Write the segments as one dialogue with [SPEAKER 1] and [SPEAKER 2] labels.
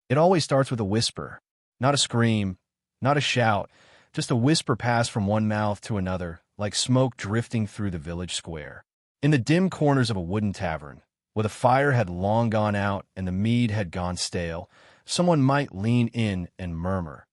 [SPEAKER 1] It always starts with a whisper, not a scream, not a shout, just a whisper passed from one mouth to another, like smoke drifting through the village square. In the dim corners of a wooden tavern, where the fire had long gone out and the mead had gone stale, someone might lean in and murmur,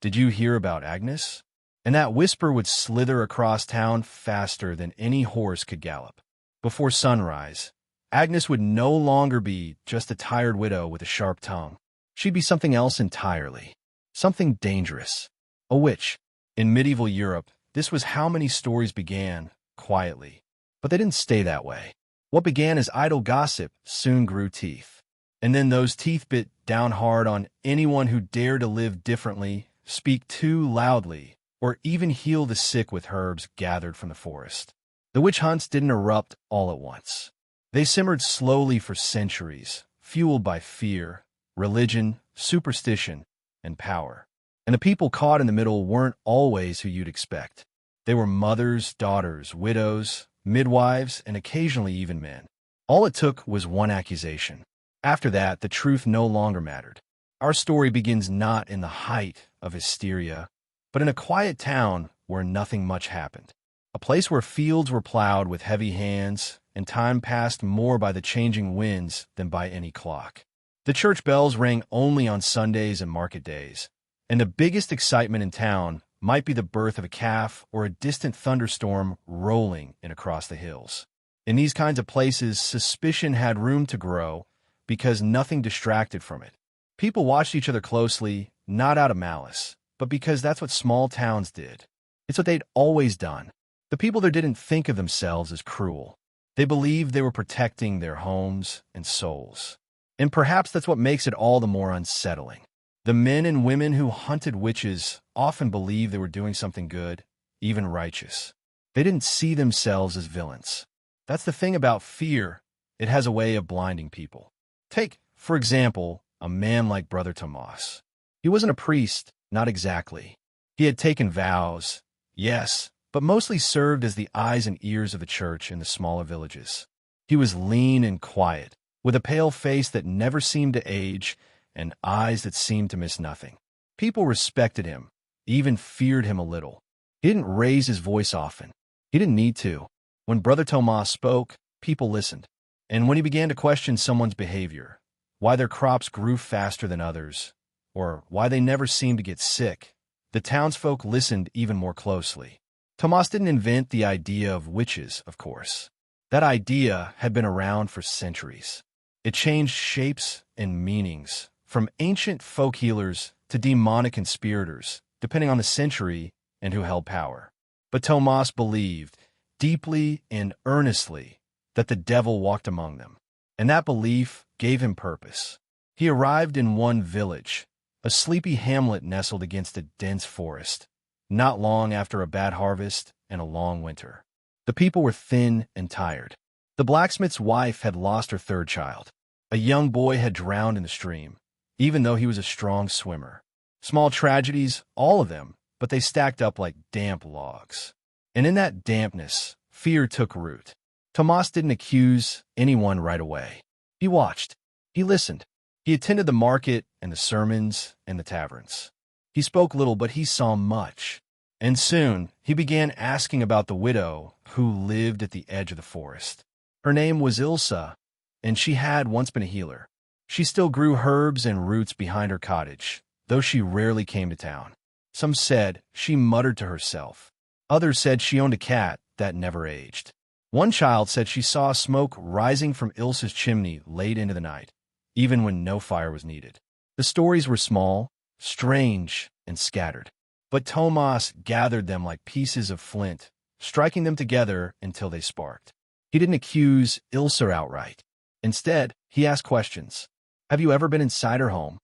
[SPEAKER 1] "Did you hear about Agnes?" And that whisper would slither across town faster than any horse could gallop. Before sunrise, Agnes would no longer be just a tired widow with a sharp tongue. She'd be something else entirely, something dangerous, a witch. In medieval Europe, this was how many stories began, quietly. But they didn't stay that way. What began as idle gossip soon grew teeth. And then those teeth bit down hard on anyone who dared to live differently, speak too loudly, or even heal the sick with herbs gathered from the forest. The witch hunts didn't erupt all at once. They simmered slowly for centuries, fueled by fear, religion, superstition, and power. And the people caught in the middle weren't always who you'd expect. They were mothers, daughters, widows, midwives, and occasionally even men. All it took was one accusation. After that, the truth no longer mattered. Our story begins not in the height of hysteria, but in a quiet town where nothing much happened. A place where fields were plowed with heavy hands, and time passed more by the changing winds than by any clock. The church bells rang only on Sundays and market days, and the biggest excitement in town might be the birth of a calf or a distant thunderstorm rolling in across the hills. In these kinds of places, suspicion had room to grow because nothing distracted from it. People watched each other closely, not out of malice, but because that's what small towns did. It's what they'd always done. The people there didn't think of themselves as cruel. They believed they were protecting their homes and souls. And perhaps that's what makes it all the more unsettling. The men and women who hunted witches often believed they were doing something good, even righteous. They didn't see themselves as villains. That's the thing about fear. It has a way of blinding people. Take, for example, a man like Brother Tomas. He wasn't a priest, not exactly. He had taken vows, yes, but mostly served as the eyes and ears of the church in the smaller villages. He was lean and quiet, with a pale face that never seemed to age and eyes that seemed to miss nothing. People respected him, even feared him a little. He didn't raise his voice often. He didn't need to. When Brother Tomas spoke, people listened. And when he began to question someone's behavior, why their crops grew faster than others, or why they never seemed to get sick, the townsfolk listened even more closely. Tomas didn't invent the idea of witches, of course. That idea had been around for centuries. It changed shapes and meanings, from ancient folk healers to demonic conspirators, depending on the century and who held power. But Tomas believed, deeply and earnestly, that the devil walked among them, and that belief gave him purpose. He arrived in one village, a sleepy hamlet nestled against a dense forest, not long after a bad harvest and a long winter. The people were thin and tired. The blacksmith's wife had lost her third child. A young boy had drowned in the stream, even though he was a strong swimmer. Small tragedies, all of them, but they stacked up like damp logs. And in that dampness, fear took root. Tomas didn't accuse anyone right away. He watched. He listened. He attended the market and the sermons and the taverns. He spoke little, but he saw much. And soon, he began asking about the widow who lived at the edge of the forest. Her name was Ilsa, and she had once been a healer. She still grew herbs and roots behind her cottage, though she rarely came to town. Some said she muttered to herself. Others said she owned a cat that never aged. One child said she saw smoke rising from Ilsa's chimney late into the night, even when no fire was needed. The stories were small, strange, and scattered. But Tomas gathered them like pieces of flint, striking them together until they sparked. He didn't accuse Ilsa outright. Instead, he asked questions. Have you ever been inside her home?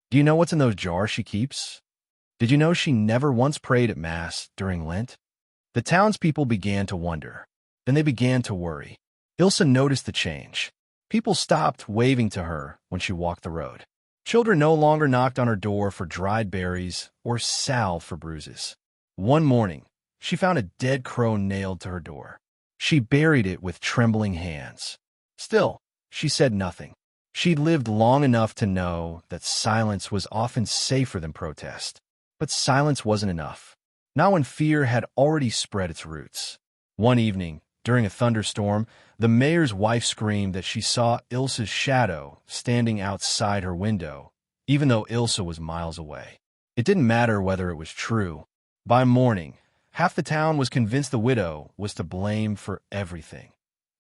[SPEAKER 1] Do you know what's in those jars she keeps? Did you know she never once prayed at Mass during Lent? The townspeople began to wonder. Then they began to worry. Ilsa noticed the change. People stopped waving to her when she walked the road. Children no longer knocked on her door for dried berries or salve for bruises. One morning, she found a dead crow nailed to her door. She buried it with trembling hands. Still, she said nothing. She'd lived long enough to know that silence was often safer than protest. But silence wasn't enough. Not when fear had already spread its roots. One evening, during a thunderstorm, the mayor's wife screamed that she saw Ilsa's shadow standing outside her window, even though Ilsa was miles away. It didn't matter whether it was true. By morning, half the town was convinced the widow was to blame for everything.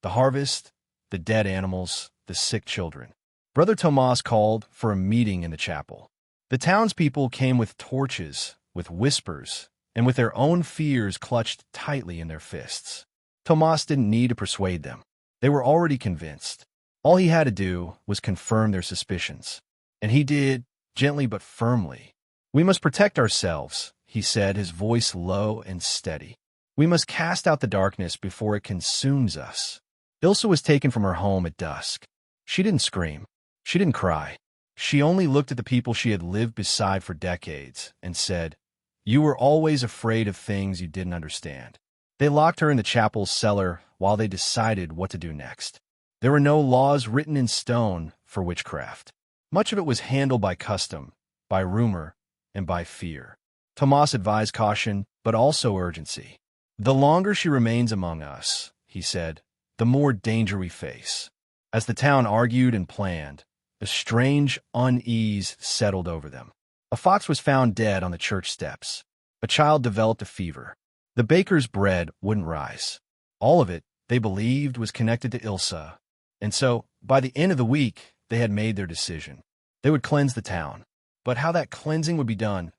[SPEAKER 1] The harvest, the dead animals, the sick children. Brother Tomas called for a meeting in the chapel. The townspeople came with torches, with whispers, and with their own fears clutched tightly in their fists. Tomas didn't need to persuade them. They were already convinced. All he had to do was confirm their suspicions. And he did, gently but firmly. "We must protect ourselves," he said, his voice low and steady. "We must cast out the darkness before it consumes us." Ilsa was taken from her home at dusk. She didn't scream. She didn't cry. She only looked at the people she had lived beside for decades and said, "You were always afraid of things you didn't understand." They locked her in the chapel's cellar while they decided what to do next. There were no laws written in stone for witchcraft. Much of it was handled by custom, by rumor, and by fear. Tomas advised caution, but also urgency. "The longer she remains among us," he said, "the more danger we face." As the town argued and planned, a strange unease settled over them. A fox was found dead on the church steps. A child developed a fever. The baker's bread wouldn't rise. All of it, they believed, was connected to Ilsa. And so, by the end of the week, they had made their decision. They would cleanse the town. But how that cleansing would be done,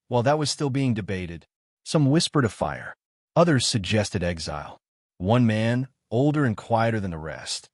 [SPEAKER 1] well, that was still being debated. Some whispered of fire. Others suggested exile. One man, older and quieter than the rest,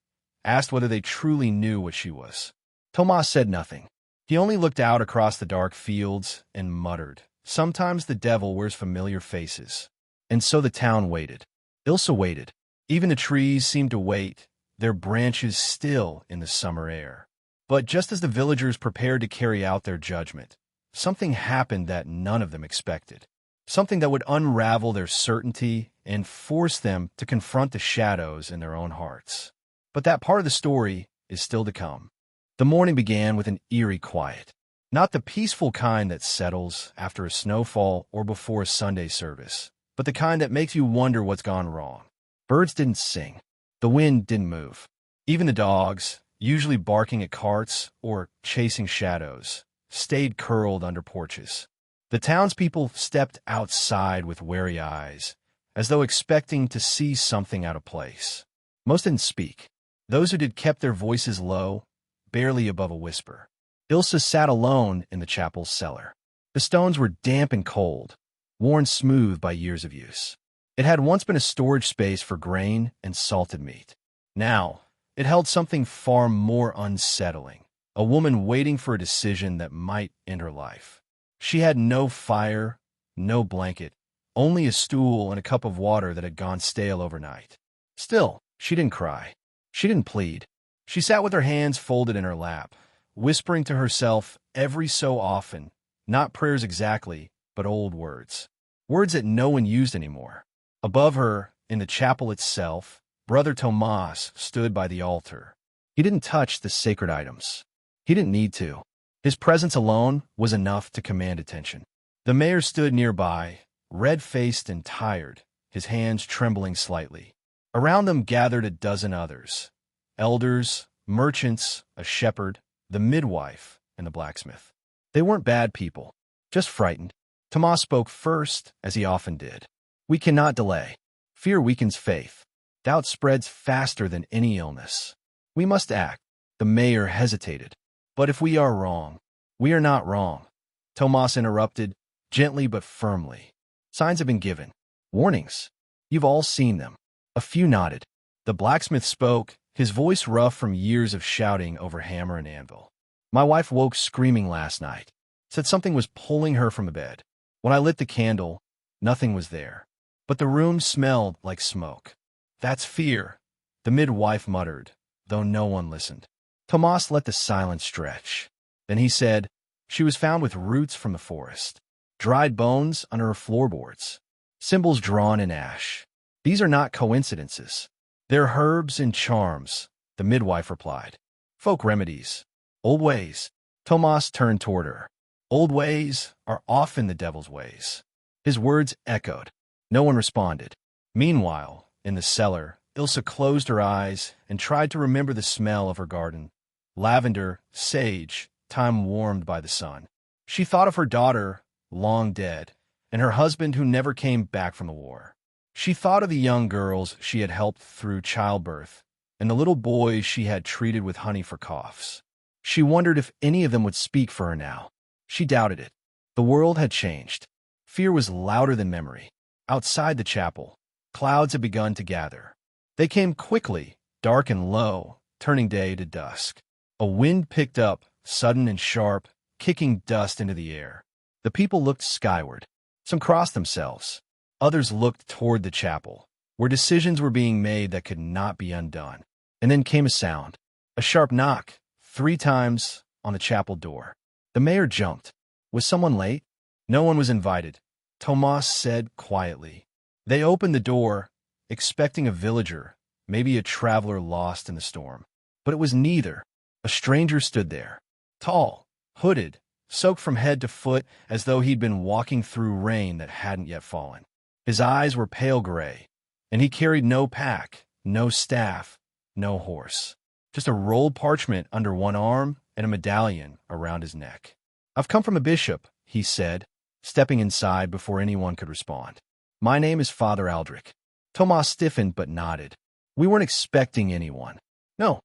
[SPEAKER 1] asked whether they truly knew what she was. Tomas said nothing. He only looked out across the dark fields and muttered, "Sometimes the devil wears familiar faces." And so the town waited. Ilsa waited. Even the trees seemed to wait, their branches still in the summer air. But just as the villagers prepared to carry out their judgment, something happened that none of them expected. Something that would unravel their certainty and force them to confront the shadows in their own hearts. But that part of the story is still to come. The morning began with an eerie quiet. Not the peaceful kind that settles after a snowfall or before a Sunday service, but the kind that makes you wonder what's gone wrong. Birds didn't sing. The wind didn't move. Even the dogs, usually barking at carts or chasing shadows, stayed curled under porches. The townspeople stepped outside with wary eyes, as though expecting to see something out of place. Most didn't speak. Those who did kept their voices low, barely above a whisper. Ilsa sat alone in the chapel's cellar. The stones were damp and cold, worn smooth by years of use. It had once been a storage space for grain and salted meat. Now, it held something far more unsettling, a woman waiting for a decision that might end her life. She had no fire, no blanket, only a stool and a cup of water that had gone stale overnight. Still, she didn't cry. She didn't plead. She sat with her hands folded in her lap, whispering to herself every so often, not prayers exactly, but old words. Words that no one used anymore. Above her, in the chapel itself, Brother Tomas stood by the altar. He didn't touch the sacred items. He didn't need to. His presence alone was enough to command attention. The mayor stood nearby, red-faced and tired, his hands trembling slightly. Around them gathered a dozen others. Elders, merchants, a shepherd, the midwife, and the blacksmith. They weren't bad people, just frightened. Tomas spoke first, as he often did. "We cannot delay. Fear weakens faith. Doubt spreads faster than any illness. We must act." The mayor hesitated. "But if we are wrong." "We are not wrong," Tomas interrupted, gently but firmly. "Signs have been given. Warnings. You've all seen them." A few nodded. The blacksmith spoke, his voice rough from years of shouting over hammer and anvil. "My wife woke screaming last night. Said something was pulling her from the bed. When I lit the candle, nothing was there. But the room smelled like smoke." "That's fear," the midwife muttered, though no one listened. Tomas let the silence stretch. Then he said, "She was found with roots from the forest. Dried bones under her floorboards. Symbols drawn in ash. These are not coincidences. They're herbs and charms," the midwife replied. Folk remedies. Old ways. Tomas turned toward her. Old ways are often the devil's ways. His words echoed. No one responded. Meanwhile, in the cellar, Ilsa closed her eyes and tried to remember the smell of her garden. Lavender, sage, time warmed by the sun. She thought of her daughter, long dead, and her husband who never came back from the war. She thought of the young girls she had helped through childbirth, and the little boys she had treated with honey for coughs. She wondered if any of them would speak for her now. She doubted it. The world had changed. Fear was louder than memory. Outside the chapel, clouds had begun to gather. They came quickly, dark and low, turning day to dusk. A wind picked up, sudden and sharp, kicking dust into the air. The people looked skyward. Some crossed themselves. Others looked toward the chapel, where decisions were being made that could not be undone. And then came a sound. A sharp knock, 3 times, on the chapel door. The mayor jumped. Was someone late? No one was invited, Tomas said quietly. They opened the door, expecting a villager, maybe a traveler lost in the storm. But it was neither. A stranger stood there, tall, hooded, soaked from head to foot as though he'd been walking through rain that hadn't yet fallen. His eyes were pale gray, and he carried no pack, no staff, no horse. Just a rolled parchment under one arm and a medallion around his neck. "I've come from a bishop," he said, stepping inside before anyone could respond. "My name is Father Aldrich." Tomas stiffened but nodded. "We weren't expecting anyone." "No,"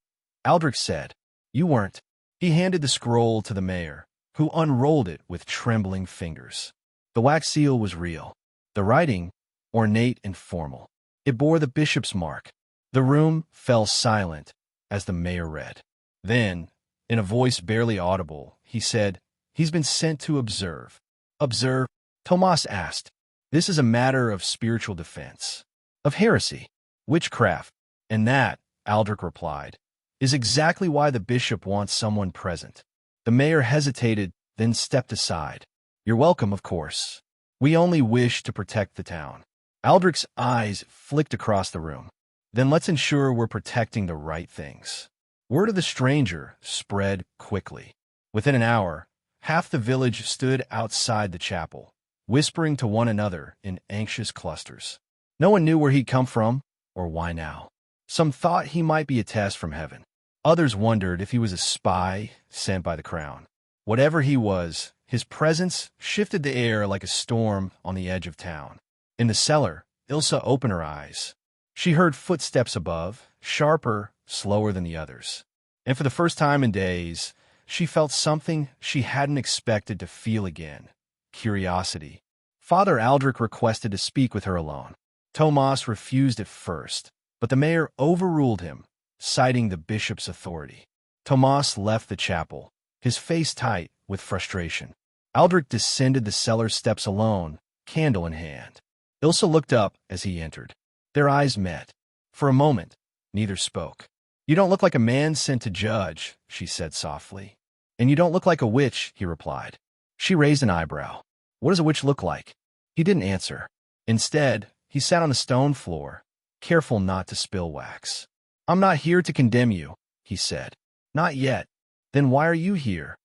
[SPEAKER 1] Aldrich said. "You weren't." He handed the scroll to the mayor, who unrolled it with trembling fingers. The wax seal was real. The writing, ornate and formal. It bore the bishop's mark. The room fell silent as the mayor read. Then, in a voice barely audible, he said, "He's been sent to observe." "Observe?" Tomas asked. "This is a matter of spiritual defense, of heresy, witchcraft, and that," Aldrich replied, "is exactly why the bishop wants someone present." The mayor hesitated, then stepped aside. "You're welcome, of course. We only wish to protect the town." Aldrich's eyes flicked across the room. "Then let's ensure we're protecting the right things." Word of the stranger spread quickly. Within an hour, half the village stood outside the chapel, whispering to one another in anxious clusters. No one knew where he'd come from or why now. Some thought he might be a test from heaven. Others wondered if he was a spy sent by the crown. Whatever he was, his presence shifted the air like a storm on the edge of town. In the cellar, Ilsa opened her eyes. She heard footsteps above, sharper, slower than the others. And for the first time in days, she felt something she hadn't expected to feel again: curiosity. Father Aldrich requested to speak with her alone. Tomas refused at first, but the mayor overruled him, citing the bishop's authority. Tomas left the chapel, his face tight with frustration. Aldrich descended the cellar steps alone, candle in hand. Ilsa looked up as he entered. Their eyes met. For a moment, neither spoke. "You don't look like a man sent to judge," she said softly. "And you don't look like a witch," he replied. She raised an eyebrow. "What does a witch look like?" He didn't answer. Instead, he sat on the stone floor, careful not to spill wax. "I'm not here to condemn you," he said. "Not yet." "Then why are you here?"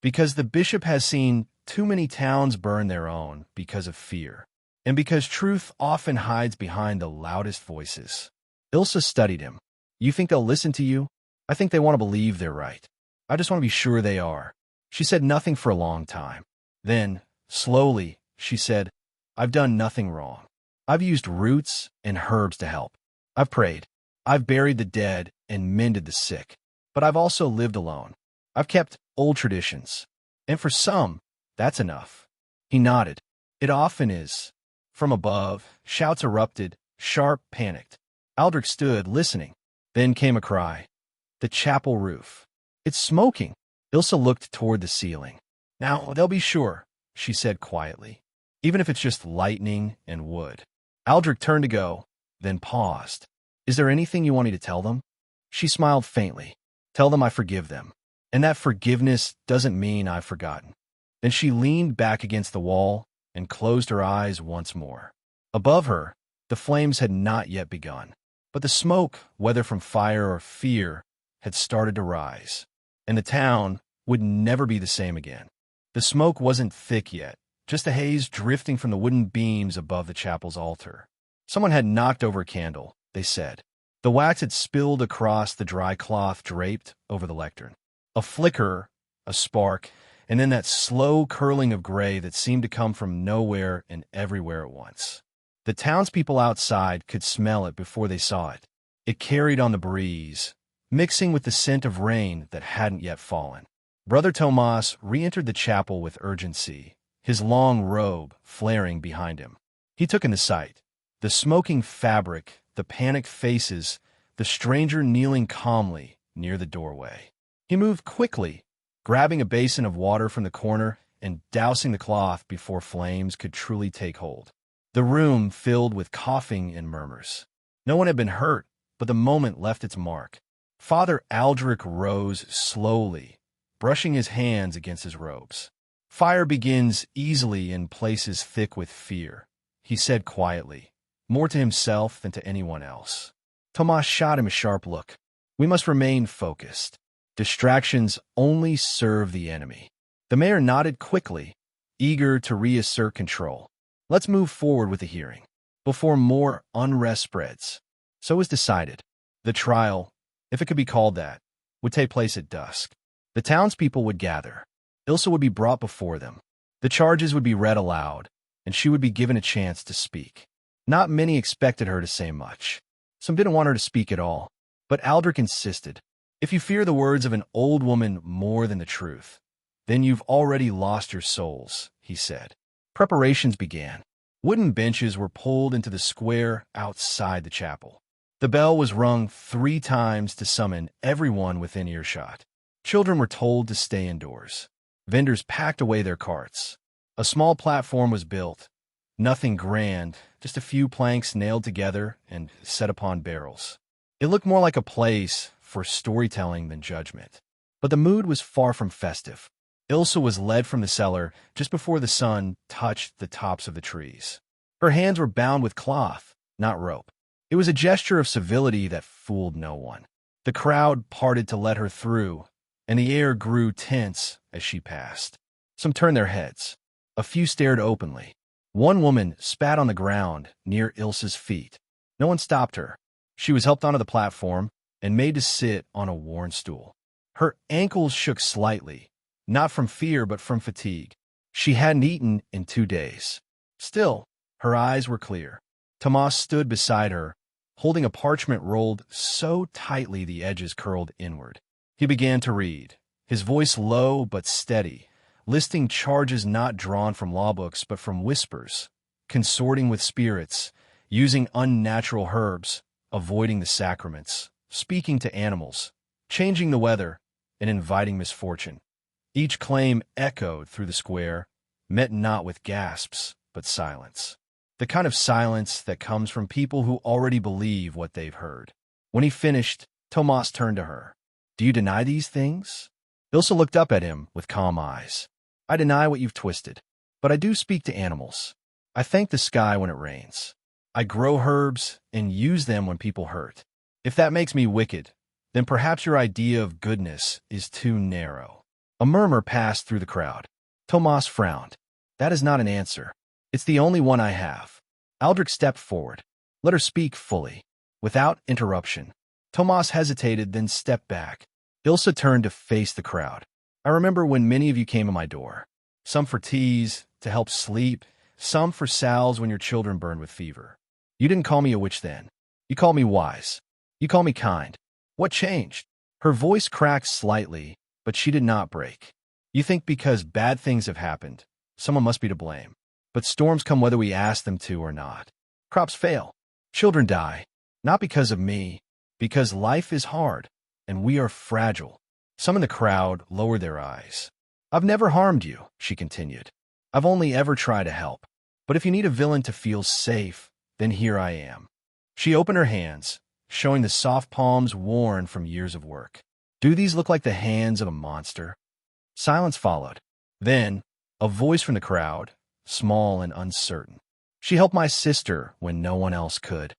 [SPEAKER 1] "Because the bishop has seen too many towns burn their own because of fear, and because truth often hides behind the loudest voices." Ilsa studied him. "You think they'll listen to you?" "I think they want to believe they're right. I just want to be sure they are." She said nothing for a long time. Then, slowly, she said, "I've done nothing wrong. I've used roots and herbs to help. I've prayed. I've buried the dead and mended the sick. But I've also lived alone. I've kept old traditions. And for some, that's enough." He nodded. "It often is." From above, shouts erupted, sharp, panicked. Aldrich stood, listening. Then came a cry. "The chapel roof. It's smoking." Ilsa looked toward the ceiling. "Now, they'll be sure," she said quietly, "even if it's just lightning and wood." Aldrich turned to go, then paused. "Is there anything you want me to tell them?" She smiled faintly. "Tell them I forgive them. And that forgiveness doesn't mean I've forgotten." Then she leaned back against the wall and closed her eyes once more. Above her, the flames had not yet begun. But the smoke, whether from fire or fear, had started to rise, and the town would never be the same again. The smoke wasn't thick yet, just a haze drifting from the wooden beams above the chapel's altar. Someone had knocked over a candle, they said. The wax had spilled across the dry cloth draped over the lectern. A flicker, a spark, and then that slow curling of gray that seemed to come from nowhere and everywhere at once. The townspeople outside could smell it before they saw it. It carried on the breeze, mixing with the scent of rain that hadn't yet fallen. Brother Tomas re-entered the chapel with urgency, his long robe flaring behind him. He took in the sight, the smoking fabric, the panicked faces, the stranger kneeling calmly near the doorway. He moved quickly, grabbing a basin of water from the corner and dousing the cloth before flames could truly take hold. The room filled with coughing and murmurs. No one had been hurt, but the moment left its mark. Father Aldrich rose slowly, brushing his hands against his robes. "Fire begins easily in places thick with fear," he said quietly, more to himself than to anyone else. Tomas shot him a sharp look. "We must remain focused. Distractions only serve the enemy." The mayor nodded quickly, eager to reassert control. "Let's move forward with the hearing, before more unrest spreads." So it was decided. The trial, if it could be called that, would take place at dusk. The townspeople would gather. Ilsa would be brought before them. The charges would be read aloud, and she would be given a chance to speak. Not many expected her to say much. Some didn't want her to speak at all, but Aldrich insisted. "If you fear the words of an old woman more than the truth, then you've already lost your souls," he said. Preparations began. Wooden benches were pulled into the square outside the chapel. The bell was rung 3 times to summon everyone within earshot. Children were told to stay indoors. Vendors packed away their carts. A small platform was built. Nothing grand, just a few planks nailed together and set upon barrels. It looked more like a place for storytelling than judgment. But the mood was far from festive. Ilsa was led from the cellar just before the sun touched the tops of the trees. Her hands were bound with cloth, not rope. It was a gesture of civility that fooled no one. The crowd parted to let her through, and the air grew tense as she passed. Some turned their heads. A few stared openly. One woman spat on the ground near Ilsa's feet. No one stopped her. She was helped onto the platform and made to sit on a worn stool. Her ankles shook slightly, not from fear but from fatigue. She hadn't eaten in 2 days. Still, her eyes were clear. Tomas stood beside her, holding a parchment rolled so tightly the edges curled inward. He began to read, his voice low but steady, listing charges not drawn from law books but from whispers, consorting with spirits, using unnatural herbs, avoiding the sacraments, speaking to animals, changing the weather, and inviting misfortune. Each claim echoed through the square, met not with gasps, but silence. The kind of silence that comes from people who already believe what they've heard. When he finished, Tomas turned to her. "Do you deny these things?" Ilsa looked up at him with calm eyes. "I deny what you've twisted, but I do speak to animals. I thank the sky when it rains. I grow herbs and use them when people hurt. If that makes me wicked, then perhaps your idea of goodness is too narrow." A murmur passed through the crowd. Tomas frowned. "That is not an answer. It's the only one I have." Aldrich stepped forward. "Let her speak fully, without interruption." Tomas hesitated, then stepped back. Ilsa turned to face the crowd. "I remember when many of you came to my door. Some for teas, to help sleep, some for salves when your children burned with fever. You didn't call me a witch then. You called me wise. You called me kind. What changed?" Her voice cracked slightly, but she did not break. "You think because bad things have happened, someone must be to blame. But storms come whether we ask them to or not. Crops fail. Children die. Not because of me, because life is hard, and we are fragile." Some in the crowd lowered their eyes. "I've never harmed you," she continued. "I've only ever tried to help. But if you need a villain to feel safe, then here I am." She opened her hands, showing the soft palms worn from years of work. "Do these look like the hands of a monster?" Silence followed. Then, a voice from the crowd, small and uncertain. "She helped my sister when no one else could."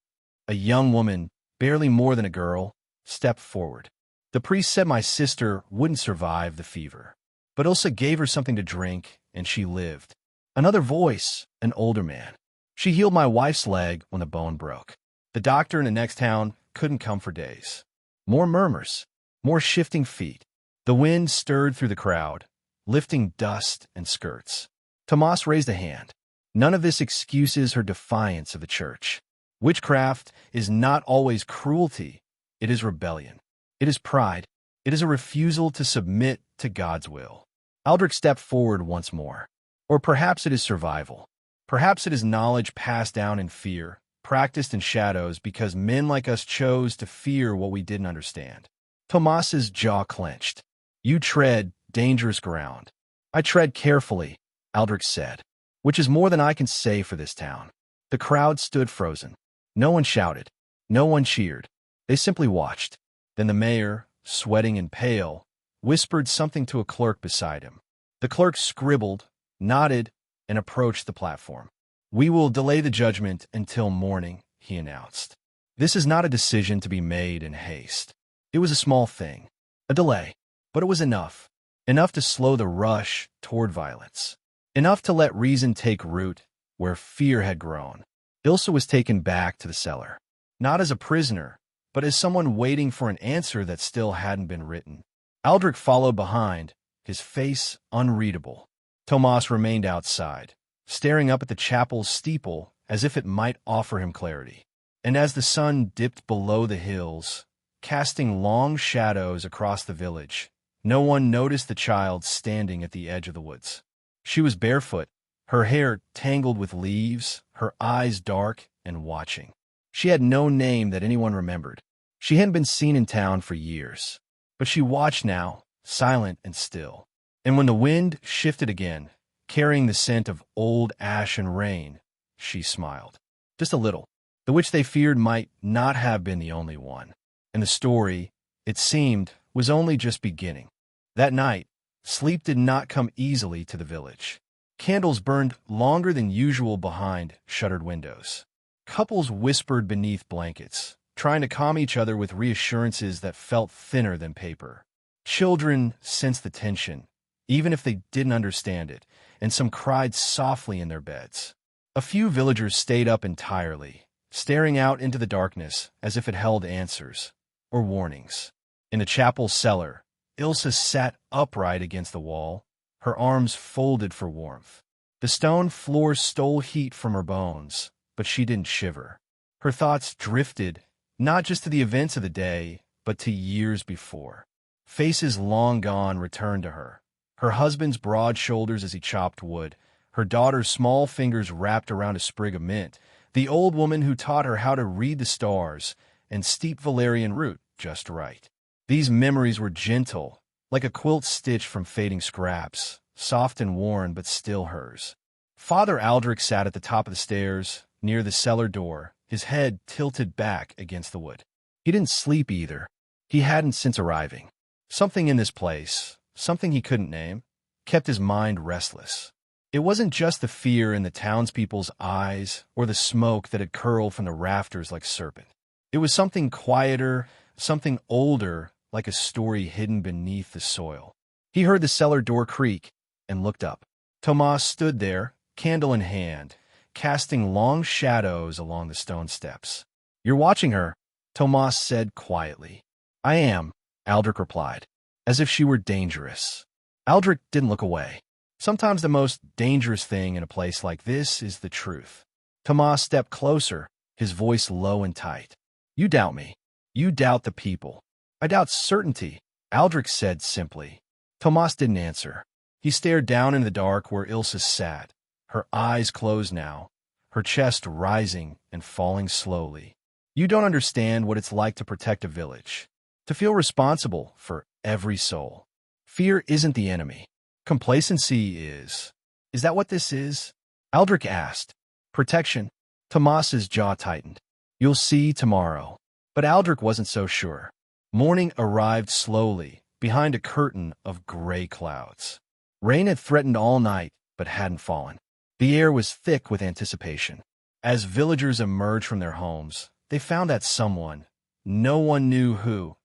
[SPEAKER 1] A young woman, barely more than a girl, stepped forward. The priest said my sister wouldn't survive the fever. But Ilsa gave her something to drink, and she lived. Another voice, an older man. She healed my wife's leg when the bone broke. The doctor in the next town couldn't come for days. More murmurs, more shifting feet. The wind stirred through the crowd, lifting dust and skirts. Tomas raised a hand. None of this excuses her defiance of the church. Witchcraft is not always cruelty. It is rebellion. It is pride. It is a refusal to submit to God's will. Aldrich stepped forward once more. Or perhaps it is survival. Perhaps it is knowledge passed down in fear, practiced in shadows because men like us chose to fear what we didn't understand. Tomas's jaw clenched. You tread dangerous ground. I tread carefully, Aldrich said, which is more than I can say for this town. The crowd stood frozen. No one shouted. No one cheered. They simply watched. Then the mayor, sweating and pale, whispered something to a clerk beside him. The clerk scribbled, nodded, and approached the platform. We will delay the judgment until morning, he announced. This is not a decision to be made in haste. It was a small thing, a delay, but it was enough. Enough to slow the rush toward violence. Enough to let reason take root where fear had grown. Ilsa was taken back to the cellar, not as a prisoner, but as someone waiting for an answer that still hadn't been written. Aldrich followed behind, his face unreadable. Tomas remained outside, staring up at the chapel's steeple as if it might offer him clarity. And as the sun dipped below the hills, casting long shadows across the village, no one noticed the child standing at the edge of the woods. She was barefoot, her hair tangled with leaves, her eyes dark and watching. She had no name that anyone remembered. She hadn't been seen in town for years. But she watched now, silent and still. And when the wind shifted again, carrying the scent of old ash and rain, she smiled. Just a little. The witch they feared might not have been the only one. And the story, it seemed, was only just beginning. That night, sleep did not come easily to the village. Candles burned longer than usual behind shuttered windows. Couples whispered beneath blankets, trying to calm each other with reassurances that felt thinner than paper. Children sensed the tension, even if they didn't understand it, and some cried softly in their beds. A few villagers stayed up entirely, staring out into the darkness as if it held answers or warnings. In the chapel cellar, Ilsa sat upright against the wall, her arms folded for warmth. The stone floor stole heat from her bones, but she didn't shiver. Her thoughts drifted, not just to the events of the day, but to years before. Faces long gone returned to her. Her husband's broad shoulders as he chopped wood, her daughter's small fingers wrapped around a sprig of mint, the old woman who taught her how to read the stars and steep valerian root just right. These memories were gentle, like a quilt stitched from fading scraps, soft and worn but still hers. Father Aldrich sat at the top of the stairs, near the cellar door, his head tilted back against the wood. He didn't sleep either. He hadn't since arriving. Something in this place, something he couldn't name, kept his mind restless. It wasn't just the fear in the townspeople's eyes or the smoke that had curled from the rafters like serpent. It was something quieter, something older, like a story hidden beneath the soil. He heard the cellar door creak and looked up. Tomas stood there, candle in hand, casting long shadows along the stone steps. "You're watching her," Tomas said quietly. "I am," Aldrich replied, as if she were dangerous. Aldrich didn't look away. Sometimes the most dangerous thing in a place like this is the truth. Tomas stepped closer, his voice low and tight. "You doubt me. You doubt the people." "I doubt certainty," Aldrich said simply. Tomas didn't answer. He stared down in the dark where Ilsa sat, her eyes closed now, her chest rising and falling slowly. "You don't understand what it's like to protect a village, to feel responsible for every soul. Fear isn't the enemy. Complacency is. Is that what this is?" Aldrich asked. "Protection." Tomas's jaw tightened. "You'll see tomorrow." But Aldrich wasn't so sure. Morning arrived slowly, behind a curtain of gray clouds. Rain had threatened all night, but hadn't fallen. The air was thick with anticipation. As villagers emerged from their homes, they found that someone, no one knew who,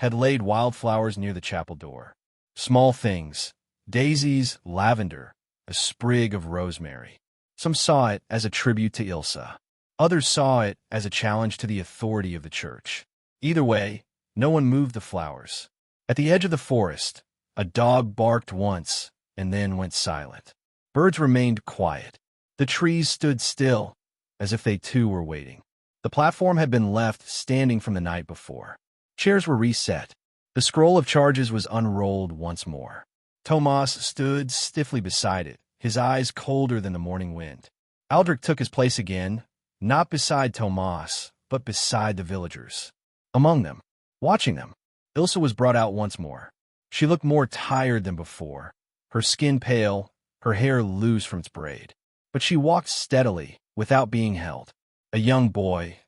[SPEAKER 1] had laid wildflowers near the chapel door. Small things, daisies, lavender, a sprig of rosemary. Some saw it as a tribute to Ilsa. Others saw it as a challenge to the authority of the church. Either way, no one moved the flowers. At the edge of the forest, a dog barked once and then went silent. Birds remained quiet. The trees stood still, as if they too were waiting. The platform had been left standing from the night before. Chairs were reset. The scroll of charges was unrolled once more. Tomas stood stiffly beside it, his eyes colder than the morning wind. Aldrich took his place again, not beside Tomas, but beside the villagers. Among them, watching them, Ilsa was brought out once more. She looked more tired than before, her skin pale, her hair loose from its braid. But she walked steadily, without being held. A young boy,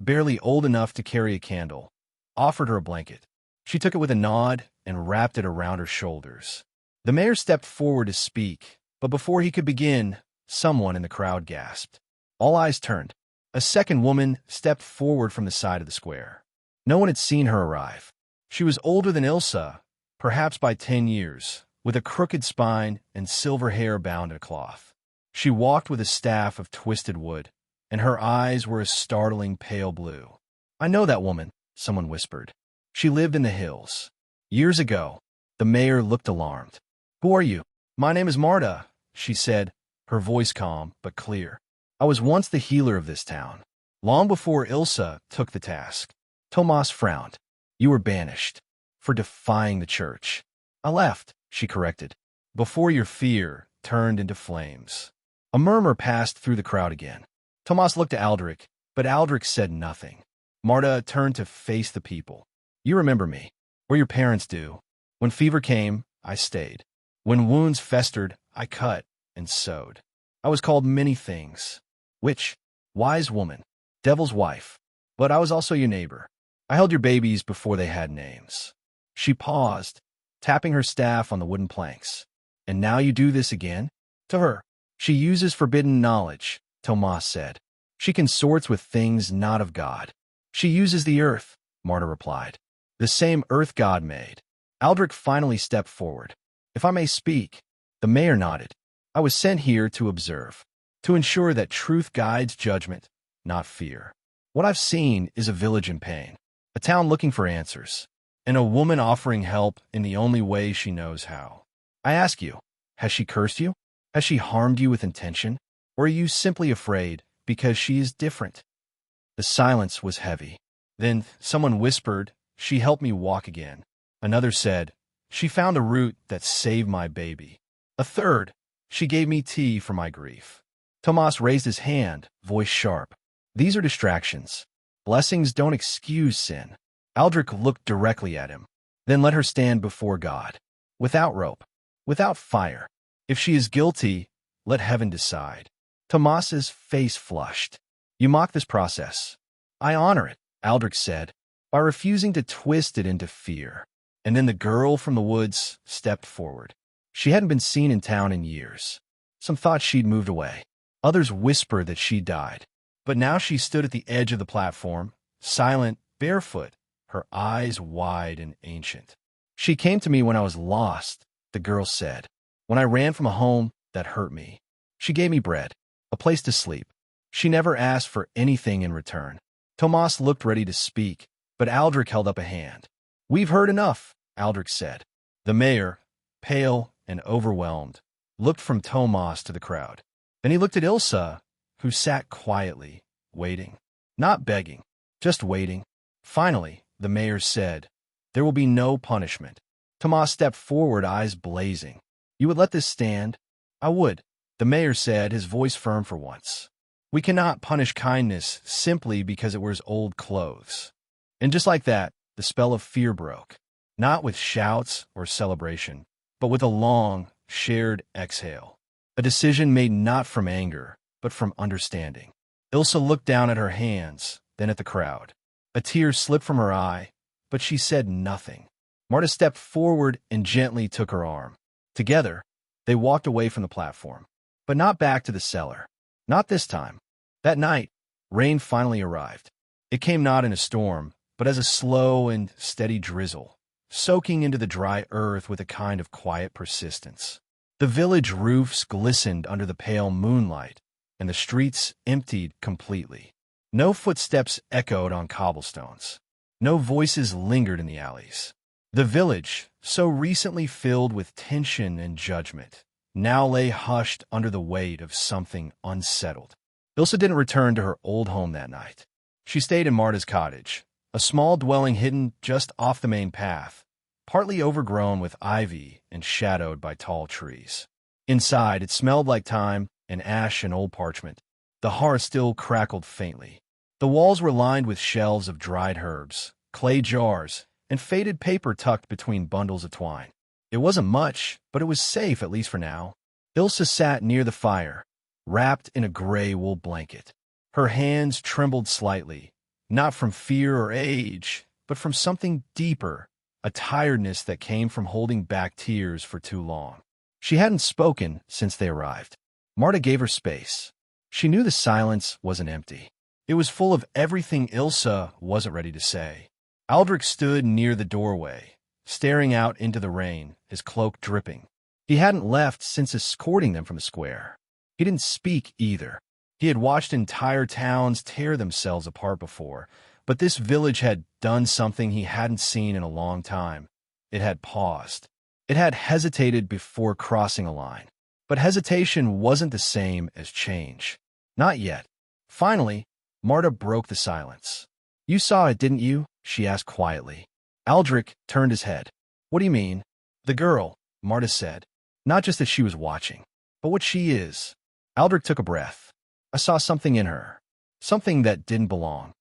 [SPEAKER 1] barely old enough to carry a candle, offered her a blanket. She took it with a nod and wrapped it around her shoulders. The mayor stepped forward to speak, but before he could begin, someone in the crowd gasped. All eyes turned. A second woman stepped forward from the side of the square. No one had seen her arrive. She was older than Ilsa, perhaps by 10 years, with a crooked spine and silver hair bound in a cloth. She walked with a staff of twisted wood, and her eyes were a startling pale blue. "I know that woman," someone whispered. "She lived in the hills. Years ago." The mayor looked alarmed. "Who are you?" "My name is Marta," she said, her voice calm but clear. "I was once the healer of this town, long before Ilsa took the task." Tomas frowned. "You were banished for defying the church." "I left," she corrected, "before your fear turned into flames." A murmur passed through the crowd again. Tomas looked at Aldrich, but Aldrich said nothing. Marta turned to face the people. "You remember me, or your parents do. When fever came, I stayed. When wounds festered, I cut and sewed. I was called many things. Witch, wise woman, devil's wife. But I was also your neighbor. I held your babies before they had names." She paused, tapping her staff on the wooden planks. "And now you do this again?" To her. "She uses forbidden knowledge," Tomas said. "She consorts with things not of God." "She uses the earth," Marta replied. "The same earth God made." Aldrich finally stepped forward. "If I may speak." The mayor nodded. "I was sent here to observe, to ensure that truth guides judgment, not fear. What I've seen is a village in pain, a town looking for answers, and a woman offering help in the only way she knows how. I ask you, has she cursed you? Has she harmed you with intention? Or are you simply afraid because she is different?" The silence was heavy. Then someone whispered, "She helped me walk again." Another said, "She found a root that saved my baby." A third, "She gave me tea for my grief." Tomas raised his hand, voice sharp. "These are distractions. Blessings don't excuse sin." Aldrich looked directly at him, then let her stand before God, without rope, without fire. "If she is guilty, let heaven decide." Tomas's face flushed. "You mock this process." "I honor it," Aldrich said, "by refusing to twist it into fear." And then the girl from the woods stepped forward. She hadn't been seen in town in years. Some thought she'd moved away. Others whispered that she died. But now she stood at the edge of the platform, silent, barefoot, her eyes wide and ancient. "She came to me when I was lost," the girl said. "When I ran from a home that hurt me. She gave me bread, a place to sleep. She never asked for anything in return." Tomas looked ready to speak, but Aldrich held up a hand. "We've heard enough," Aldrich said. The mayor, pale and overwhelmed, looked from Tomas to the crowd. Then he looked at Ilsa, who sat quietly, waiting. Not begging, just waiting. Finally, the mayor said, "There will be no punishment." Tomas stepped forward, eyes blazing. "You would let this stand?" "I would," the mayor said, his voice firm for once. "We cannot punish kindness simply because it wears old clothes." And just like that, the spell of fear broke, not with shouts or celebration, but with a long, shared exhale. A decision made not from anger, but from understanding. Ilsa looked down at her hands, then at the crowd. A tear slipped from her eye, but she said nothing. Marta stepped forward and gently took her arm. Together, they walked away from the platform, but not back to the cellar. Not this time. That night, rain finally arrived. It came not in a storm, but as a slow and steady drizzle, soaking into the dry earth with a kind of quiet persistence. The village roofs glistened under the pale moonlight, and the streets emptied completely. No footsteps echoed on cobblestones. No voices lingered in the alleys. The village, so recently filled with tension and judgment, now lay hushed under the weight of something unsettled. Ilsa didn't return to her old home that night. She stayed in Marta's cottage, a small dwelling hidden just off the main path, partly overgrown with ivy and shadowed by tall trees. Inside, it smelled like thyme and ash and old parchment. The hearth still crackled faintly. The walls were lined with shelves of dried herbs, clay jars, and faded paper tucked between bundles of twine. It wasn't much, but it was safe, at least for now. Ilsa sat near the fire, wrapped in a gray wool blanket. Her hands trembled slightly, not from fear or age, but from something deeper, a tiredness that came from holding back tears for too long. She hadn't spoken since they arrived. Marta gave her space. She knew the silence wasn't empty. It was full of everything Ilsa wasn't ready to say. Aldrich stood near the doorway, staring out into the rain, his cloak dripping. He hadn't left since escorting them from the square. He didn't speak either. He had watched entire towns tear themselves apart before, but this village had done something he hadn't seen in a long time. It had paused. It had hesitated before crossing a line. But hesitation wasn't the same as change. Not yet. Finally, Marta broke the silence. "You saw it, didn't you?" she asked quietly. Aldrich turned his head. "What do you mean?" "The girl," Marta said. "Not just that she was watching, but what she is." Aldrich took a breath. "I saw something in her. Something that didn't belong."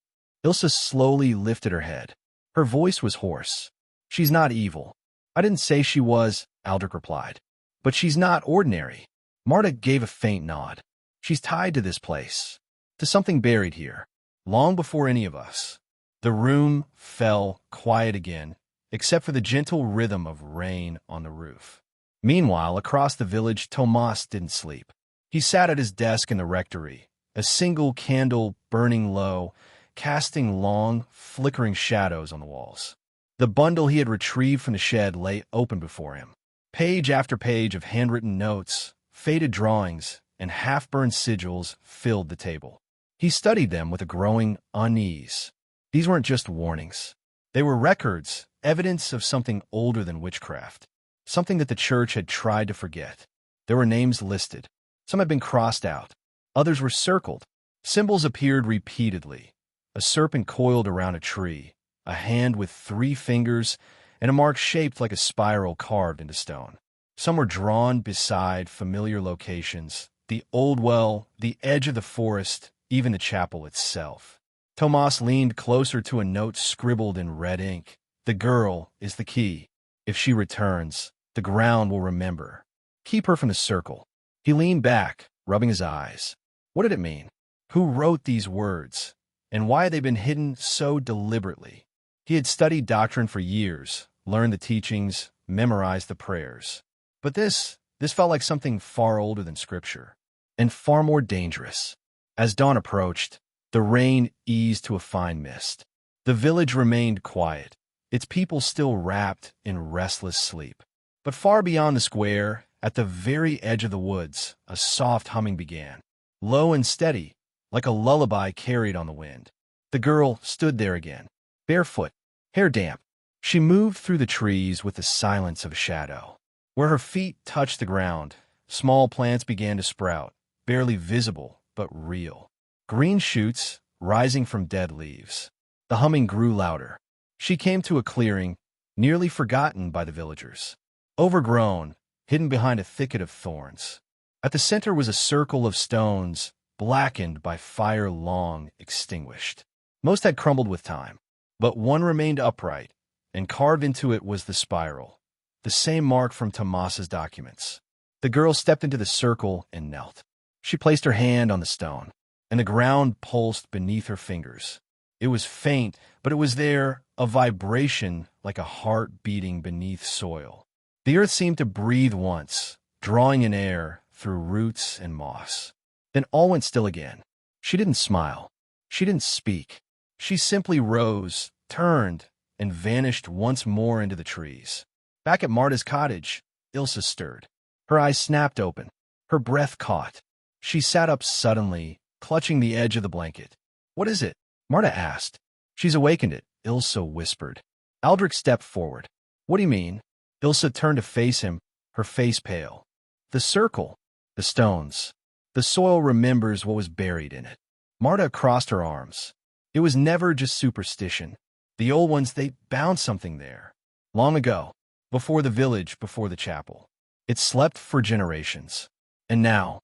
[SPEAKER 1] Ilsa slowly lifted her head. Her voice was hoarse. "She's not evil." "I didn't say she was," Aldrich replied. "But she's not ordinary." Marta gave a faint nod. "She's tied to this place, to something buried here, long before any of us." The room fell quiet again, except for the gentle rhythm of rain on the roof. Meanwhile, across the village, Tomas didn't sleep. He sat at his desk in the rectory, a single candle burning low, casting long, flickering shadows on the walls. The bundle he had retrieved from the shed lay open before him. Page after page of handwritten notes, faded drawings, and half-burned sigils filled the table. He studied them with a growing unease. These weren't just warnings. They were records, evidence of something older than witchcraft, something that the church had tried to forget. There were names listed. Some had been crossed out. Others were circled. Symbols appeared repeatedly. A serpent coiled around a tree, a hand with 3 fingers, and a mark shaped like a spiral carved into stone. Some were drawn beside familiar locations, the old well, the edge of the forest, even the chapel itself. Tomas leaned closer to a note scribbled in red ink. "The girl is the key. If she returns, the ground will remember. Keep her from the circle." He leaned back, rubbing his eyes. What did it mean? Who wrote these words? And why had they been hidden so deliberately? He had studied doctrine for years, learned the teachings, memorized the prayers. But this felt like something far older than Scripture, and far more dangerous. As dawn approached, the rain eased to a fine mist. The village remained quiet, its people still wrapped in restless sleep. But far beyond the square, at the very edge of the woods, a soft humming began, low and steady, like a lullaby carried on the wind. The girl stood there again, barefoot, hair damp. She moved through the trees with the silence of a shadow. Where her feet touched the ground, small plants began to sprout, barely visible but real. Green shoots rising from dead leaves. The humming grew louder. She came to a clearing, nearly forgotten by the villagers. Overgrown, hidden behind a thicket of thorns. At the center was a circle of stones, blackened by fire long extinguished. Most had crumbled with time, but one remained upright, and carved into it was the spiral, the same mark from Tomas's documents. The girl stepped into the circle and knelt. She placed her hand on the stone, and the ground pulsed beneath her fingers. It was faint, but it was there, a vibration like a heart beating beneath soil. The earth seemed to breathe once, drawing in air through roots and moss. Then all went still again. She didn't smile. She didn't speak. She simply rose, turned, and vanished once more into the trees. Back at Marta's cottage, Ilsa stirred. Her eyes snapped open. Her breath caught. She sat up suddenly, clutching the edge of the blanket. "What is it?" Marta asked. "She's awakened it," Ilsa whispered. Aldrich stepped forward. "What do you mean?" Ilsa turned to face him, her face pale. "The circle. The stones. The soil remembers what was buried in it." Marta crossed her arms. "It was never just superstition. The old ones, they bound something there. Long ago. Before the village, before the chapel. It slept for generations. And now?"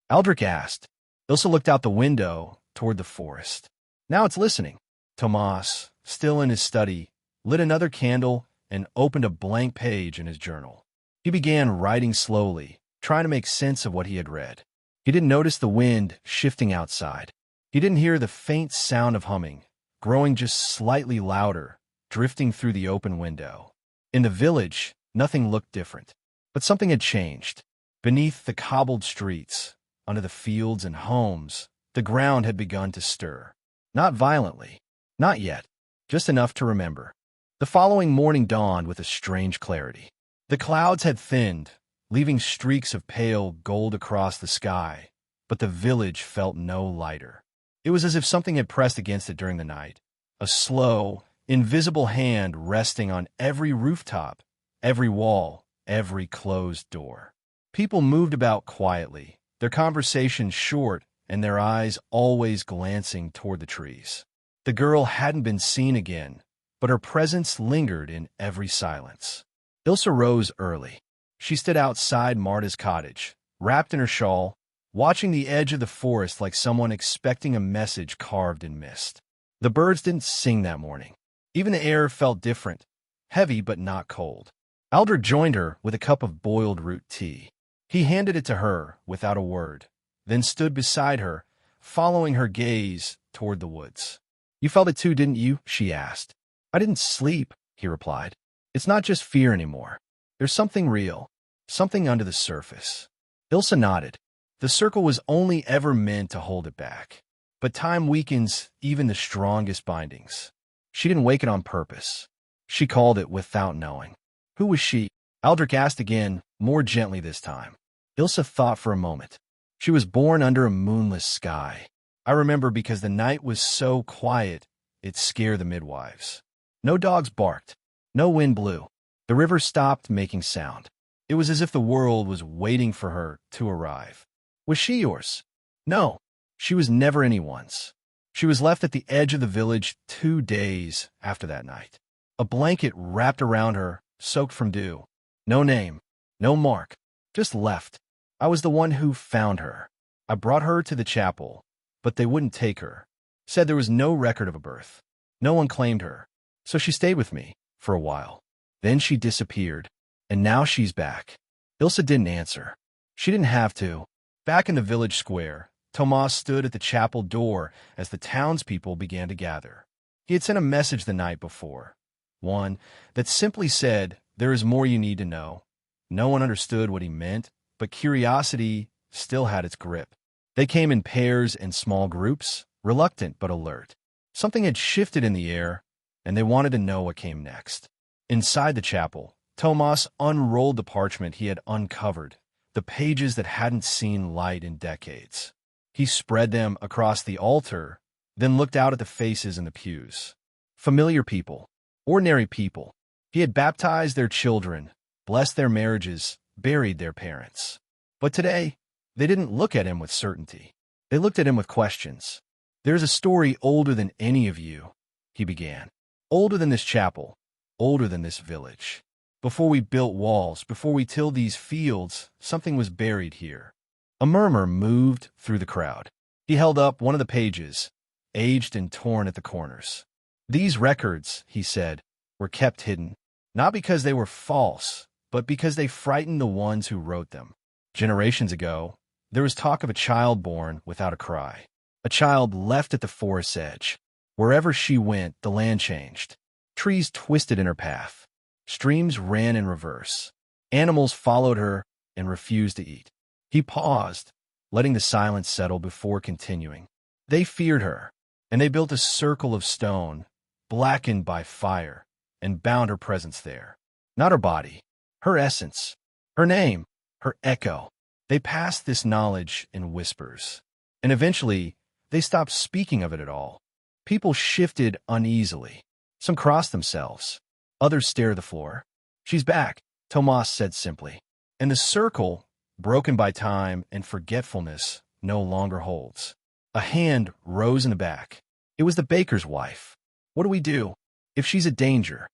[SPEAKER 1] Aldrich asked. Ilsa looked out the window toward the forest. "Now it's listening." Tomas, still in his study, lit another candle and opened a blank page in his journal. He began writing slowly, trying to make sense of what he had read. He didn't notice the wind shifting outside. He didn't hear the faint sound of humming, growing just slightly louder, drifting through the open window. In the village, nothing looked different. But something had changed. Beneath the cobbled streets, under the fields and homes, the ground had begun to stir. Not violently. Not yet. Just enough to remember. The following morning dawned with a strange clarity. The clouds had thinned, leaving streaks of pale gold across the sky, but the village felt no lighter. It was as if something had pressed against it during the night, a slow, invisible hand resting on every rooftop, every wall, every closed door. People moved about quietly, their conversations short and their eyes always glancing toward the trees. The girl hadn't been seen again, but her presence lingered in every silence. Ilsa rose early. She stood outside Marta's cottage, wrapped in her shawl, watching the edge of the forest like someone expecting a message carved in mist. The birds didn't sing that morning. Even the air felt different, heavy but not cold. Aldrich joined her with a cup of boiled root tea. He handed it to her without a word, then stood beside her, following her gaze toward the woods. "You felt it too, didn't you?" she asked. "I didn't sleep," he replied. "It's not just fear anymore. There's something real, something under the surface." Ilsa nodded. The circle was only ever meant to hold it back. But time weakens even the strongest bindings. She didn't wake it on purpose. She called it without knowing. Who was she? Aldrich asked again, more gently this time. Ilsa thought for a moment. She was born under a moonless sky. I remember because the night was so quiet, it scared the midwives. No dogs barked. No wind blew. The river stopped making sound. It was as if the world was waiting for her to arrive. Was she yours? No, she was never anyone's. She was left at the edge of the village 2 days after that night. A blanket wrapped around her, soaked from dew. No name, no mark, just left. I was the one who found her. I brought her to the chapel, but they wouldn't take her. Said there was no record of a birth. No one claimed her. So she stayed with me for a while. Then she disappeared, and now she's back. Ilsa didn't answer. She didn't have to. Back in the village square, Tomas stood at the chapel door as the townspeople began to gather. He had sent a message the night before. One that simply said, "There is more you need to know." No one understood what he meant, but curiosity still had its grip. They came in pairs and small groups, reluctant but alert. Something had shifted in the air, and they wanted to know what came next. Inside the chapel, Tomas unrolled the parchment he had uncovered, the pages that hadn't seen light in decades. He spread them across the altar, then looked out at the faces in the pews. Familiar people, ordinary people. He had baptized their children, blessed their marriages, buried their parents. But today, they didn't look at him with certainty. They looked at him with questions. "There's a story older than any of you," he began. "Older than this chapel, older than this village. Before we built walls, before we tilled these fields, something was buried here." A murmur moved through the crowd. He held up one of the pages, aged and torn at the corners. "These records," he said, "were kept hidden, not because they were false, but because they frightened the ones who wrote them. Generations ago, there was talk of a child born without a cry, a child left at the forest's edge. Wherever she went, the land changed. Trees twisted in her path. Streams ran in reverse. Animals followed her and refused to eat." He paused, letting the silence settle before continuing. "They feared her, and they built a circle of stone, blackened by fire, and bound her presence there. Not her body, her essence, her name, her echo. They passed this knowledge in whispers, and eventually they stopped speaking of it at all. People shifted uneasily. Some crossed themselves. Others stared at the floor. "She's back," Tomas said simply. And the circle, broken by time and forgetfulness, no longer holds. A hand rose in the back. It was the baker's wife. "What do we do? If she's a danger?"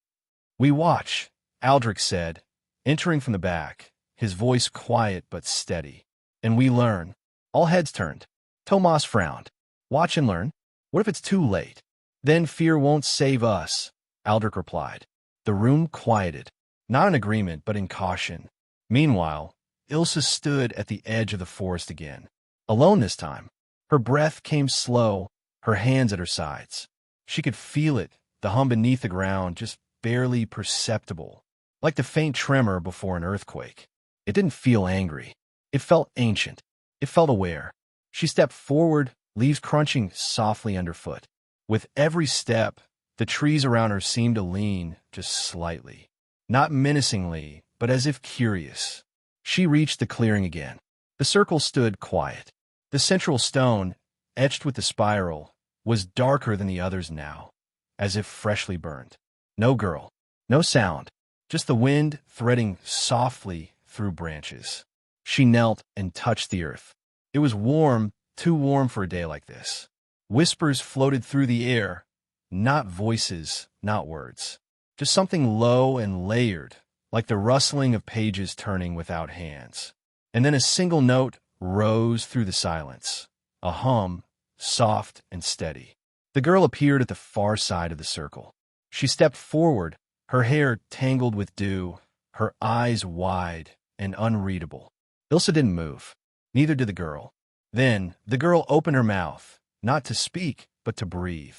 [SPEAKER 1] "We watch," Aldrich said, entering from the back, his voice quiet but steady. "And we learn." All heads turned. Tomas frowned. "Watch and learn? What if it's too late?" "Then fear won't save us," Aldrich replied. The room quieted, not in agreement but in caution. Meanwhile, Ilsa stood at the edge of the forest again. Alone this time. Her breath came slow, her hands at her sides. She could feel it, the hum beneath the ground, just barely perceptible, like the faint tremor before an earthquake. It didn't feel angry. It felt ancient. It felt aware. She stepped forward, leaves crunching softly underfoot. With every step, the trees around her seemed to lean just slightly. Not menacingly, but as if curious. She reached the clearing again. The circle stood quiet. The central stone, etched with the spiral, was darker than the others now, as if freshly burned. No girl, no sound, just the wind threading softly through branches. She knelt and touched the earth. It was warm, too warm for a day like this. Whispers floated through the air, not voices, not words. Just something low and layered, like the rustling of pages turning without hands. And then a single note rose through the silence, a hum, soft and steady. The girl appeared at the far side of the circle. She stepped forward, her hair tangled with dew, her eyes wide and unreadable. Ilsa didn't move. Neither did the girl. Then the girl opened her mouth, not to speak, but to breathe.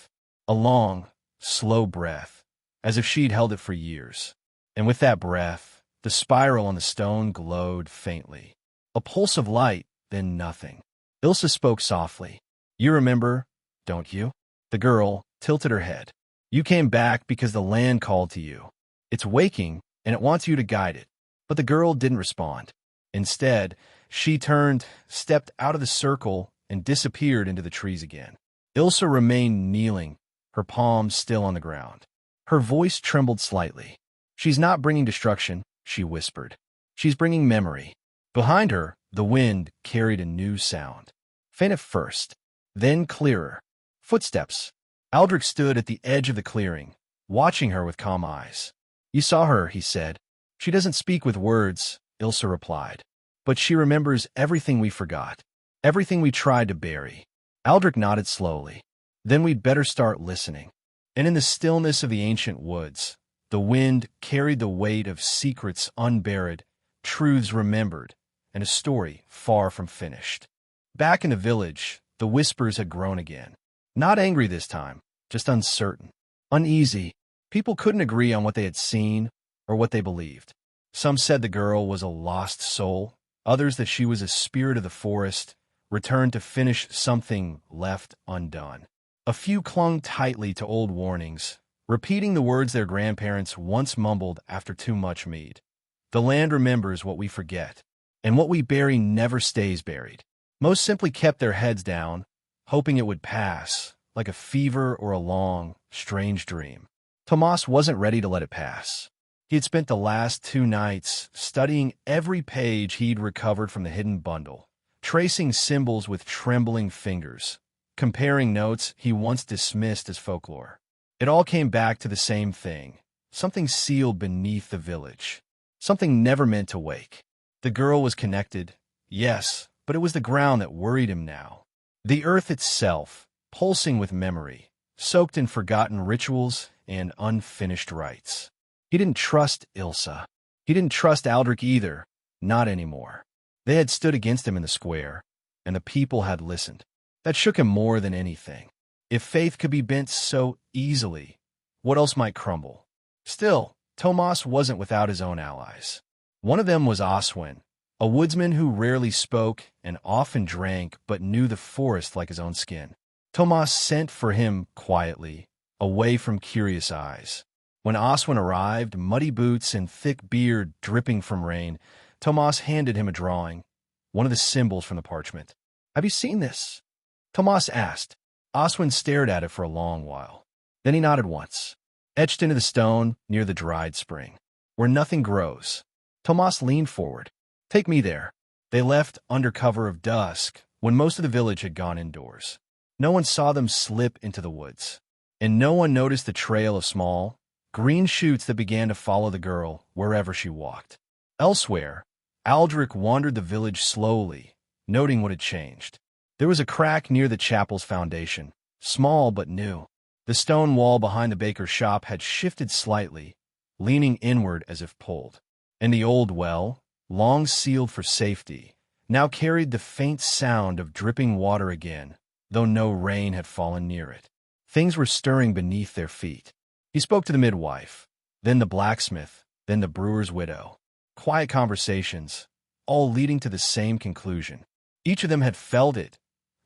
[SPEAKER 1] A long, slow breath, as if she'd held it for years. And with that breath, the spiral on the stone glowed faintly. A pulse of light, then nothing. Ilsa spoke softly. "You remember, don't you?" The girl tilted her head. "You came back because the land called to you. It's waking, and it wants you to guide it." But the girl didn't respond. Instead, she turned, stepped out of the circle, and disappeared into the trees again. Ilsa remained kneeling, her palms still on the ground. Her voice trembled slightly. "She's not bringing destruction," she whispered. "She's bringing memory." Behind her, the wind carried a new sound. Faint at first, then clearer. Footsteps. Aldrich stood at the edge of the clearing, watching her with calm eyes. "You saw her," he said. "She doesn't speak with words," Ilsa replied. "But she remembers everything we forgot, everything we tried to bury." Aldrich nodded slowly. "Then we'd better start listening." And in the stillness of the ancient woods, the wind carried the weight of secrets unburied, truths remembered, and a story far from finished. Back in the village, the whispers had grown again. Not angry this time, just uncertain, uneasy. People couldn't agree on what they had seen or what they believed. Some said the girl was a lost soul, others that she was a spirit of the forest, returned to finish something left undone. A few clung tightly to old warnings, repeating the words their grandparents once mumbled after too much mead. "The land remembers what we forget, and what we bury never stays buried." Most simply kept their heads down, hoping it would pass, like a fever or a long, strange dream. Tomas wasn't ready to let it pass. He had spent the last 2 nights studying every page he'd recovered from the hidden bundle, tracing symbols with trembling fingers, comparing notes he once dismissed as folklore. It all came back to the same thing, something sealed beneath the village, something never meant to wake. The girl was connected, yes, but it was the ground that worried him now. The earth itself, pulsing with memory, soaked in forgotten rituals and unfinished rites. He didn't trust Ilsa. He didn't trust Aldrich either, not anymore. They had stood against him in the square, and the people had listened. That shook him more than anything. If faith could be bent so easily, what else might crumble? Still, Tomas wasn't without his own allies. One of them was Oswin, a woodsman who rarely spoke and often drank but knew the forest like his own skin. Tomas sent for him quietly, away from curious eyes. When Oswin arrived, muddy boots and thick beard dripping from rain, Tomas handed him a drawing, one of the symbols from the parchment. "Have you seen this?" Tomas asked. Oswin stared at it for a long while. Then he nodded once. "Etched into the stone near the dried spring, where nothing grows." Tomas leaned forward. "Take me there." They left under cover of dusk, when most of the village had gone indoors. No one saw them slip into the woods, and no one noticed the trail of small, green shoots that began to follow the girl wherever she walked. Elsewhere, Aldrich wandered the village slowly, noting what had changed. There was a crack near the chapel's foundation, small but new. The stone wall behind the baker's shop had shifted slightly, leaning inward as if pulled. And the old well, long sealed for safety, now carried the faint sound of dripping water again, though no rain had fallen near it. Things were stirring beneath their feet. He spoke to the midwife, then the blacksmith, then the brewer's widow. Quiet conversations, all leading to the same conclusion. Each of them had felt it,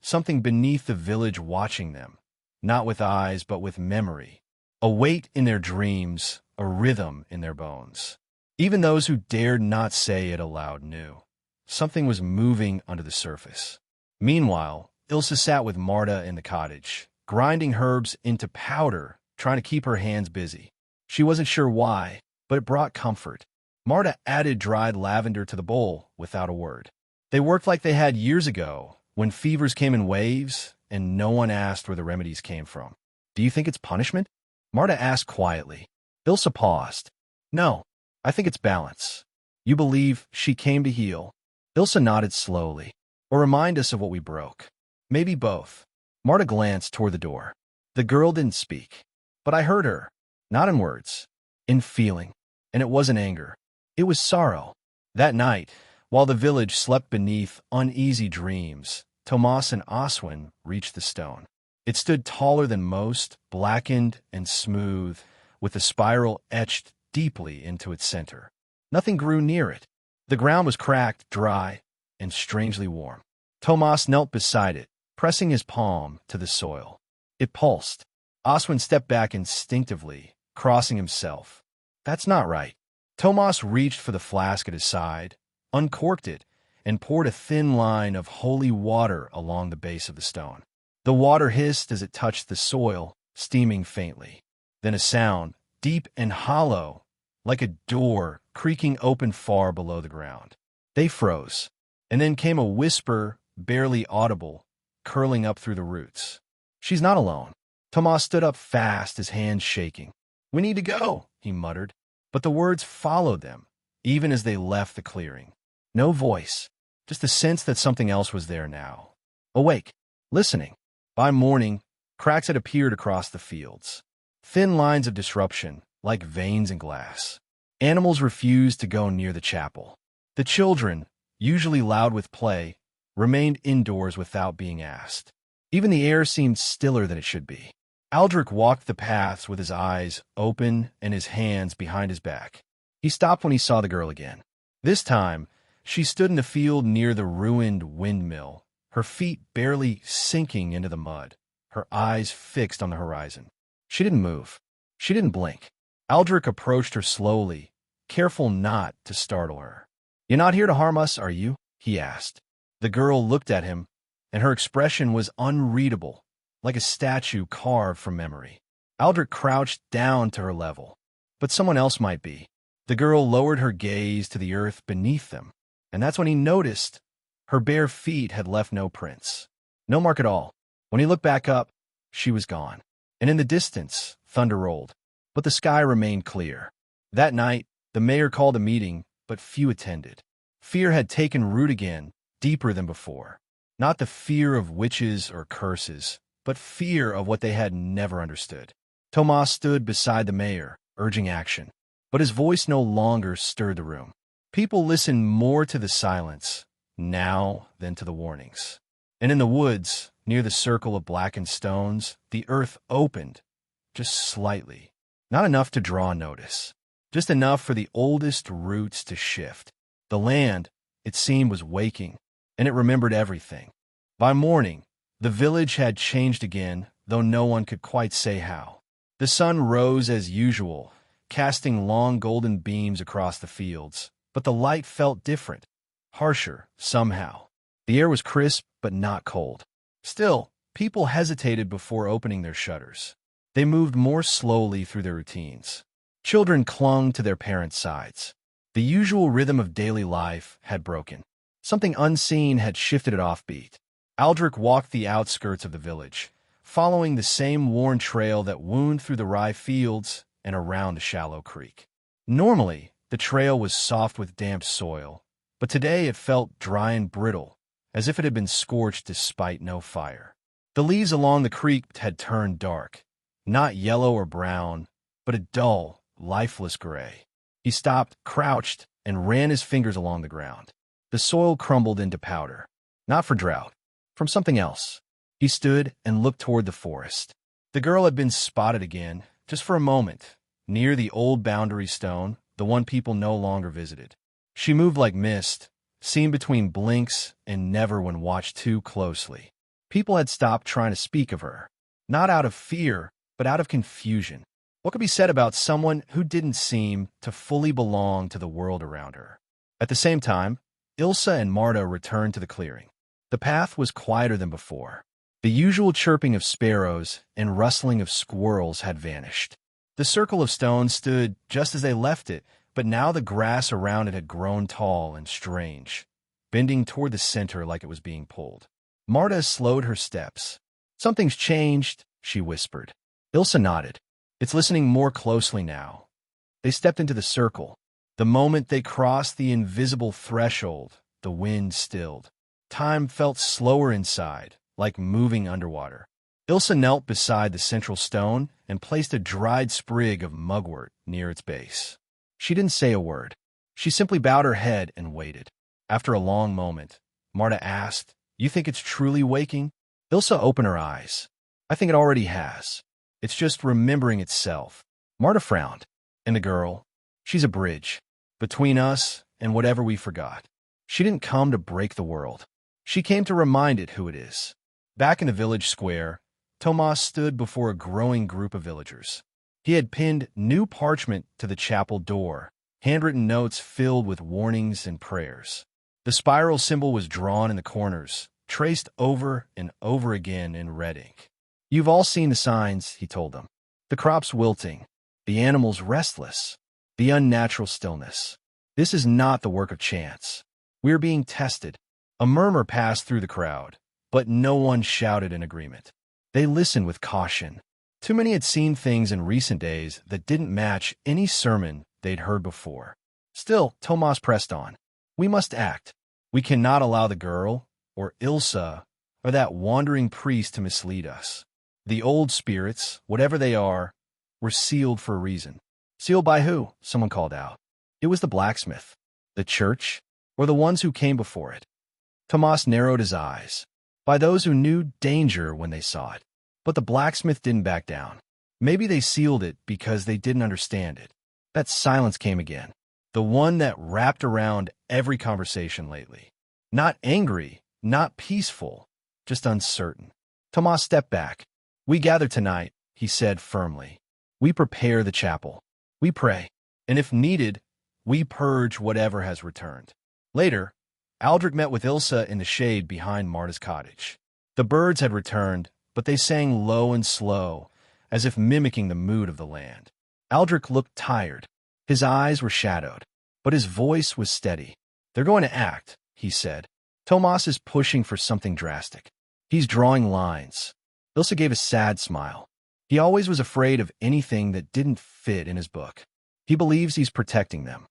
[SPEAKER 1] something beneath the village watching them, not with eyes but with memory, a weight in their dreams, a rhythm in their bones. Even those who dared not say it aloud knew. Something was moving under the surface. Meanwhile, Ilse sat with Marta in the cottage, grinding herbs into powder, trying to keep her hands busy. She wasn't sure why, but it brought comfort. Marta added dried lavender to the bowl without a word. They worked like they had years ago, when fevers came in waves and no one asked where the remedies came from. "Do you think it's punishment?" Marta asked quietly. Ilse paused. "No, I think it's balance. You believe she came to heal." Ilse nodded slowly. "Or remind us of what we broke." "Maybe both." Marta glanced toward the door. The girl didn't speak. But I heard her, not in words, in feeling. And it wasn't anger. It was sorrow. That night, while the village slept beneath uneasy dreams, Tomas and Oswin reached the stone. It stood taller than most, blackened and smooth, with a spiral etched deeply into its center. Nothing grew near it. The ground was cracked, dry, and strangely warm. Tomas knelt beside it, pressing his palm to the soil. It pulsed. Oswin stepped back instinctively, crossing himself. "That's not right." Tomas reached for the flask at his side, uncorked it, and poured a thin line of holy water along the base of the stone. The water hissed as it touched the soil, steaming faintly. Then a sound, deep and hollow, like a door creaking open far below the ground. They froze, and then came a whisper, barely audible, curling up through the roots. "She's not alone." Tomas stood up fast, his hands shaking. "We need to go," he muttered. But the words followed them, even as they left the clearing. No voice, just the sense that something else was there now. Awake, listening. By morning, cracks had appeared across the fields. Thin lines of disruption, like veins in glass. Animals refused to go near the chapel. The children, usually loud with play, remained indoors without being asked. Even the air seemed stiller than it should be. Aldrich walked the paths with his eyes open and his hands behind his back. He stopped when he saw the girl again. This time, she stood in the field near the ruined windmill, her feet barely sinking into the mud, her eyes fixed on the horizon. She didn't move. She didn't blink. Aldrich approached her slowly, careful not to startle her. "You're not here to harm us, are you?" he asked. The girl looked at him, and her expression was unreadable, like a statue carved from memory. Aldrich crouched down to her level. "But someone else might be." The girl lowered her gaze to the earth beneath them, and that's when he noticed her bare feet had left no prints. No mark at all. When he looked back up, she was gone. And in the distance, thunder rolled. But the sky remained clear. That night, the mayor called a meeting, but few attended. Fear had taken root again, deeper than before. Not the fear of witches or curses, but fear of what they had never understood. Tomas stood beside the mayor, urging action. But his voice no longer stirred the room. People listened more to the silence, now, than to the warnings. And in the woods, near the circle of blackened stones, the earth opened, just slightly. Not enough to draw notice. Just enough for the oldest roots to shift. The land, it seemed, was waking, and it remembered everything. By morning, the village had changed again, though no one could quite say how. The sun rose as usual, casting long golden beams across the fields, but the light felt different, harsher, somehow. The air was crisp, but not cold. Still, people hesitated before opening their shutters. They moved more slowly through their routines. Children clung to their parents' sides. The usual rhythm of daily life had broken. Something unseen had shifted it offbeat. Aldrich walked the outskirts of the village, following the same worn trail that wound through the rye fields and around a shallow creek. Normally, the trail was soft with damp soil, but today it felt dry and brittle, as if it had been scorched despite no fire. The leaves along the creek had turned dark, not yellow or brown, but a dull, lifeless gray. He stopped, crouched, and ran his fingers along the ground. The soil crumbled into powder, not for drought, from something else. He stood and looked toward the forest. The girl had been spotted again, just for a moment, near the old boundary stone, the one people no longer visited. She moved like mist, seen between blinks and never when watched too closely. People had stopped trying to speak of her, not out of fear, but out of confusion. What could be said about someone who didn't seem to fully belong to the world around her? At the same time, Ilsa and Marta returned to the clearing. The path was quieter than before. The usual chirping of sparrows and rustling of squirrels had vanished. The circle of stones stood just as they left it, but now the grass around it had grown tall and strange, bending toward the center like it was being pulled. Marta slowed her steps. "Something's changed," she whispered. Ilsa nodded. "It's listening more closely now." They stepped into the circle. The moment they crossed the invisible threshold, the wind stilled. Time felt slower inside, like moving underwater. Ilsa knelt beside the central stone and placed a dried sprig of mugwort near its base. She didn't say a word. She simply bowed her head and waited. After a long moment, Marta asked, "You think it's truly waking?" Ilsa opened her eyes. "I think it already has. It's just remembering itself." Marta frowned. "And the girl? She's a bridge between us and whatever we forgot. She didn't come to break the world. She came to remind it who it is." Back in the village square, Tomas stood before a growing group of villagers. He had pinned new parchment to the chapel door, handwritten notes filled with warnings and prayers. The spiral symbol was drawn in the corners, traced over and over again in red ink. "You've all seen the signs," he told them. "The crops wilting, the animals restless, the unnatural stillness. This is not the work of chance. We're being tested." A murmur passed through the crowd, but no one shouted in agreement. They listened with caution. Too many had seen things in recent days that didn't match any sermon they'd heard before. Still, Tomas pressed on. "We must act. We cannot allow the girl, or Ilsa, or that wandering priest to mislead us. The old spirits, whatever they are, were sealed for a reason." "Sealed by who?" someone called out. "It was the blacksmith, the church, or the ones who came before it." Tomas narrowed his eyes. "By those who knew danger when they saw it." But the blacksmith didn't back down. "Maybe they sealed it because they didn't understand it." That silence came again, the one that wrapped around every conversation lately. Not angry, not peaceful, just uncertain. Tomas stepped back. "We gather tonight," he said firmly. "We prepare the chapel. We pray. And if needed, we purge whatever has returned." Later, Aldrich met with Ilsa in the shade behind Marta's cottage. The birds had returned, but they sang low and slow, as if mimicking the mood of the land. Aldrich looked tired. His eyes were shadowed, but his voice was steady. "They're going to act," he said. "Tomas is pushing for something drastic. He's drawing lines." Ilsa gave a sad smile. "He always was afraid of anything that didn't fit in his book. He believes he's protecting them."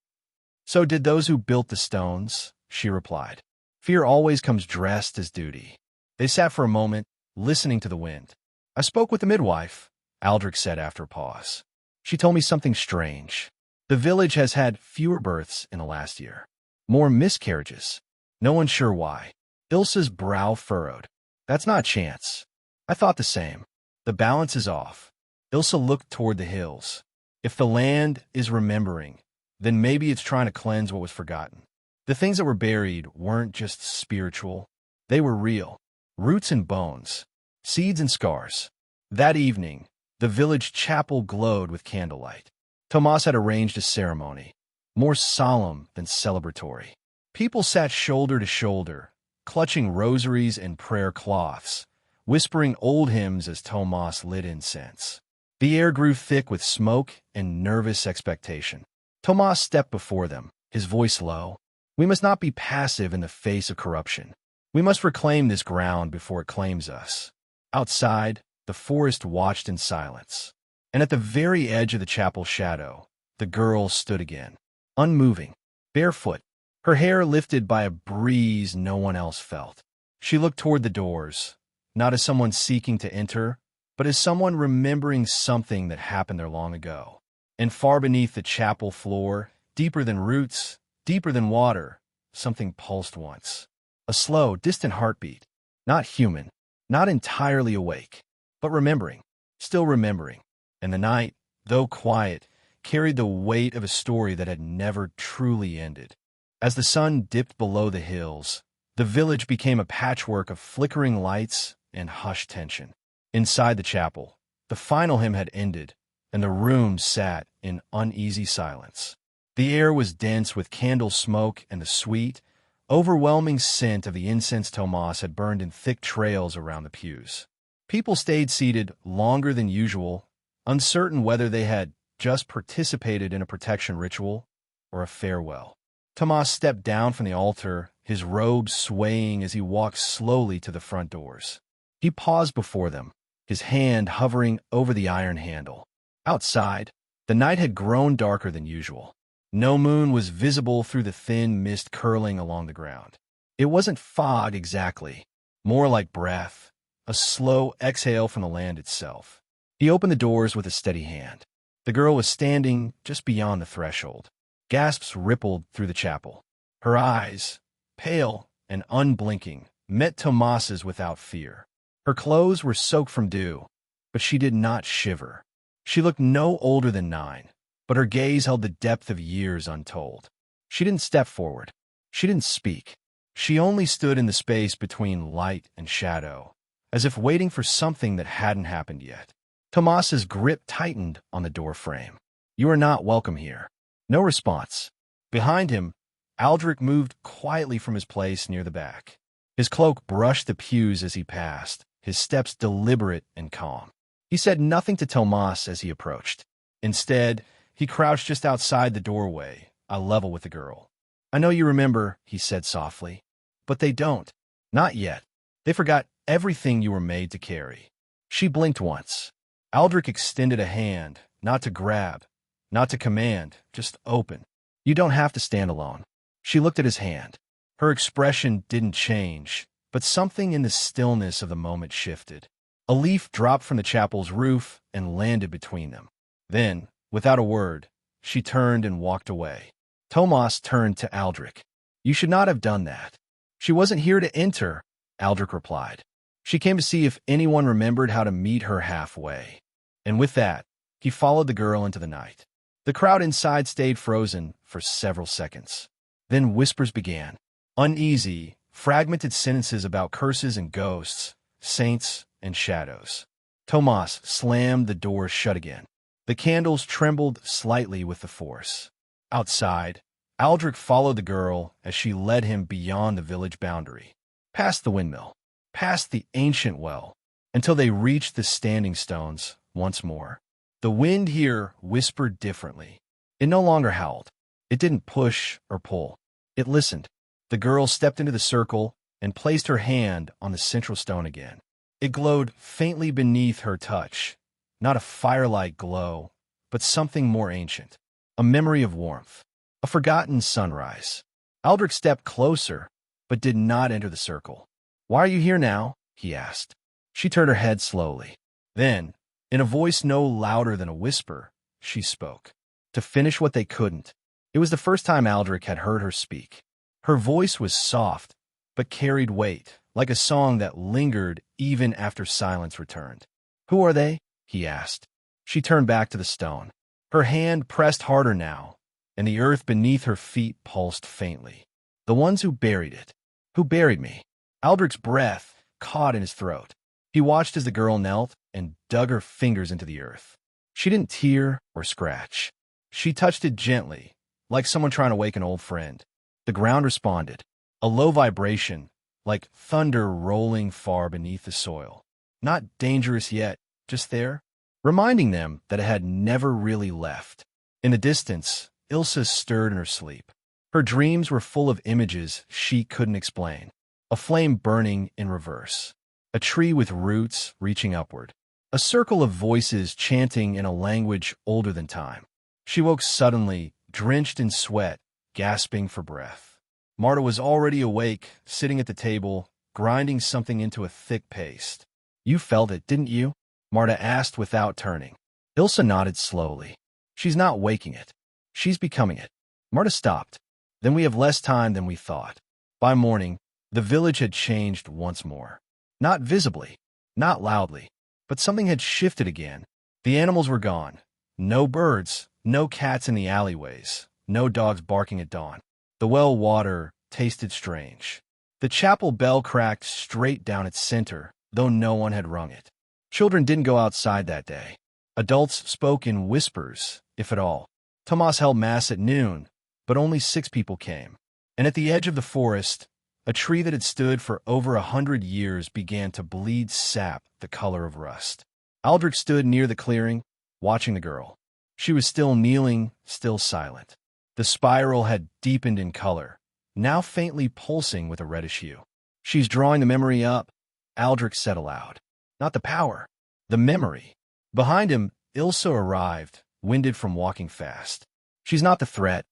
[SPEAKER 1] "So did those who built the stones," she replied. "Fear always comes dressed as duty." They sat for a moment, listening to the wind. "I spoke with the midwife," Aldrich said after a pause. "She told me something strange. The village has had fewer births in the last year. More miscarriages. No one's sure why." Ilsa's brow furrowed. "That's not chance." "I thought the same. The balance is off." Ilsa looked toward the hills. "If the land is remembering, then maybe it's trying to cleanse what was forgotten." The things that were buried weren't just spiritual. They were real. Roots and bones. Seeds and scars. That evening, The village chapel glowed with candlelight. Tomas had arranged a ceremony, more solemn than celebratory. People sat shoulder to shoulder, clutching rosaries and prayer cloths, whispering old hymns as Tomas lit incense. The air grew thick with smoke and nervous expectation. Tomas stepped before them, his voice low. We must not be passive in the face of corruption. We must reclaim this ground before it claims us. Outside, the forest watched in silence. And at the very edge of the chapel shadow, the girl stood again, unmoving, barefoot, her hair lifted by a breeze no one else felt. She looked toward the doors, not as someone seeking to enter, but as someone remembering something that happened there long ago. And far beneath the chapel floor, deeper than roots, deeper than water, something pulsed once. A slow, distant heartbeat, not human, not entirely awake, but remembering, still remembering. And the night, though quiet, carried the weight of a story that had never truly ended. As the sun dipped below the hills, the village became a patchwork of flickering lights and hushed tension. Inside the chapel, the final hymn had ended, and the room sat in uneasy silence. The air was dense with candle smoke and the sweet, overwhelming scent of the incense Tomas had burned in thick trails around the pews. People stayed seated longer than usual, uncertain whether they had just participated in a protection ritual or a farewell. Tomas stepped down from the altar, his robe swaying as he walked slowly to the front doors. He paused before them, his hand hovering over the iron handle. Outside, the night had grown darker than usual. No moon was visible through the thin mist curling along the ground. It wasn't fog exactly, more like breath, a slow exhale from the land itself. He opened the doors with a steady hand. The girl was standing just beyond the threshold. Gasps rippled through the chapel. Her eyes, pale and unblinking, met Tomas's without fear. Her clothes were soaked from dew, but she did not shiver. She looked no older than 9, but her gaze held the depth of years untold. She didn't step forward. She didn't speak. She only stood in the space between light and shadow, as if waiting for something that hadn't happened yet. Tomas's grip tightened on the door frame. You are not welcome here. No response. Behind him, Aldrich moved quietly from his place near the back. His cloak brushed the pews as he passed, his steps deliberate and calm. He said nothing to Tomas as he approached. Instead, he crouched just outside the doorway, eye level with the girl. I know you remember, he said softly, but they don't. Not yet. They forgot everything you were made to carry. She blinked once. Aldrich extended a hand, not to grab, not to command, just open. You don't have to stand alone. She looked at his hand. Her expression didn't change, but something in the stillness of the moment shifted. A leaf dropped from the chapel's roof and landed between them. Then, without a word, she turned and walked away. Tomas turned to Aldrich. You should not have done that. She wasn't here to enter, Aldrich replied. She came to see if anyone remembered how to meet her halfway. And with that, he followed the girl into the night. The crowd inside stayed frozen for several seconds. Then whispers began. Uneasy, fragmented sentences about curses and ghosts, saints and shadows. Tomas slammed the door shut again. The candles trembled slightly with the force. Outside, Aldrich followed the girl as she led him beyond the village boundary, past the windmill, past the ancient well, until they reached the standing stones once more. The wind here whispered differently. It no longer howled. It didn't push or pull. It listened. The girl stepped into the circle and placed her hand on the central stone again. It glowed faintly beneath her touch, not a firelight glow, but something more ancient, a memory of warmth, a forgotten sunrise. Aldrich stepped closer, but did not enter the circle. Why are you here now? He asked. She turned her head slowly. Then, in a voice no louder than a whisper, she spoke. To finish what they couldn't. It was the first time Aldrich had heard her speak. Her voice was soft, but carried weight, like a song that lingered even after silence returned. Who are they? He asked. She turned back to the stone. Her hand pressed harder now, and the earth beneath her feet pulsed faintly. The ones who buried it. Who buried me? Aldrich's breath caught in his throat. He watched as the girl knelt and dug her fingers into the earth. She didn't tear or scratch. She touched it gently, like someone trying to wake an old friend. The ground responded, a low vibration, like thunder rolling far beneath the soil. Not dangerous yet, just there, reminding them that it had never really left. In the distance, Ilsa stirred in her sleep. Her dreams were full of images she couldn't explain. A flame burning in reverse. A tree with roots reaching upward. A circle of voices chanting in a language older than time. She woke suddenly, drenched in sweat, gasping for breath. Marta was already awake, sitting at the table, grinding something into a thick paste. "You felt it, didn't you?" Marta asked without turning. Ilsa nodded slowly. "She's not waking it. She's becoming it." Marta stopped. "Then we have less time than we thought." By morning, the village had changed once more. Not visibly, not loudly, but something had shifted again. The animals were gone. No birds, no cats in the alleyways, no dogs barking at dawn. The well water tasted strange. The chapel bell cracked straight down its center, though no one had rung it. Children didn't go outside that day. Adults spoke in whispers, if at all. Tomas held mass at noon, but only 6 people came. And at the edge of the forest, a tree that had stood for over 100 years began to bleed sap the color of rust. Aldrich stood near the clearing, watching the girl. She was still kneeling, still silent. The spiral had deepened in color, now faintly pulsing with a reddish hue. "She's drawing the memory up," Aldrich said aloud. "Not the power, the memory." Behind him, Ilsa arrived, winded from walking fast. "She's not the threat,"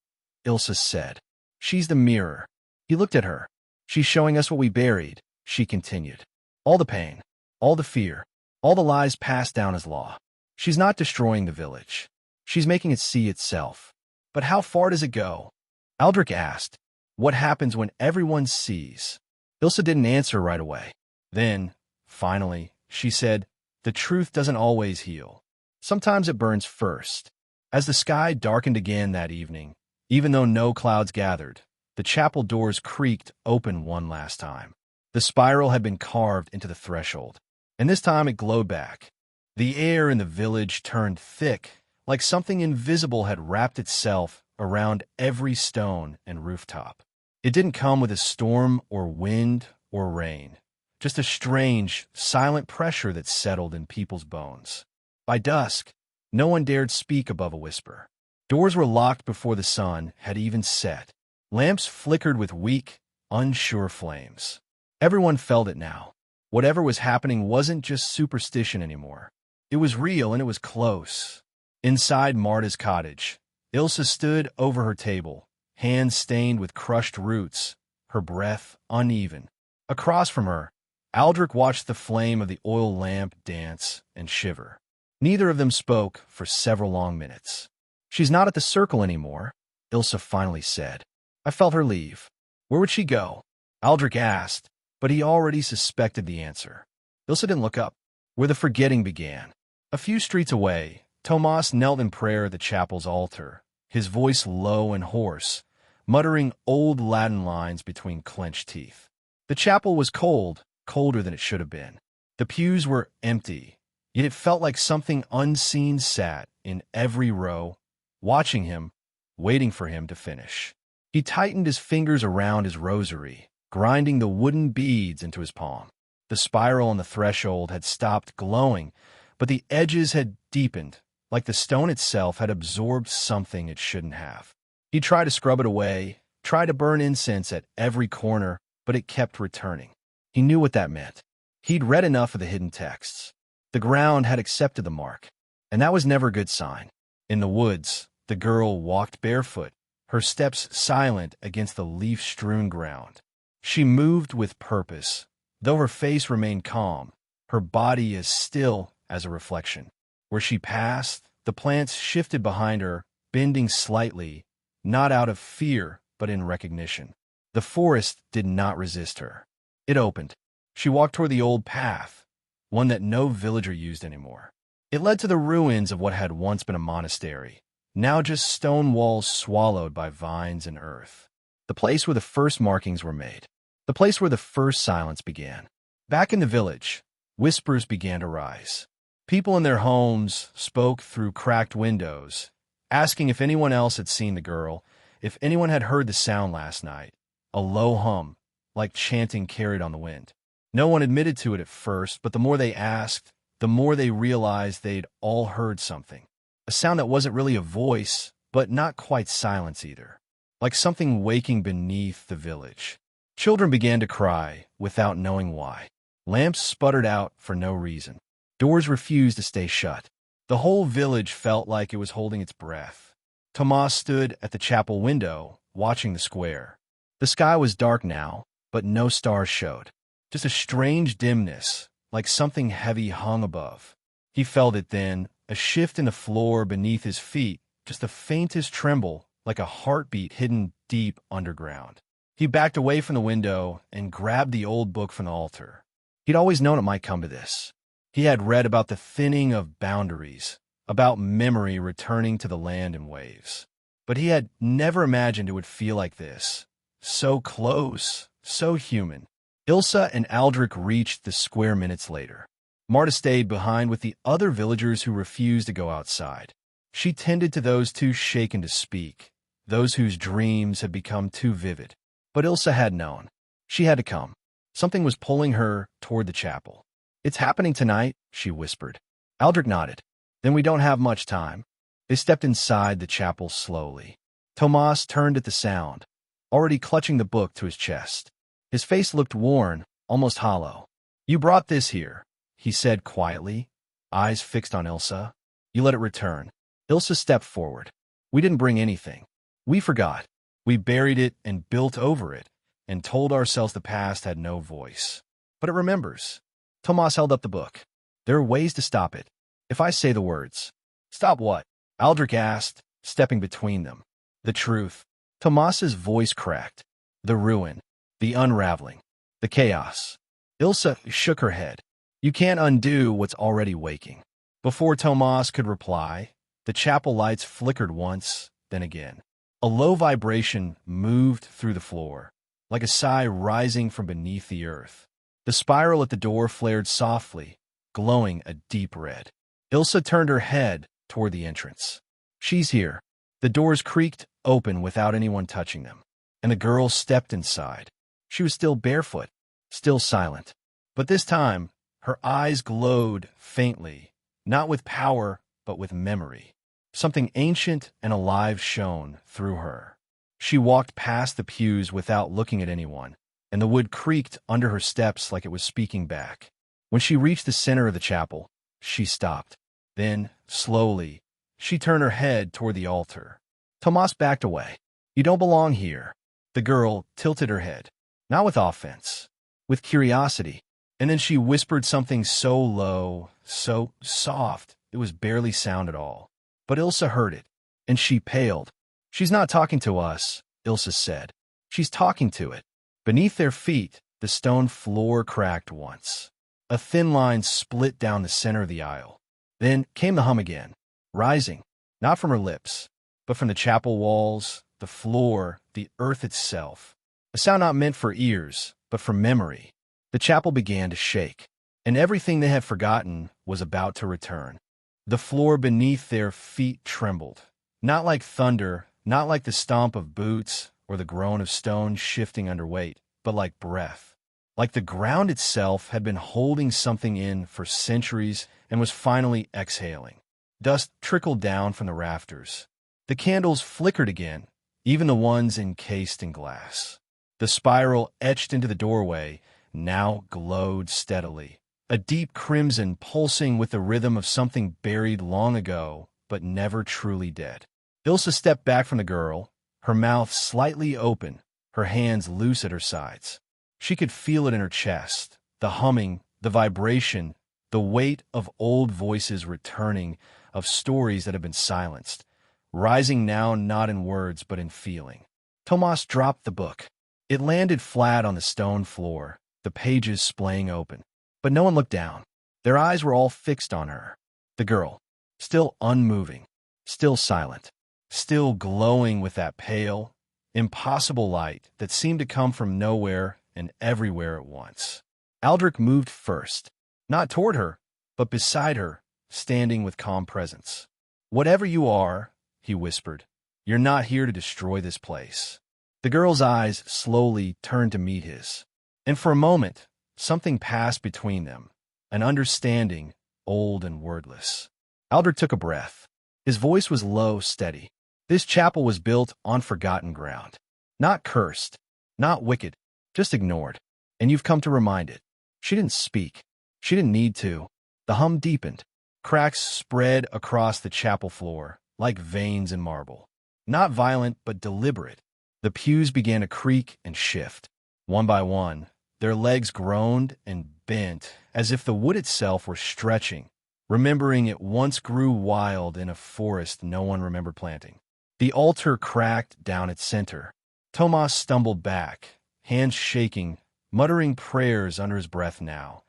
[SPEAKER 1] Ilsa said. "She's the mirror." He looked at her. "She's showing us what we buried," she continued. "All the pain, all the fear, all the lies passed down as law. She's not destroying the village. She's making it see itself." "But how far does it go?" Aldrich asked. "What happens when everyone sees?" Ilsa didn't answer right away. Then, finally, she said, "The truth doesn't always heal. Sometimes it burns first." As the sky darkened again that evening, even though no clouds gathered, the chapel doors creaked open one last time. The spiral had been carved into the threshold, and this time it glowed back. The air in the village turned thick, like something invisible had wrapped itself around every stone and rooftop. It didn't come with a storm or wind or rain, just a strange, silent pressure that settled in people's bones. By dusk, no one dared speak above a whisper. Doors were locked before the sun had even set. Lamps flickered with weak, unsure flames. Everyone felt it now. Whatever was happening wasn't just superstition anymore. It was real and it was close. Inside Marta's cottage, Ilsa stood over her table, hands stained with crushed roots, her breath uneven. Across from her, Aldrich watched the flame of the oil lamp dance and shiver. Neither of them spoke for several long minutes. "She's not at the circle anymore," Ilsa finally said. "I felt her leave." "Where would she go?" Aldrich asked, but he already suspected the answer. Ilsa didn't look up. Where the forgetting began. A few streets away, Tomas knelt in prayer at the chapel's altar, his voice low and hoarse, muttering old Latin lines between clenched teeth. The chapel was cold, colder than it should have been. The pews were empty, yet it felt like something unseen sat in every row, watching him, waiting for him to finish. He tightened his fingers around his rosary, grinding the wooden beads into his palm. The spiral on the threshold had stopped glowing, but the edges had deepened, like the stone itself had absorbed something it shouldn't have. He tried to scrub it away, tried to burn incense at every corner, but it kept returning. He knew what that meant. He'd read enough of the hidden texts. The ground had accepted the mark, and that was never a good sign. In the woods, the girl walked barefoot, her steps silent against the leaf-strewn ground. She moved with purpose, though her face remained calm, her body as still as a reflection. Where she passed, the plants shifted behind her, bending slightly, not out of fear, but in recognition. The forest did not resist her. It opened. She walked toward the old path, one that no villager used anymore. It led to the ruins of what had once been a monastery, now just stone walls swallowed by vines and earth. The place where the first markings were made. The place where the first silence began. Back in the village, whispers began to rise. People in their homes spoke through cracked windows, asking if anyone else had seen the girl, if anyone had heard the sound last night. A low hum, like chanting, carried on the wind. No one admitted to it at first, but the more they asked, the more they realized they'd all heard something. A sound that wasn't really a voice, but not quite silence either. Like something waking beneath the village. Children began to cry, without knowing why. Lamps sputtered out for no reason. Doors refused to stay shut. The whole village felt like it was holding its breath. Tomas stood at the chapel window, watching the square. The sky was dark now, but no stars showed. Just a strange dimness, like something heavy hung above. He felt it then, a shift in the floor beneath his feet, just the faintest tremble, like a heartbeat hidden deep underground. He backed away from the window and grabbed the old book from the altar. He'd always known it might come to this. He had read about the thinning of boundaries, about memory returning to the land in waves. But he had never imagined it would feel like this. So close, so human. Ilsa and Aldrich reached the square minutes later. Marta stayed behind with the other villagers who refused to go outside. She tended to those too shaken to speak, those whose dreams had become too vivid. But Ilsa had known. She had to come. Something was pulling her toward the chapel. "It's happening tonight," she whispered. Aldrich nodded. "Then we don't have much time." They stepped inside the chapel slowly. Tomas turned at the sound, already clutching the book to his chest. His face looked worn, almost hollow. "You brought this here," he said quietly, eyes fixed on Ilsa. "You let it return." Ilsa stepped forward. "We didn't bring anything. We forgot. We buried it and built over it, and told ourselves the past had no voice. But it remembers." Tomas held up the book. "There are ways to stop it. If I say the words." "Stop what?" Aldrich asked, stepping between them. "The truth." Tomas's voice cracked. "The ruin. The unraveling. The chaos." Ilsa shook her head. "You can't undo what's already waking." Before Tomas could reply, the chapel lights flickered once, then again. A low vibration moved through the floor, like a sigh rising from beneath the earth. The spiral at the door flared softly, glowing a deep red. Ilsa turned her head toward the entrance. "She's here." The doors creaked open without anyone touching them, and the girl stepped inside. She was still barefoot, still silent. But this time, her eyes glowed faintly, not with power, but with memory. Something ancient and alive shone through her. She walked past the pews without looking at anyone, and the wood creaked under her steps like it was speaking back. When she reached the center of the chapel, she stopped. Then, slowly, she turned her head toward the altar. Tomas backed away. "You don't belong here." The girl tilted her head, not with offense, with curiosity. And then she whispered something so low, so soft, it was barely sound at all. But Ilsa heard it, and she paled. "She's not talking to us," Ilsa said. "She's talking to it." Beneath their feet, the stone floor cracked once. A thin line split down the center of the aisle. Then came the hum again, rising, not from her lips, but from the chapel walls, the floor, the earth itself. A sound not meant for ears, but for memory. The chapel began to shake, and everything they had forgotten was about to return. The floor beneath their feet trembled, not like thunder, not like the stomp of boots or the groan of stone shifting under weight, but like breath. Like the ground itself had been holding something in for centuries and was finally exhaling. Dust trickled down from the rafters. The candles flickered again, even the ones encased in glass. The spiral etched into the doorway now glowed steadily, a deep crimson pulsing with the rhythm of something buried long ago, but never truly dead. Ilsa stepped back from the girl, her mouth slightly open, her hands loose at her sides. She could feel it in her chest, the humming, the vibration, the weight of old voices returning, of stories that had been silenced, rising now not in words but in feeling. Tomas dropped the book. It landed flat on the stone floor, the pages splaying open. But no one looked down. Their eyes were all fixed on her. The girl, still unmoving, still silent, still glowing with that pale, impossible light that seemed to come from nowhere and everywhere at once. Aldrich moved first, not toward her, but beside her, standing with calm presence. "Whatever you are," he whispered, "you're not here to destroy this place." The girl's eyes slowly turned to meet his, and for a moment, something passed between them, an understanding, old and wordless. Aldrich took a breath. His voice was low, steady. This chapel was built on forgotten ground. Not cursed, not wicked, just ignored. And you've come to remind it. She didn't speak. She didn't need to. The hum deepened. Cracks spread across the chapel floor, like veins in marble. Not violent, but deliberate. The pews began to creak and shift. One by one, their legs groaned and bent, as if the wood itself were stretching, remembering it once grew wild in a forest no one remembered planting. The altar cracked down its center. Tomas stumbled back, hands shaking, muttering prayers under his breath now.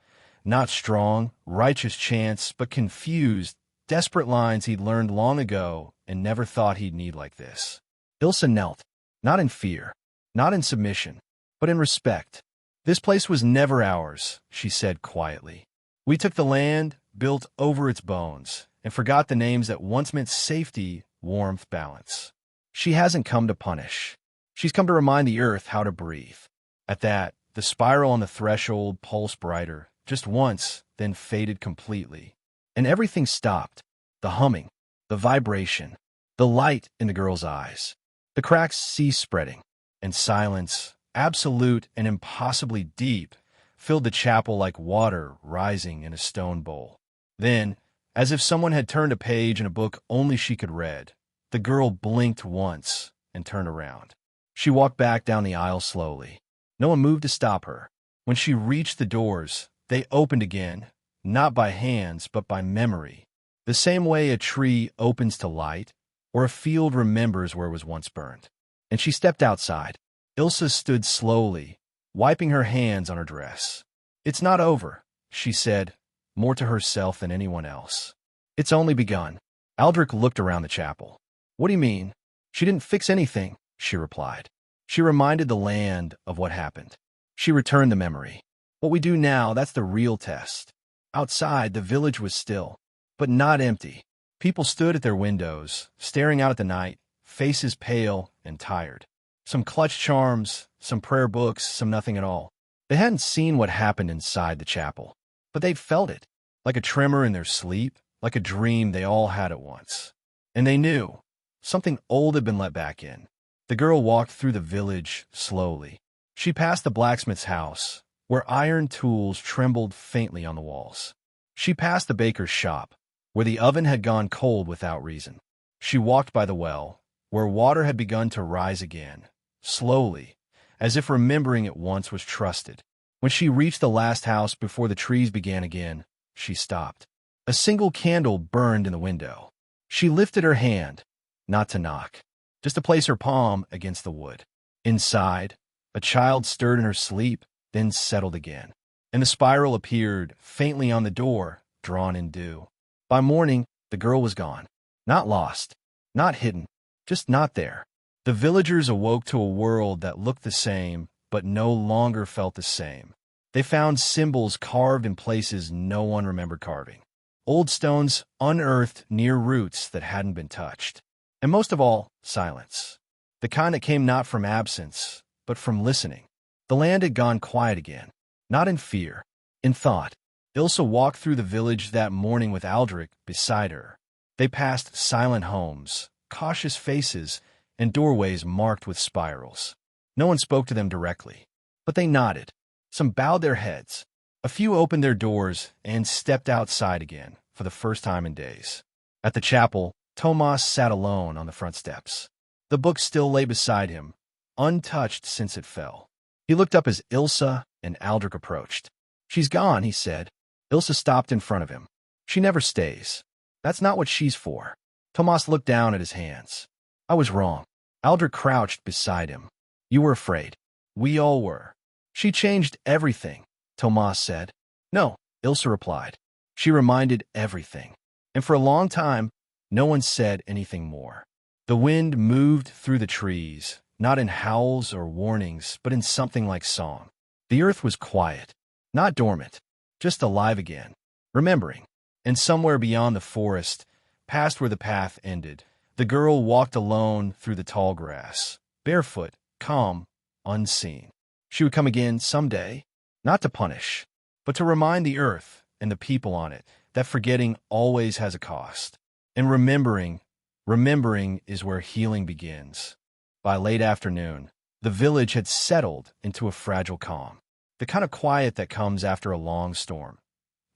[SPEAKER 1] Not strong, righteous chants, but confused, desperate lines he'd learned long ago and never thought he'd need like this. Ilsa knelt, not in fear, not in submission, but in respect. "This place was never ours," she said quietly. "We took the land, built over its bones, and forgot the names that once meant safety, warmth, balance. She hasn't come to punish. She's come to remind the earth how to breathe." At that, the spiral on the threshold pulsed brighter, just once, then faded completely. And everything stopped. The humming, the vibration, the light in the girl's eyes. The cracks ceased spreading, and silence, absolute and impossibly deep, filled the chapel like water rising in a stone bowl. Then, as if someone had turned a page in a book only she could read, the girl blinked once and turned around. She walked back down the aisle slowly. No one moved to stop her. When she reached the doors, they opened again, not by hands, but by memory. The same way a tree opens to light, or a field remembers where it was once burned. And she stepped outside. Ilsa stood slowly, wiping her hands on her dress. "It's not over," she said, more to herself than anyone else. "It's only begun." Aldrich looked around the chapel. "What do you mean?" "She didn't fix anything," she replied. "She reminded the land of what happened. She returned the memory. What we do now, that's the real test." Outside, the village was still, but not empty. People stood at their windows, staring out at the night, faces pale and tired. Some clutched charms, some prayer books, some nothing at all. They hadn't seen what happened inside the chapel, but they'd felt it, like a tremor in their sleep, like a dream they all had at once. And they knew. Something old had been let back in. The girl walked through the village slowly. She passed the blacksmith's house, where iron tools trembled faintly on the walls. She passed the baker's shop, where the oven had gone cold without reason. She walked by the well, where water had begun to rise again, slowly, as if remembering it once was trusted. When she reached the last house before the trees began again, she stopped. A single candle burned in the window. She lifted her hand, not to knock, just to place her palm against the wood. Inside, a child stirred in her sleep, then settled again, and the spiral appeared faintly on the door, drawn in dew. By morning, the girl was gone. Not lost, not hidden, just not there. The villagers awoke to a world that looked the same, but no longer felt the same. They found symbols carved in places no one remembered carving. Old stones unearthed near roots that hadn't been touched. And most of all, silence. The kind that came not from absence, but from listening. The land had gone quiet again, not in fear, in thought. Ilsa walked through the village that morning with Aldrich beside her. They passed silent homes, cautious faces, and doorways marked with spirals. No one spoke to them directly, but they nodded. Some bowed their heads. A few opened their doors and stepped outside again for the first time in days. At the chapel, Tomas sat alone on the front steps. The book still lay beside him, untouched since it fell. He looked up as Ilsa and Aldrich approached. "She's gone," he said. Ilsa stopped in front of him. "She never stays. That's not what she's for." Tomas looked down at his hands. "I was wrong." Aldrich crouched beside him. "You were afraid. We all were." "She changed everything," Tomas said. "No," Ilsa replied. "She reminded everything." And for a long time, no one said anything more. The wind moved through the trees, not in howls or warnings, but in something like song. The earth was quiet, not dormant, just alive again, remembering. And somewhere beyond the forest, past where the path ended, the girl walked alone through the tall grass, barefoot, calm, unseen. She would come again someday, not to punish, but to remind the earth and the people on it that forgetting always has a cost. And remembering is where healing begins. By late afternoon, the village had settled into a fragile calm, the kind of quiet that comes after a long storm.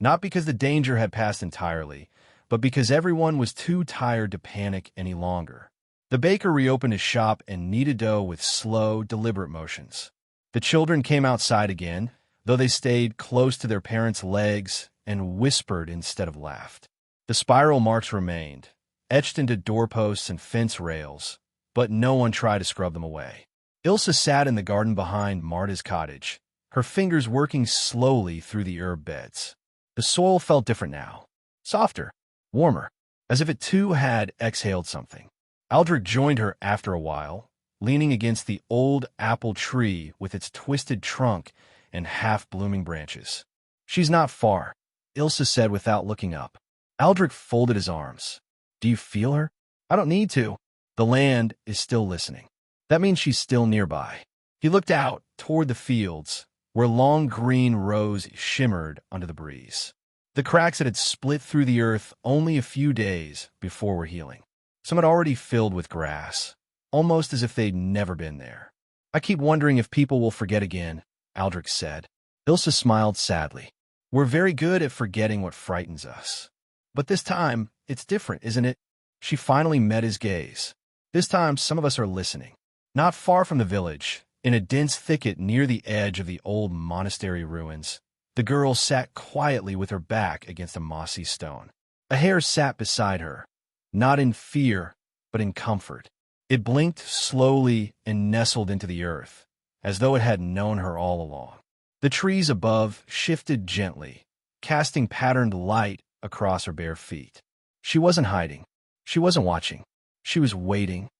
[SPEAKER 1] Not because the danger had passed entirely, but because everyone was too tired to panic any longer. The baker reopened his shop and kneaded dough with slow, deliberate motions. The children came outside again, though they stayed close to their parents' legs and whispered instead of laughed. The spiral marks remained, etched into doorposts and fence rails, but no one tried to scrub them away. Ilse sat in the garden behind Marta's cottage, her fingers working slowly through the herb beds. The soil felt different now, softer, warmer, as if it too had exhaled something. Aldrich joined her after a while, leaning against the old apple tree with its twisted trunk and half-blooming branches. "She's not far," Ilse said without looking up. Aldrich folded his arms. "Do you feel her?" "I don't need to. The land is still listening. That means she's still nearby." He looked out toward the fields, where long green rows shimmered under the breeze. The cracks that had split through the earth only a few days before were healing. Some had already filled with grass, almost as if they'd never been there. "I keep wondering if people will forget again," Aldrich said. Ilse smiled sadly. "We're very good at forgetting what frightens us. But this time, it's different, isn't it?" She finally met his gaze. "This time, some of us are listening." Not far from the village, in a dense thicket near the edge of the old monastery ruins, the girl sat quietly with her back against a mossy stone. A hare sat beside her, not in fear, but in comfort. It blinked slowly and nestled into the earth, as though it had known her all along. The trees above shifted gently, casting patterned light across her bare feet. She wasn't hiding. She wasn't watching. She was waiting,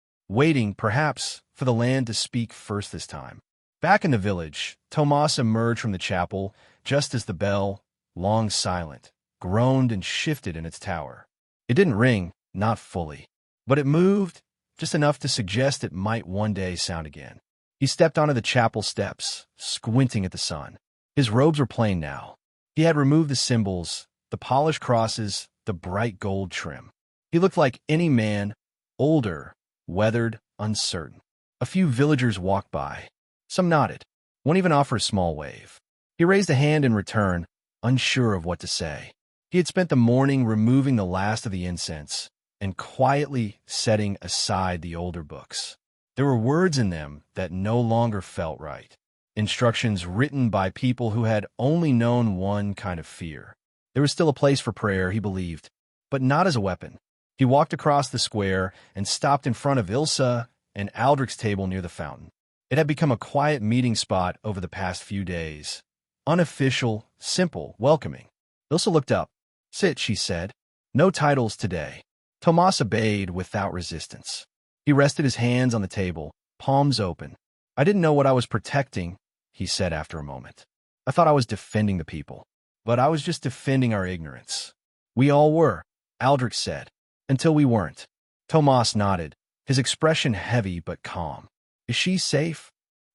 [SPEAKER 1] perhaps, for the land to speak first this time. Back in the village, Tomas emerged from the chapel just as the bell, long silent, groaned and shifted in its tower. It didn't ring, not fully, but it moved just enough to suggest it might one day sound again. He stepped onto the chapel steps, squinting at the sun. His robes were plain now. He had removed the symbols, the polished crosses, the bright gold trim. He looked like any man, older, weathered, uncertain. A few villagers walked by. Some nodded. One even offered a small wave. He raised a hand in return, unsure of what to say. He had spent the morning removing the last of the incense and quietly setting aside the older books. There were words in them that no longer felt right. Instructions written by people who had only known one kind of fear. There was still a place for prayer, he believed, but not as a weapon. He walked across the square and stopped in front of Ilse and Aldrich's table near the fountain. It had become a quiet meeting spot over the past few days. Unofficial, simple, welcoming. Ilse looked up. "Sit," she said. "No titles today." Tomas obeyed without resistance. He rested his hands on the table, palms open. "I didn't know what I was protecting," he said after a moment. "I thought I was defending the people. But I was just defending our ignorance." "We all were," Aldrich said, "until we weren't." Tomas nodded, his expression heavy but calm. "Is she safe?"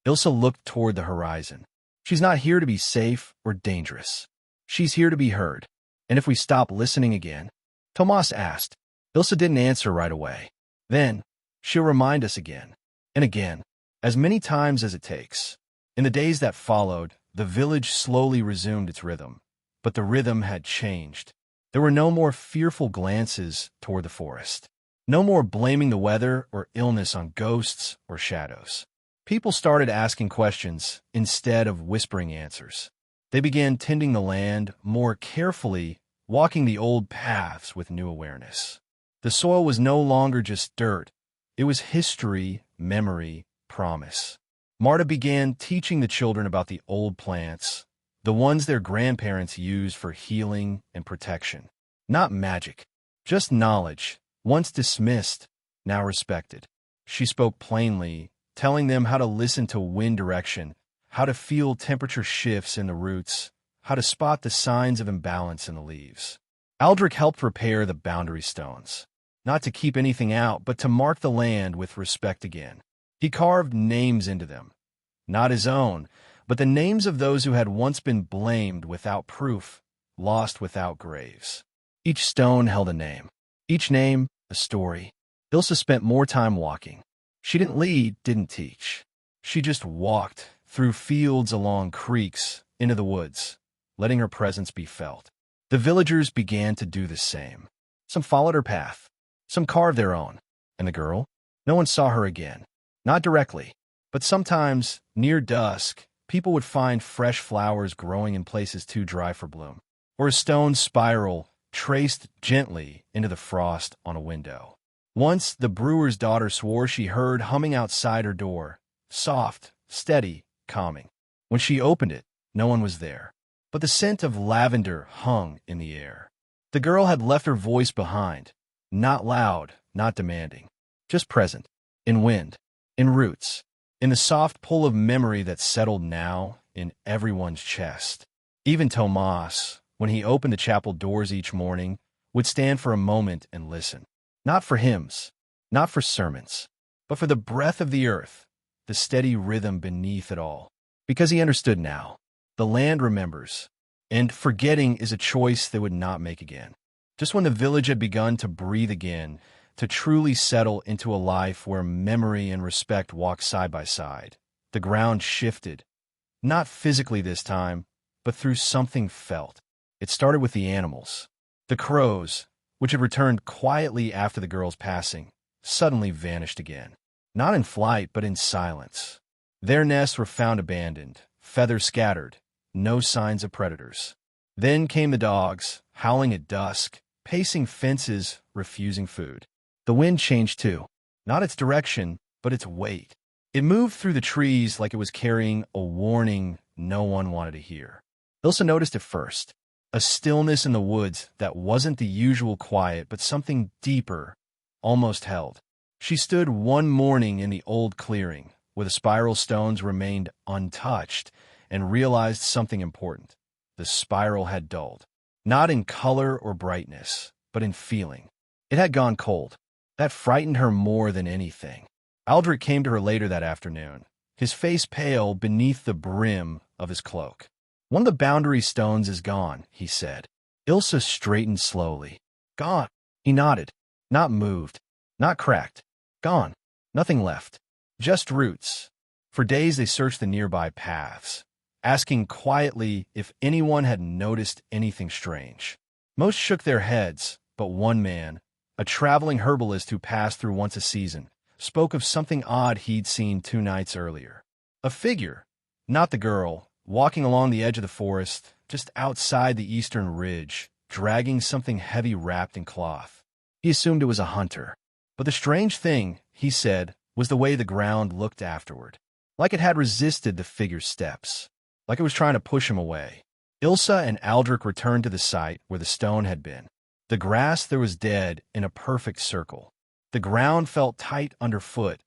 [SPEAKER 1] Ilse looked toward the horizon. "She's not here to be safe or dangerous. She's here to be heard. And if we stop listening again?" Tomas asked. Ilse didn't answer right away. "Then, she'll remind us again, and again, as many times as it takes." In the days that followed, the village slowly resumed its rhythm. But the rhythm had changed. There were no more fearful glances toward the forest. No more blaming the weather or illness on ghosts or shadows. People started asking questions instead of whispering answers. They began tending the land more carefully, walking the old paths with new awareness. The soil was no longer just dirt. It was history, memory, promise. Marta began teaching the children about the old plants, the ones their grandparents used for healing and protection. Not magic, just knowledge, once dismissed, now respected. She spoke plainly, telling them how to listen to wind direction, how to feel temperature shifts in the roots, how to spot the signs of imbalance in the leaves. Aldrich helped prepare the boundary stones, not to keep anything out, but to mark the land with respect again. He carved names into them, not his own, but the names of those who had once been blamed without proof, lost without graves. Each stone held a name, each name a story. Ilsa spent more time walking. She didn't lead, didn't teach. She just walked through fields, along creeks, into the woods, letting her presence be felt. The villagers began to do the same. Some followed her path, some carved their own. And the girl? No one saw her again. Not directly, but sometimes, near dusk, people would find fresh flowers growing in places too dry for bloom, or a stone spiral traced gently into the frost on a window. Once, the brewer's daughter swore she heard humming outside her door, soft, steady, calming. When she opened it, no one was there, but the scent of lavender hung in the air. The girl had left her voice behind, not loud, not demanding, just present, in wind, in roots, in the soft pull of memory that settled now in everyone's chest. Even Tomas, when he opened the chapel doors each morning, would stand for a moment and listen. Not for hymns, not for sermons, but for the breath of the earth, the steady rhythm beneath it all. Because he understood now. The land remembers, and forgetting is a choice they would not make again. Just when the village had begun to breathe again, to truly settle into a life where memory and respect walked side by side, the ground shifted, not physically this time, but through something felt. It started with the animals. The crows, which had returned quietly after the girl's passing, suddenly vanished again. Not in flight, but in silence. Their nests were found abandoned, feathers scattered, no signs of predators. Then came the dogs, howling at dusk, pacing fences, refusing food. The wind changed too. Not its direction, but its weight. It moved through the trees like it was carrying a warning no one wanted to hear. Ilsa noticed it first. A stillness in the woods that wasn't the usual quiet, but something deeper, almost held. She stood one morning in the old clearing, where the spiral stones remained untouched, and realized something important. The spiral had dulled. Not in color or brightness, but in feeling. It had gone cold. That frightened her more than anything. Aldrich came to her later that afternoon, his face pale beneath the brim of his cloak. "One of the boundary stones is gone," he said. Ilsa straightened slowly. "Gone." He nodded. Not moved. Not cracked. Gone. Nothing left. Just roots. For days they searched the nearby paths, asking quietly if anyone had noticed anything strange. Most shook their heads, but one man, a traveling herbalist who passed through once a season, spoke of something odd he'd seen 2 nights earlier. A figure, not the girl, walking along the edge of the forest, just outside the eastern ridge, dragging something heavy wrapped in cloth. He assumed it was a hunter. But the strange thing, he said, was the way the ground looked afterward. Like it had resisted the figure's steps. Like it was trying to push him away. Ilsa and Aldrich returned to the site where the stone had been. The grass there was dead in a perfect circle. The ground felt tight underfoot,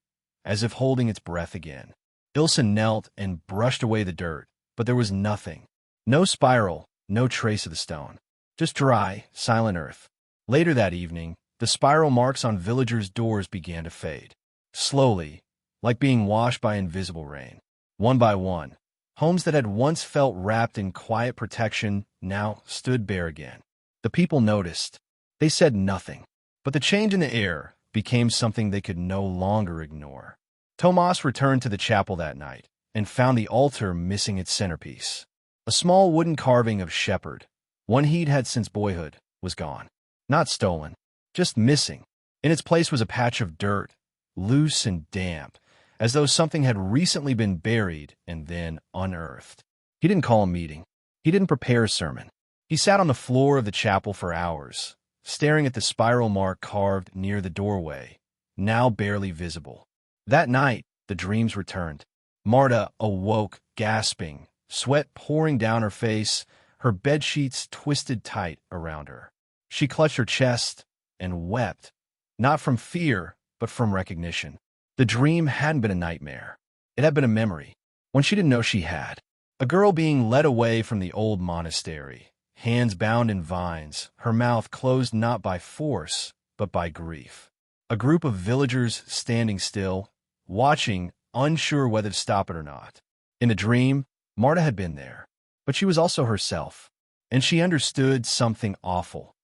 [SPEAKER 1] as if holding its breath again. Ilsa knelt and brushed away the dirt, but there was nothing. No spiral, no trace of the stone. Just dry, silent earth. Later that evening, the spiral marks on villagers' doors began to fade. Slowly, like being washed by invisible rain. One by one, homes that had once felt wrapped in quiet protection now stood bare again. The people noticed. They said nothing. But the change in the air became something they could no longer ignore. Tomas returned to the chapel that night and found the altar missing its centerpiece. A small wooden carving of shepherd, one he'd had since boyhood, was gone. Not stolen, just missing. In its place was a patch of dirt, loose and damp, as though something had recently been buried and then unearthed. He didn't call a meeting. He didn't prepare a sermon. He sat on the floor of the chapel for hours, staring at the spiral mark carved near the doorway, now barely visible. That night, the dreams returned. Marta awoke, gasping, sweat pouring down her face, her bedsheets twisted tight around her. She clutched her chest and wept, not from fear, but from recognition. The dream hadn't been a nightmare. It had been a memory, one she didn't know she had. A girl being led away from the old monastery, hands bound in vines, her mouth closed not by force, but by grief. A group of villagers standing still, watching, unsure whether to stop it or not. In a dream, Marta had been there, but she was also herself, and she understood something awful.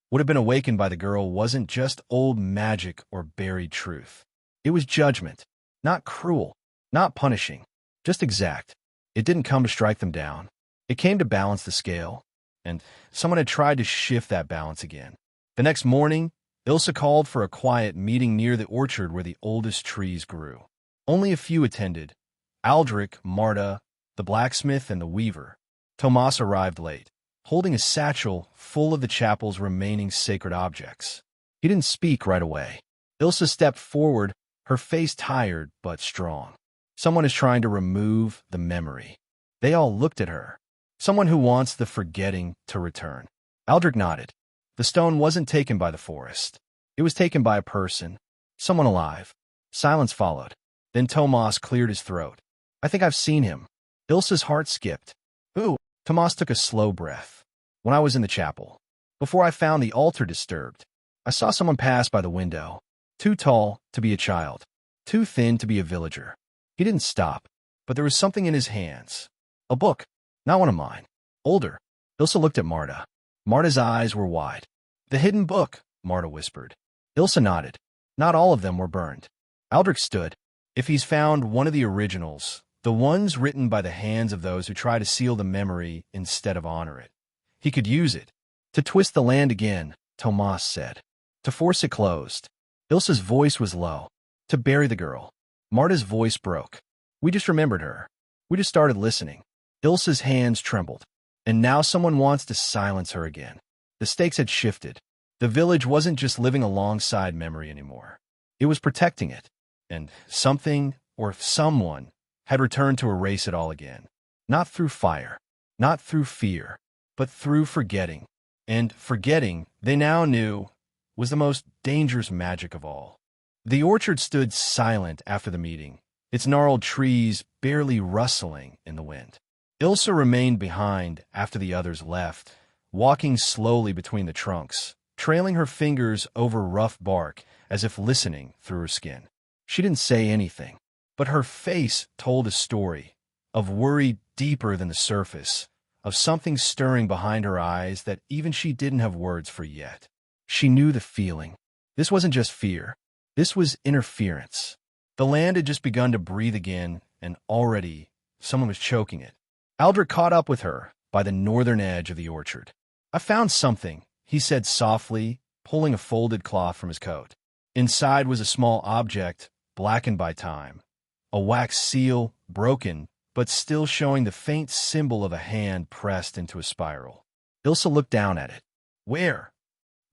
[SPEAKER 1] What had been awakened by the girl wasn't just old magic or buried truth. It was judgment, not cruel, not punishing, just exact. It didn't come to strike them down. It came to balance the scale, and someone had tried to shift that balance again. The next morning, Ilsa called for a quiet meeting near the orchard where the oldest trees grew. Only a few attended: Aldrich, Marta, the blacksmith, and the weaver. Tomas arrived late, holding a satchel full of the chapel's remaining sacred objects. He didn't speak right away. Ilsa stepped forward, her face tired but strong. Someone is trying to remove the memory. They all looked at her. Someone who wants the forgetting to return. Aldrich nodded. The stone wasn't taken by the forest. It was taken by a person, someone alive. Silence followed. Then Tomas cleared his throat. I think I've seen him. Ilsa's heart skipped. Who? Tomas took a slow breath. When I was in the chapel. Before I found the altar disturbed. I saw someone pass by the window. Too tall to be a child. Too thin to be a villager. He didn't stop, but there was something in his hands. A book. Not one of mine. Older. Ilsa looked at Marta. Marta's eyes were wide. The hidden book, Marta whispered. Ilsa nodded. Not all of them were burned. Aldrich stood. If he's found one of the originals, the ones written by the hands of those who try to seal the memory instead of honor it, he could use it. To twist the land again, Tomas said. To force it closed. Ilsa's voice was low. To bury the girl. Marta's voice broke. We just remembered her. We just started listening. Ilsa's hands trembled. And now someone wants to silence her again. The stakes had shifted. The village wasn't just living alongside memory anymore. It was protecting it. And something, or someone, had returned to erase it all again. Not through fire. Not through fear. But through forgetting. And forgetting, they now knew, was the most dangerous magic of all. The orchard stood silent after the meeting, its gnarled trees barely rustling in the wind. Ilsa remained behind after the others left, walking slowly between the trunks, trailing her fingers over rough bark as if listening through her skin. She didn't say anything, but her face told a story of worry deeper than the surface, of something stirring behind her eyes that even she didn't have words for yet. She knew the feeling. This wasn't just fear. This was interference. The land had just begun to breathe again, and already someone was choking it. Aldrich caught up with her by the northern edge of the orchard. I found something, he said softly, pulling a folded cloth from his coat. Inside was a small object, blackened by time. A wax seal, broken, but still showing the faint symbol of a hand pressed into a spiral. Ilsa looked down at it. Where?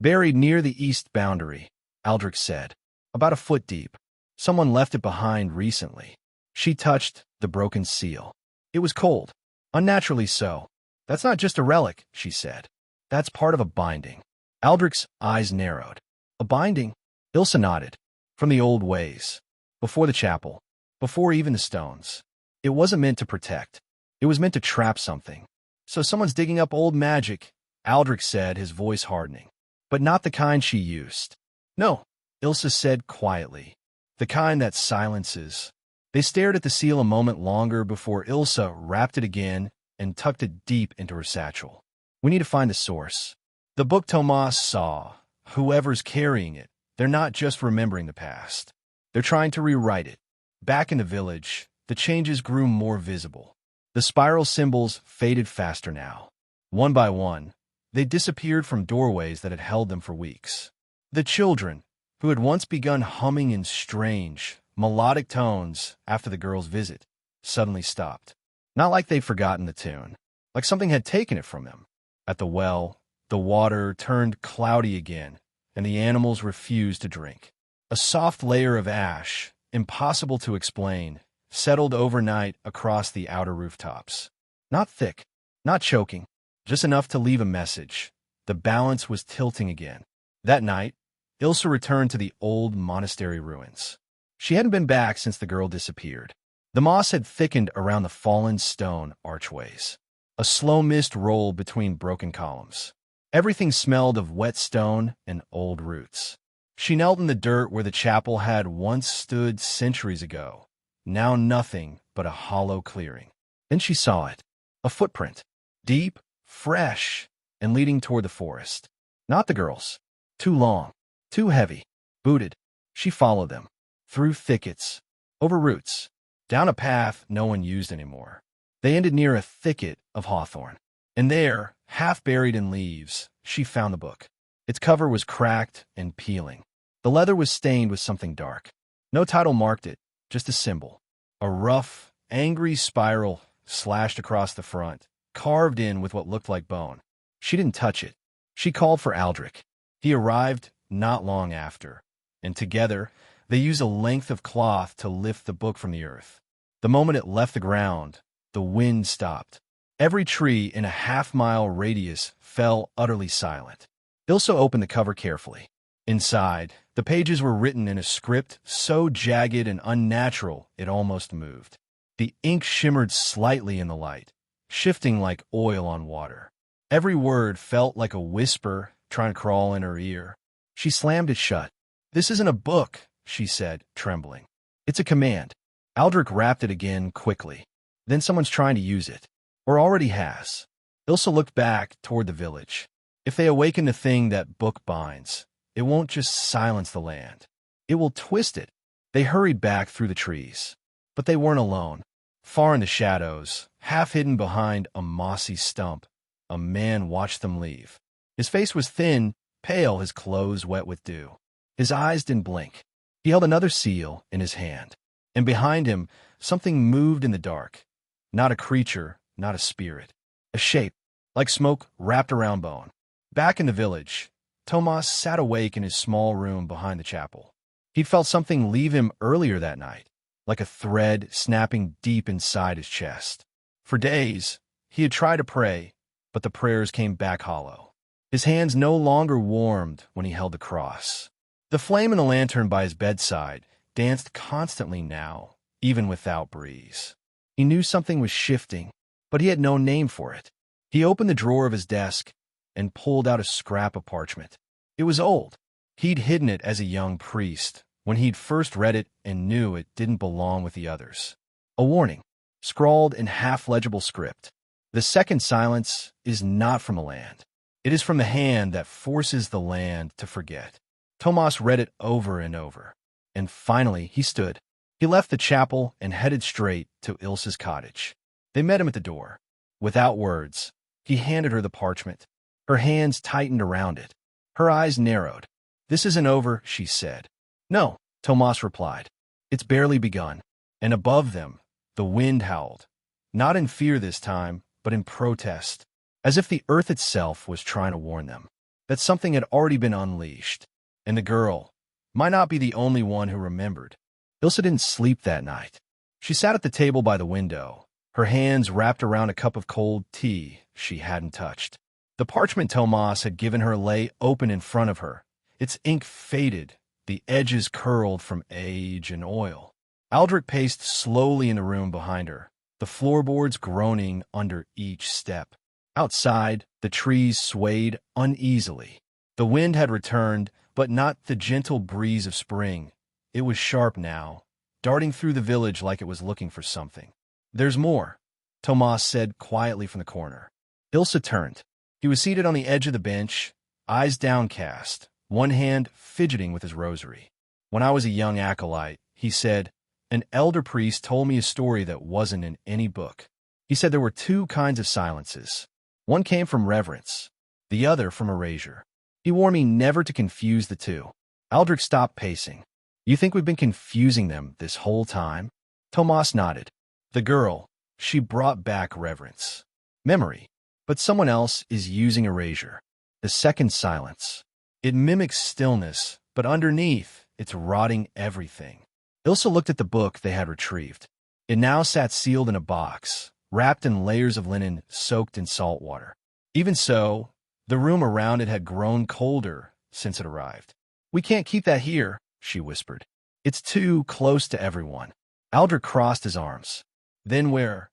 [SPEAKER 1] Buried near the east boundary, Aldrich said. About a foot deep. Someone left it behind recently. She touched the broken seal. It was cold. Unnaturally so. That's not just a relic, she said. That's part of a binding. Aldrich's eyes narrowed. A binding? Ilsa nodded. From the old ways. Before the chapel. Before even the stones. It wasn't meant to protect. It was meant to trap something. So someone's digging up old magic, Aldrich said, his voice hardening. But not the kind she used. No, Ilsa said quietly. The kind that silences. They stared at the seal a moment longer before Ilsa wrapped it again and tucked it deep into her satchel. We need to find the source. The book Tomas saw. Whoever's carrying it, they're not just remembering the past. They're trying to rewrite it. Back in the village, the changes grew more visible. The spiral symbols faded faster now. One by one, they disappeared from doorways that had held them for weeks. The children, who had once begun humming in strange, melodic tones after the girl's visit, suddenly stopped. Not like they'd forgotten the tune, like something had taken it from them. At the well, the water turned cloudy again, and the animals refused to drink. A soft layer of ash, impossible to explain, settled overnight across the outer rooftops. Not thick, not choking, just enough to leave a message. The balance was tilting again. That night, Ilsa returned to the old monastery ruins. She hadn't been back since the girl disappeared. The moss had thickened around the fallen stone archways. A slow mist rolled between broken columns. Everything smelled of wet stone and old roots. She knelt in the dirt where the chapel had once stood centuries ago. Now nothing but a hollow clearing. Then she saw it. A footprint. Deep, fresh, and leading toward the forest. Not the girls. Too long. Too heavy. Booted. She followed them. Through thickets. Over roots. Down a path no one used anymore. They ended near a thicket of hawthorn. And there, half buried in leaves, she found the book. Its cover was cracked and peeling. The leather was stained with something dark. No title marked it, just a symbol. A rough, angry spiral slashed across the front, carved in with what looked like bone. She didn't touch it. She called for Aldrich. He arrived not long after, and together they used a length of cloth to lift the book from the earth. The moment it left the ground, the wind stopped. Every tree in a half-mile radius fell utterly silent. Ilse opened the cover carefully. Inside, the pages were written in a script so jagged and unnatural it almost moved. The ink shimmered slightly in the light, shifting like oil on water. Every word felt like a whisper trying to crawl in her ear. She slammed it shut. "This isn't a book," she said, trembling. "It's a command." Aldrich wrapped it again quickly. "Then someone's trying to use it. Or already has." Ilse looked back toward the village. If they awaken the thing that book binds, it won't just silence the land. It will twist it. They hurried back through the trees. But they weren't alone. Far in the shadows, half hidden behind a mossy stump, a man watched them leave. His face was thin, pale, his clothes wet with dew. His eyes didn't blink. He held another seal in his hand. And behind him, something moved in the dark. Not a creature, not a spirit. A shape, like smoke wrapped around bone. Back in the village, Tomas sat awake in his small room behind the chapel. He'd felt something leave him earlier that night, like a thread snapping deep inside his chest. For days, he had tried to pray, but the prayers came back hollow. His hands no longer warmed when he held the cross. The flame in the lantern by his bedside danced constantly now, even without breeze. He knew something was shifting, but he had no name for it. He opened the drawer of his desk and pulled out a scrap of parchment. It was old. He'd hidden it as a young priest when he'd first read it and knew it didn't belong with the others. A warning, scrawled in half-legible script. The second silence is not from the land. It is from the hand that forces the land to forget. Tomas read it over and over. And finally, he stood. He left the chapel and headed straight to Ilse's cottage. They met him at the door. Without words, he handed her the parchment. Her hands tightened around it. Her eyes narrowed. "This isn't over," she said. "No," Tomas replied. "It's barely begun." And above them, the wind howled. Not in fear this time, but in protest. As if the earth itself was trying to warn them that something had already been unleashed. And the girl might not be the only one who remembered. Ilse didn't sleep that night. She sat at the table by the window, her hands wrapped around a cup of cold tea she hadn't touched. The parchment Tomas had given her lay open in front of her. Its ink faded, the edges curled from age and oil. Aldrich paced slowly in the room behind her, the floorboards groaning under each step. Outside, the trees swayed uneasily. The wind had returned, but not the gentle breeze of spring. It was sharp now, darting through the village like it was looking for something. "There's more," Tomas said quietly from the corner. Ilse turned. He was seated on the edge of the bench, eyes downcast, one hand fidgeting with his rosary. "When I was a young acolyte," he said, "an elder priest told me a story that wasn't in any book. He said there were two kinds of silences. One came from reverence, the other from erasure. He warned me never to confuse the two." Aldrich stopped pacing. "You think we've been confusing them this whole time?" Tomas nodded. "The girl, she brought back reverence. Memory. But someone else is using erasure. The second silence. It mimics stillness, but underneath, it's rotting everything." Ilse looked at the book they had retrieved. It now sat sealed in a box, wrapped in layers of linen soaked in salt water. Even so, the room around it had grown colder since it arrived. "We can't keep that here," she whispered. "It's too close to everyone." Aldrich crossed his arms. "Then where?"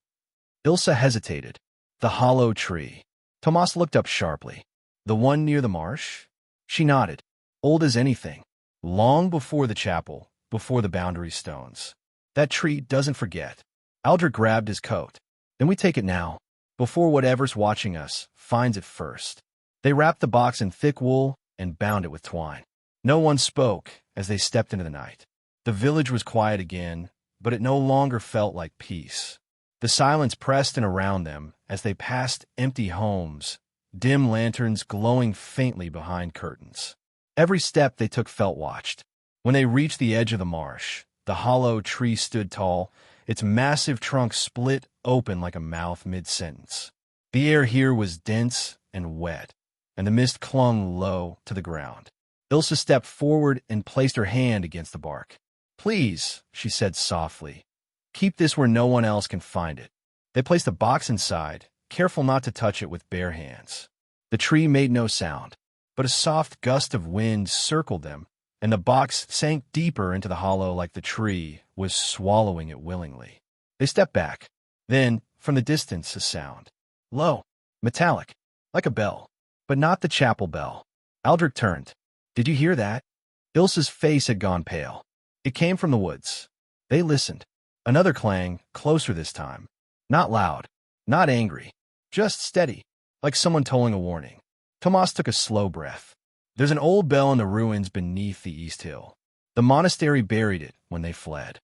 [SPEAKER 1] Ilse hesitated. The hollow tree. Tomas looked up sharply. The one near the marsh? She nodded. Old as anything. Long before the chapel, before the boundary stones. That tree doesn't forget. Aldrich grabbed his coat. Then we take it now, before whatever's watching us finds it first. They wrapped the box in thick wool and bound it with twine. No one spoke as they stepped into the night. The village was quiet again, but it no longer felt like peace. The silence pressed in around them as they passed empty homes, dim lanterns glowing faintly behind curtains. Every step they took felt watched. When they reached the edge of the marsh, the hollow tree stood tall, its massive trunk split open like a mouth mid-sentence. The air here was dense and wet, and the mist clung low to the ground. Ilsa stepped forward and placed her hand against the bark. "Please," she said softly, "keep this where no one else can find it." They placed the box inside, careful not to touch it with bare hands. The tree made no sound, but a soft gust of wind circled them, and the box sank deeper into the hollow like the tree was swallowing it willingly. They stepped back. Then, from the distance, a sound. Low, metallic, like a bell, but not the chapel bell. Aldrich turned. "Did you hear that?" Ilsa's face had gone pale. It came from the woods. They listened. Another clang, closer this time. Not loud, not angry, just steady, like someone tolling a warning. Tomas took a slow breath. There's an old bell in the ruins beneath the East Hill. The monastery buried it when they fled.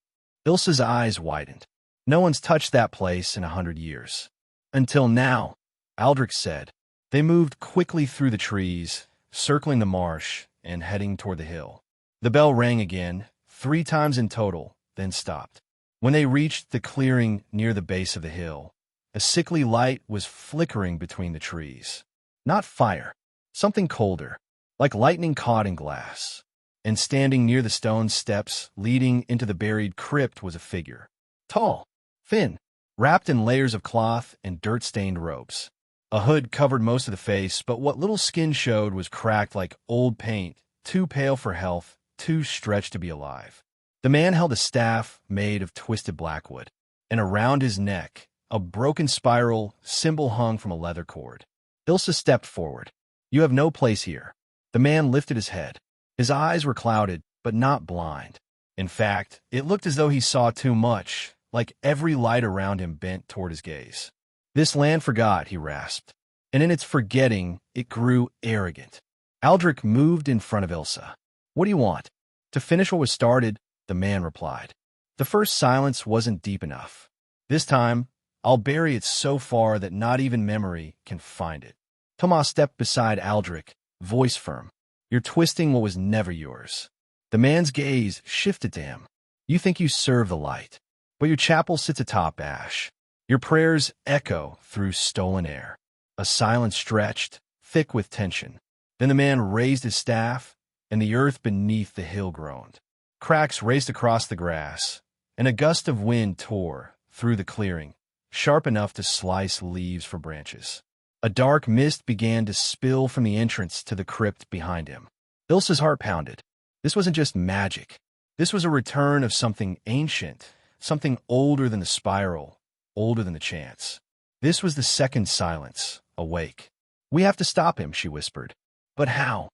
[SPEAKER 1] Ilsa's eyes widened. No one's touched that place in 100 years. Until now, Aldrich said. They moved quickly through the trees, circling the marsh and heading toward the hill. The bell rang again, 3 times in total, then stopped. When they reached the clearing near the base of the hill, a sickly light was flickering between the trees. Not fire, something colder, like lightning caught in glass. And standing near the stone steps leading into the buried crypt was a figure. Tall, thin, wrapped in layers of cloth and dirt-stained robes. A hood covered most of the face, but what little skin showed was cracked like old paint, too pale for health, too stretched to be alive. The man held a staff made of twisted blackwood, and around his neck, a broken spiral symbol hung from a leather cord. Ilsa stepped forward. "You have no place here." The man lifted his head. His eyes were clouded, but not blind. In fact, it looked as though he saw too much, like every light around him bent toward his gaze. "This land forgot," he rasped, and in its forgetting, it grew arrogant. Aldrich moved in front of Ilsa. "What do you want?" "To finish what was started," the man replied. The first silence wasn't deep enough. "This time, I'll bury it so far that not even memory can find it." Tomas stepped beside Aldrich, voice firm. "You're twisting what was never yours." The man's gaze shifted to him. "You think you serve the light, but your chapel sits atop ash. Your prayers echo through stolen air." A silence stretched, thick with tension. Then the man raised his staff, and the earth beneath the hill groaned. Cracks raced across the grass, and a gust of wind tore through the clearing, sharp enough to slice leaves for branches. A dark mist began to spill from the entrance to the crypt behind him. Ilsa's heart pounded. This wasn't just magic. This was a return of something ancient, something older than the spiral, older than the chance. This was the second silence, awake. "We have to stop him," she whispered. "But how?"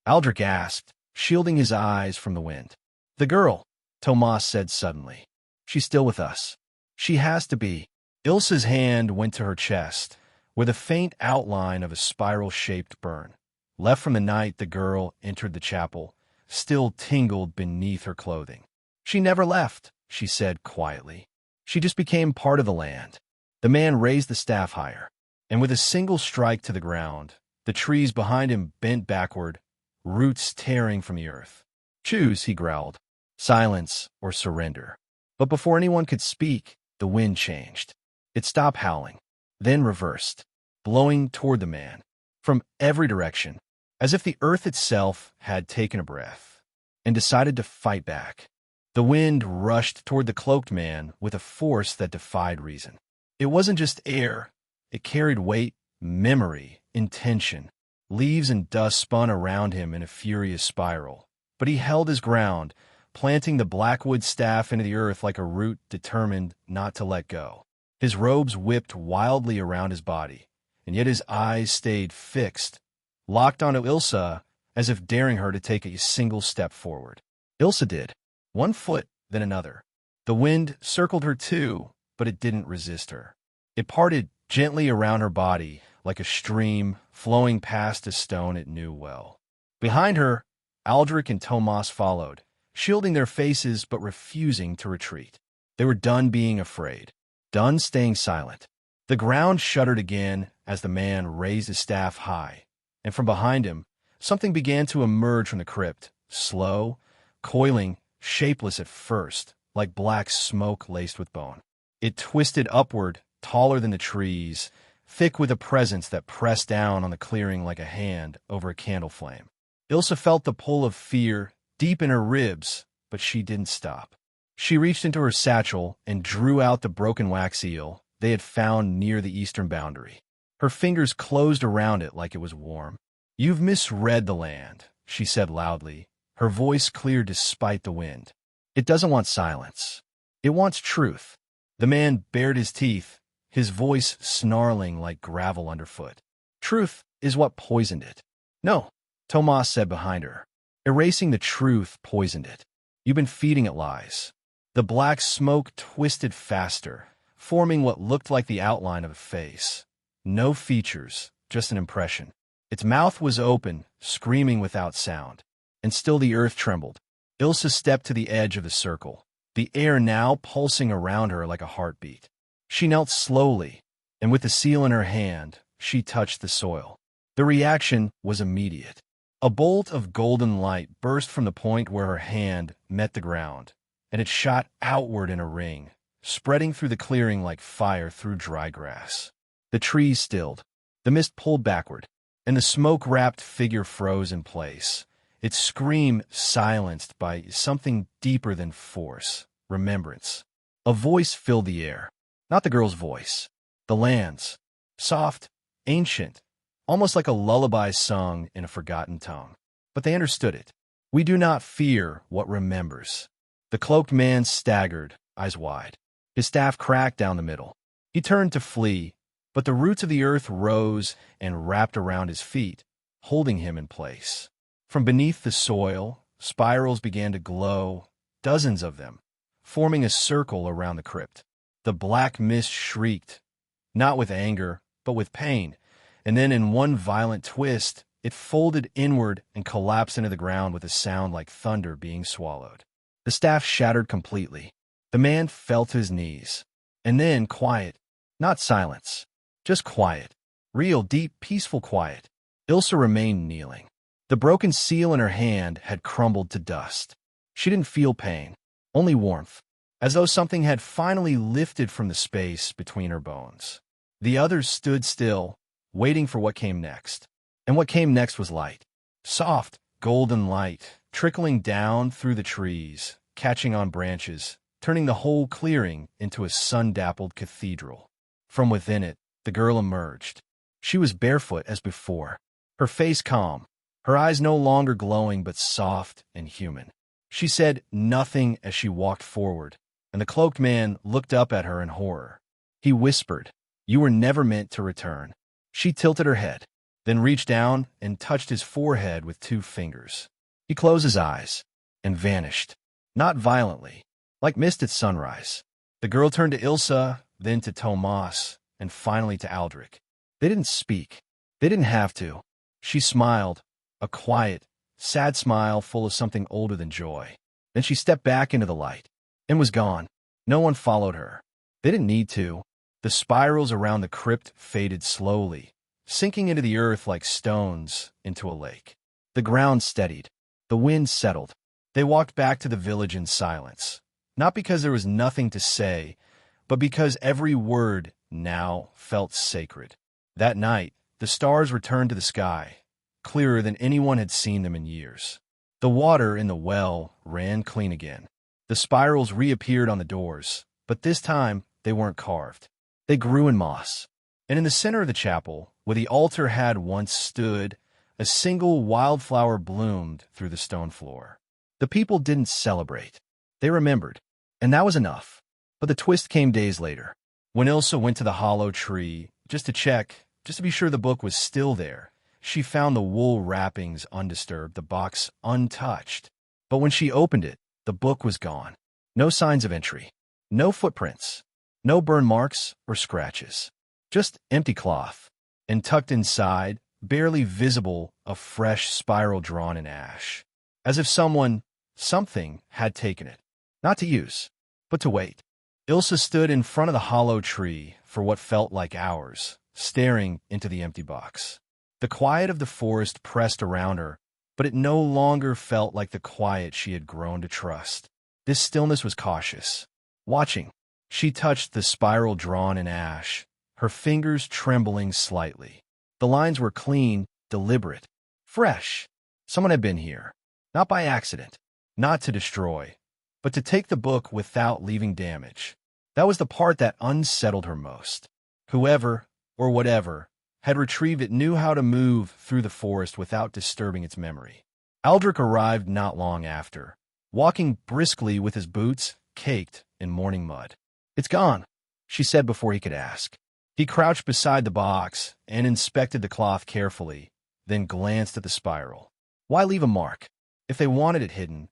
[SPEAKER 1] Aldrich asked, shielding his eyes from the wind. "The girl," Tomas said suddenly. "She's still with us. She has to be." Ilsa's hand went to her chest, with a faint outline of a spiral-shaped burn. Left from the night the girl entered the chapel, still tingled beneath her clothing. "She never left," she said quietly. "She just became part of the land." The man raised the staff higher, and with a single strike to the ground, the trees behind him bent backward, roots tearing from the earth. "Choose," he growled. "Silence or surrender." But before anyone could speak, the wind changed. It stopped howling, then reversed, blowing toward the man, from every direction, as if the earth itself had taken a breath, and decided to fight back. The wind rushed toward the cloaked man with a force that defied reason. It wasn't just air. It carried weight, memory, intention. Leaves and dust spun around him in a furious spiral, but he held his ground, planting the blackwood staff into the earth like a root determined not to let go. His robes whipped wildly around his body, and yet his eyes stayed fixed, locked onto Ilsa, as if daring her to take a single step forward. Ilsa did, one foot, then another. The wind circled her too, but it didn't resist her. It parted gently around her body, like a stream flowing past a stone it knew well. Behind her, Aldrich and Tomas followed, shielding their faces but refusing to retreat. They were done being afraid, done staying silent. The ground shuddered again as the man raised his staff high, and from behind him, something began to emerge from the crypt, slow, coiling, shapeless at first, like black smoke laced with bone. It twisted upward, taller than the trees, thick with a presence that pressed down on the clearing like a hand over a candle flame. Ilsa felt the pull of fear deep in her ribs, but she didn't stop. She reached into her satchel and drew out the broken wax eel they had found near the eastern boundary. Her fingers closed around it like it was warm. "You've misread the land," she said loudly, her voice clear despite the wind. "It doesn't want silence. It wants truth." The man bared his teeth, his voice snarling like gravel underfoot. "Truth is what poisoned it." "No," Tomas said behind her. "Erasing the truth poisoned it. You've been feeding it lies." The black smoke twisted faster, forming what looked like the outline of a face. No features, just an impression. Its mouth was open, screaming without sound, and still the earth trembled. Ilsa stepped to the edge of the circle, the air now pulsing around her like a heartbeat. She knelt slowly, and with the seal in her hand, she touched the soil. The reaction was immediate. A bolt of golden light burst from the point where her hand met the ground, and it shot outward in a ring, spreading through the clearing like fire through dry grass. The trees stilled, the mist pulled backward, and the smoke-wrapped figure froze in place, its scream silenced by something deeper than force, remembrance. A voice filled the air, not the girl's voice, the land's, soft, ancient, almost like a lullaby sung in a forgotten tongue. But they understood it. "We do not fear what remembers." The cloaked man staggered, eyes wide. His staff cracked down the middle. He turned to flee, but the roots of the earth rose and wrapped around his feet, holding him in place. From beneath the soil, spirals began to glow, dozens of them, forming a circle around the crypt. The black mist shrieked, not with anger, but with pain, and then in one violent twist, it folded inward and collapsed into the ground with a sound like thunder being swallowed. The staff shattered completely. The man fell to his knees. And then quiet, not silence, just quiet, real, deep, peaceful quiet. Ilsa remained kneeling. The broken seal in her hand had crumbled to dust. She didn't feel pain, only warmth, as though something had finally lifted from the space between her bones. The others stood still, waiting for what came next. And what came next was light. Soft, golden light, trickling down through the trees, catching on branches, turning the whole clearing into a sun-dappled cathedral. From within it, the girl emerged. She was barefoot as before, her face calm, her eyes no longer glowing but soft and human. She said nothing as she walked forward, and the cloaked man looked up at her in horror. He whispered, "You were never meant to return." She tilted her head, then reached down and touched his forehead with 2 fingers. He closed his eyes and vanished, not violently, like mist at sunrise. The girl turned to Ilsa, then to Tomas, and finally to Aldrich. They didn't speak. They didn't have to. She smiled, a quiet, sad smile full of something older than joy. Then she stepped back into the light and was gone. No one followed her. They didn't need to. The spirals around the crypt faded slowly, sinking into the earth like stones into a lake. The ground steadied. The wind settled. They walked back to the village in silence, not because there was nothing to say, but because every word now felt sacred. That night, the stars returned to the sky, clearer than anyone had seen them in years. The water in the well ran clean again. The spirals reappeared on the doors, but this time they weren't carved. They grew in moss. And in the center of the chapel, where the altar had once stood, a single wildflower bloomed through the stone floor. The people didn't celebrate. They remembered, and that was enough. But the twist came days later, When Ilsa went to the hollow tree, just to be sure the book was still there, she found the wool wrappings undisturbed, the box untouched. But when she opened it, the book was gone. No signs of entry. No footprints. No burn marks or scratches. Just empty cloth. And tucked inside, barely visible, a fresh spiral drawn in ash. As if something had taken it. Not to use, but to wait. Ilsa stood in front of the hollow tree for what felt like hours, staring into the empty box. The quiet of the forest pressed around her, but it no longer felt like the quiet she had grown to trust. This stillness was cautious. Watching, she touched the spiral drawn in ash, her fingers trembling slightly. The lines were clean, deliberate, fresh. Someone had been here. Not by accident, not to destroy, but to take the book without leaving damage. That was the part that unsettled her most. Whoever, or whatever, had retrieved it knew how to move through the forest without disturbing its memory. Aldrich arrived not long after, walking briskly with his boots caked in morning mud. "It's gone," she said before he could ask. He crouched beside the box and inspected the cloth carefully, then glanced at the spiral. Why leave a mark? If they wanted it hidden,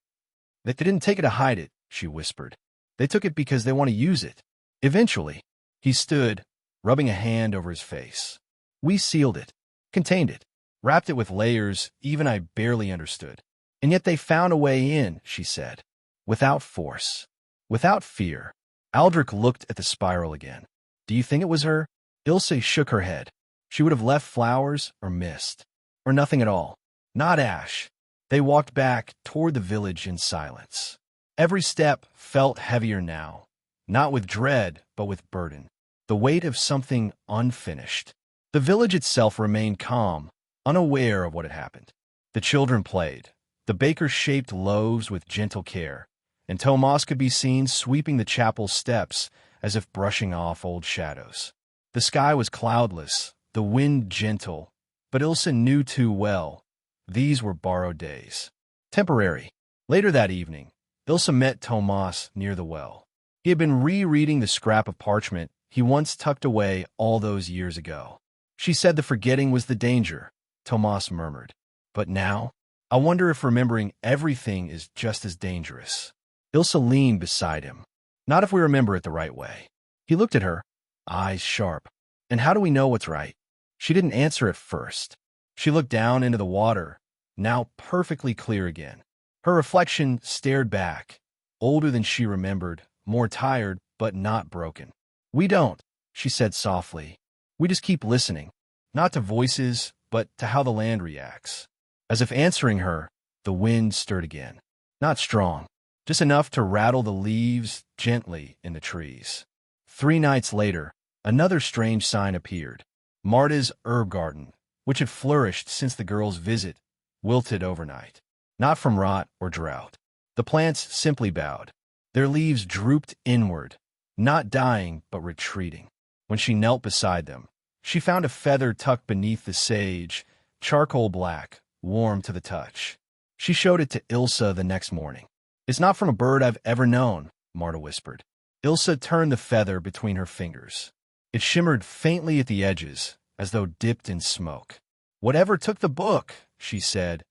[SPEAKER 1] they didn't take it to hide it, she whispered. They took it because they want to use it. Eventually, he stood, rubbing a hand over his face. We sealed it, contained it, wrapped it with layers even I barely understood. And yet they found a way in, she said. Without force. Without fear. Aldrich looked at the spiral again. Do you think it was her? Ilse shook her head. She would have left flowers or mist. Or nothing at all. Not ash. They walked back toward the village in silence. Every step felt heavier now. Not with dread, but with burden. The weight of something unfinished. The village itself remained calm, unaware of what had happened. The children played. The baker shaped loaves with gentle care, and Tomas could be seen sweeping the chapel steps as if brushing off old shadows. The sky was cloudless, the wind gentle, but Ilse knew too well. These were borrowed days. Temporary. Later that evening, Ilse met Tomas near the well. He had been rereading the scrap of parchment he once tucked away all those years ago. She said the forgetting was the danger, Tomas murmured. But now, I wonder if remembering everything is just as dangerous. Ilse leaned beside him. Not if we remember it the right way. He looked at her, eyes sharp. And how do we know what's right? She didn't answer at first. She looked down into the water, now perfectly clear again. Her reflection stared back, older than she remembered, more tired, but not broken. We don't, she said softly. We just keep listening, not to voices, but to how the land reacts. As if answering her, the wind stirred again. Not strong, just enough to rattle the leaves gently in the trees. 3 nights later, another strange sign appeared. Marta's herb garden, which had flourished since the girls' visit, wilted overnight. Not from rot or drought. The plants simply bowed. Their leaves drooped inward, not dying but retreating. When she knelt beside them, she found a feather tucked beneath the sage, charcoal black, warm to the touch. She showed it to Ilse the next morning. It's not from a bird I've ever known, Marta whispered. Ilse turned the feather between her fingers. It shimmered faintly at the edges, as though dipped in smoke. Whatever took the book, she said,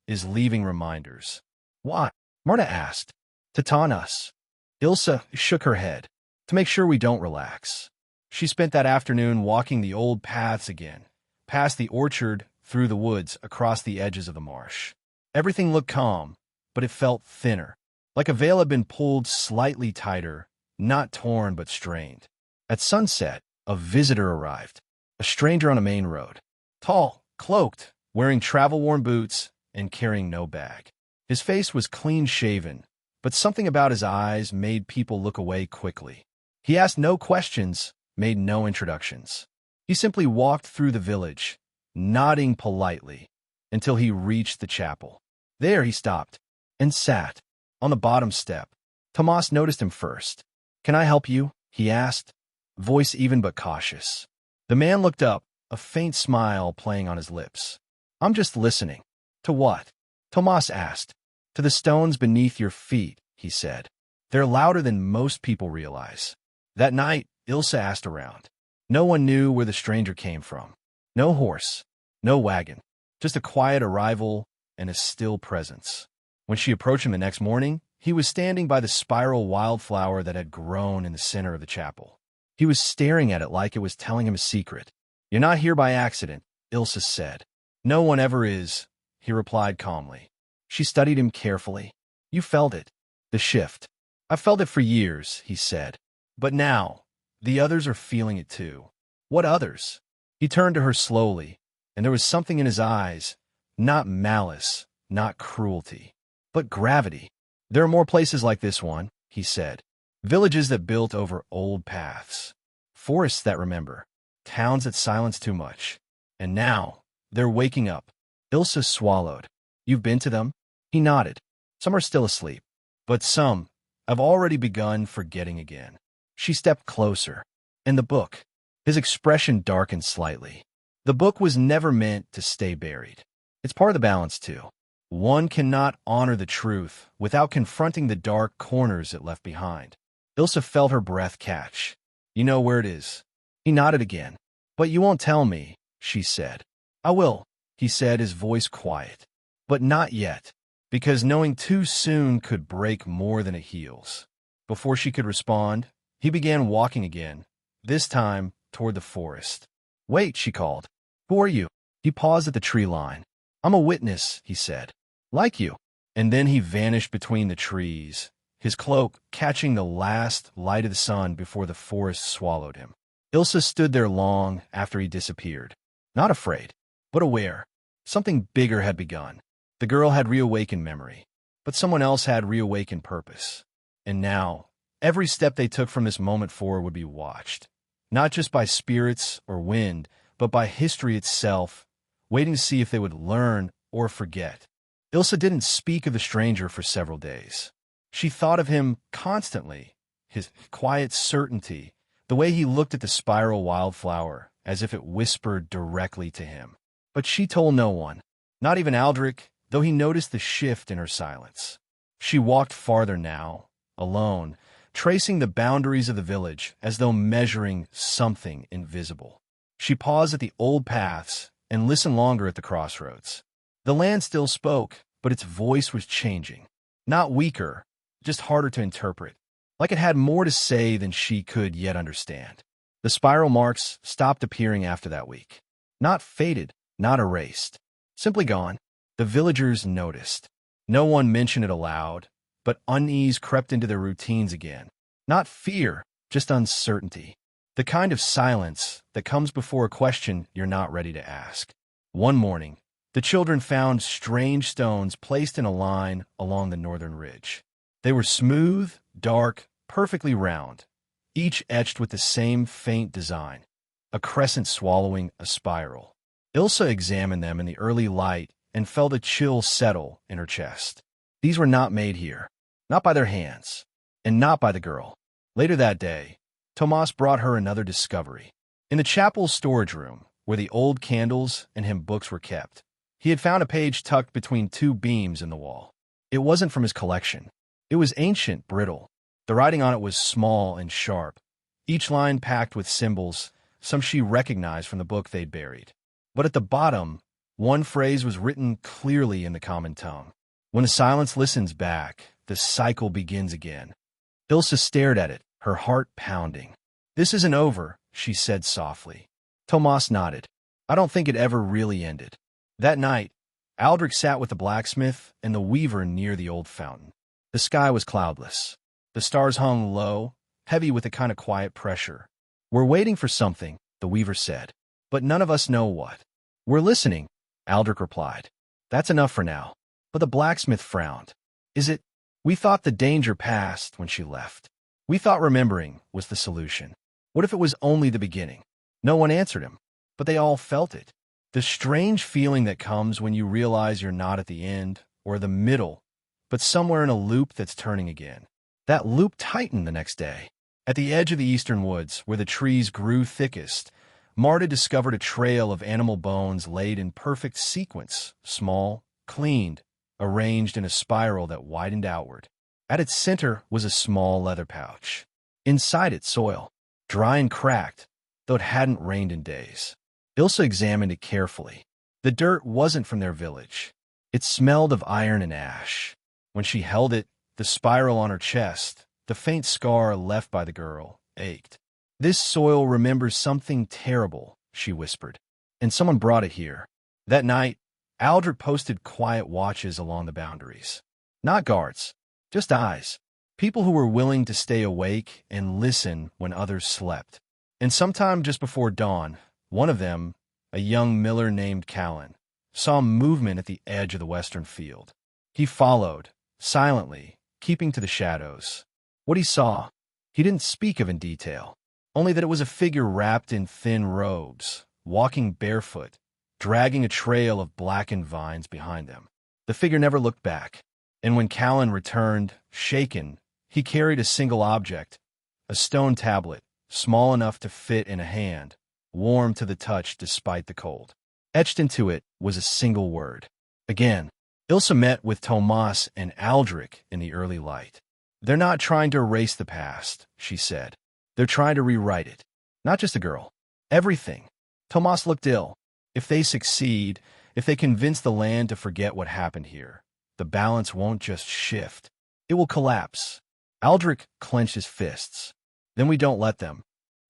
[SPEAKER 1] is leaving reminders. Why? Marta asked. To taunt us. Ilse shook her head. To make sure we don't relax. She spent that afternoon walking the old paths again, past the orchard, through the woods, across the edges of the marsh. Everything looked calm, but it felt thinner, like a veil had been pulled slightly tighter, not torn but strained. At sunset, a visitor arrived, a stranger on a main road. Tall, cloaked, wearing travel-worn boots, and carrying no bag. His face was clean-shaven, but something about his eyes made people look away quickly. He asked no questions, made no introductions. He simply walked through the village, nodding politely, until he reached the chapel. There he stopped, and sat, on the bottom step. Tomas noticed him first. Can I help you? He asked, voice even but cautious. The man looked up, a faint smile playing on his lips. I'm just listening. To what? Tomas asked. To the stones beneath your feet, he said. They're louder than most people realize. That night, Ilsa asked around. No one knew where the stranger came from. No horse, no wagon, just a quiet arrival and a still presence. When she approached him the next morning, he was standing by the spiral wildflower that had grown in the center of the chapel. He was staring at it like it was telling him a secret. "You're not here by accident," Ilsa said. "No one ever is," he replied calmly. She studied him carefully. "You felt it, the shift." "I've felt it for years," he said. "But now, the others are feeling it too." "What others?" He turned to her slowly, and there was something in his eyes, not malice, not cruelty, but gravity. "There are more places like this one," he said. "Villages that built over old paths. Forests that remember. Towns that silence too much. And now, they're waking up." Ilsa swallowed. "You've been to them?" He nodded. "Some are still asleep. But some have already begun forgetting again." She stepped closer. "And the book?" His expression darkened slightly. "The book was never meant to stay buried. It's part of the balance, too. One cannot honor the truth without confronting the dark corners it left behind." Ilsa felt her breath catch. "You know where it is?" He nodded again. "But you won't tell me," she said. "I will," he said, his voice quiet. "But not yet, because knowing too soon could break more than it heals." Before she could respond, he began walking again, this time toward the forest. "Wait," she called. "Who are you?" He paused at the tree line. "I'm a witness," he said. "Like you." And then he vanished between the trees, his cloak catching the last light of the sun before the forest swallowed him. Ilsa stood there long after he disappeared, not afraid, but aware. Something bigger had begun. The girl had reawakened memory, but someone else had reawakened purpose. And now, every step they took from this moment forward would be watched, not just by spirits or wind, but by history itself, waiting to see if they would learn or forget. Ilsa didn't speak of the stranger for several days. She thought of him constantly, his quiet certainty, the way he looked at the spiral wildflower as if it whispered directly to him. But she told no one, not even Aldrich, though he noticed the shift in her silence. She walked farther now, alone, tracing the boundaries of the village as though measuring something invisible. She paused at the old paths and listened longer at the crossroads. The land still spoke, but its voice was changing. Not weaker, just harder to interpret, like it had more to say than she could yet understand. The spiral marks stopped appearing after that week. Not faded, not erased, simply gone. The villagers noticed. No one mentioned it aloud, but unease crept into their routines again. Not fear, just uncertainty. The kind of silence that comes before a question you're not ready to ask. One morning, the children found strange stones placed in a line along the northern ridge. They were smooth, dark, perfectly round, each etched with the same faint design, a crescent swallowing a spiral. Ilsa examined them in the early light and felt a chill settle in her chest. These were not made here, not by their hands, and not by the girl. Later that day, Tomas brought her another discovery. In the chapel's storage room, where the old candles and hymn books were kept, he had found a page tucked between two beams in the wall. It wasn't from his collection. It was ancient, brittle. The writing on it was small and sharp, each line packed with symbols, some she recognized from the book they'd buried. But at the bottom, one phrase was written clearly in the common tongue. "When the silence listens back, the cycle begins again." Ilsa stared at it, her heart pounding. "This isn't over," she said softly. Tomas nodded. "I don't think it ever really ended." That night, Aldrich sat with the blacksmith and the weaver near the old fountain. The sky was cloudless. The stars hung low, heavy with a kind of quiet pressure. "We're waiting for something," the weaver said, "but none of us know what." "We're listening," Aldrich replied. "That's enough for now." But the blacksmith frowned. "Is it? We thought the danger passed when she left. We thought remembering was the solution. What if it was only the beginning?" No one answered him, but they all felt it. The strange feeling that comes when you realize you're not at the end or the middle, but somewhere in a loop that's turning again. That loop tightened the next day. At the edge of the eastern woods, where the trees grew thickest, Marta discovered a trail of animal bones laid in perfect sequence, small, cleaned, arranged in a spiral that widened outward. At its center was a small leather pouch. Inside it, soil. dry and cracked, though it hadn't rained in days. Ilse examined it carefully. The dirt wasn't from their village. It smelled of iron and ash. When she held it, the spiral on her chest, the faint scar left by the girl, ached. "This soil remembers something terrible," she whispered, "and someone brought it here." That night, Aldrich posted quiet watches along the boundaries. Not guards, just eyes. People who were willing to stay awake and listen when others slept. And sometime just before dawn, one of them, a young miller named Callan, saw movement at the edge of the western field. He followed, silently, keeping to the shadows. What he saw, he didn't speak of in detail, only that it was a figure wrapped in thin robes, walking barefoot, dragging a trail of blackened vines behind them. The figure never looked back, and when Callan returned, shaken, he carried a single object, a stone tablet, small enough to fit in a hand, warm to the touch despite the cold. Etched into it was a single word. Again, Ilse met with Tomas and Aldrich in the early light. "They're not trying to erase the past," she said. "They're trying to rewrite it. Not just the girl. Everything." Tomas looked ill. "If they succeed, if they convince the land to forget what happened here, the balance won't just shift. It will collapse." Aldrich clenched his fists. "Then we don't let them."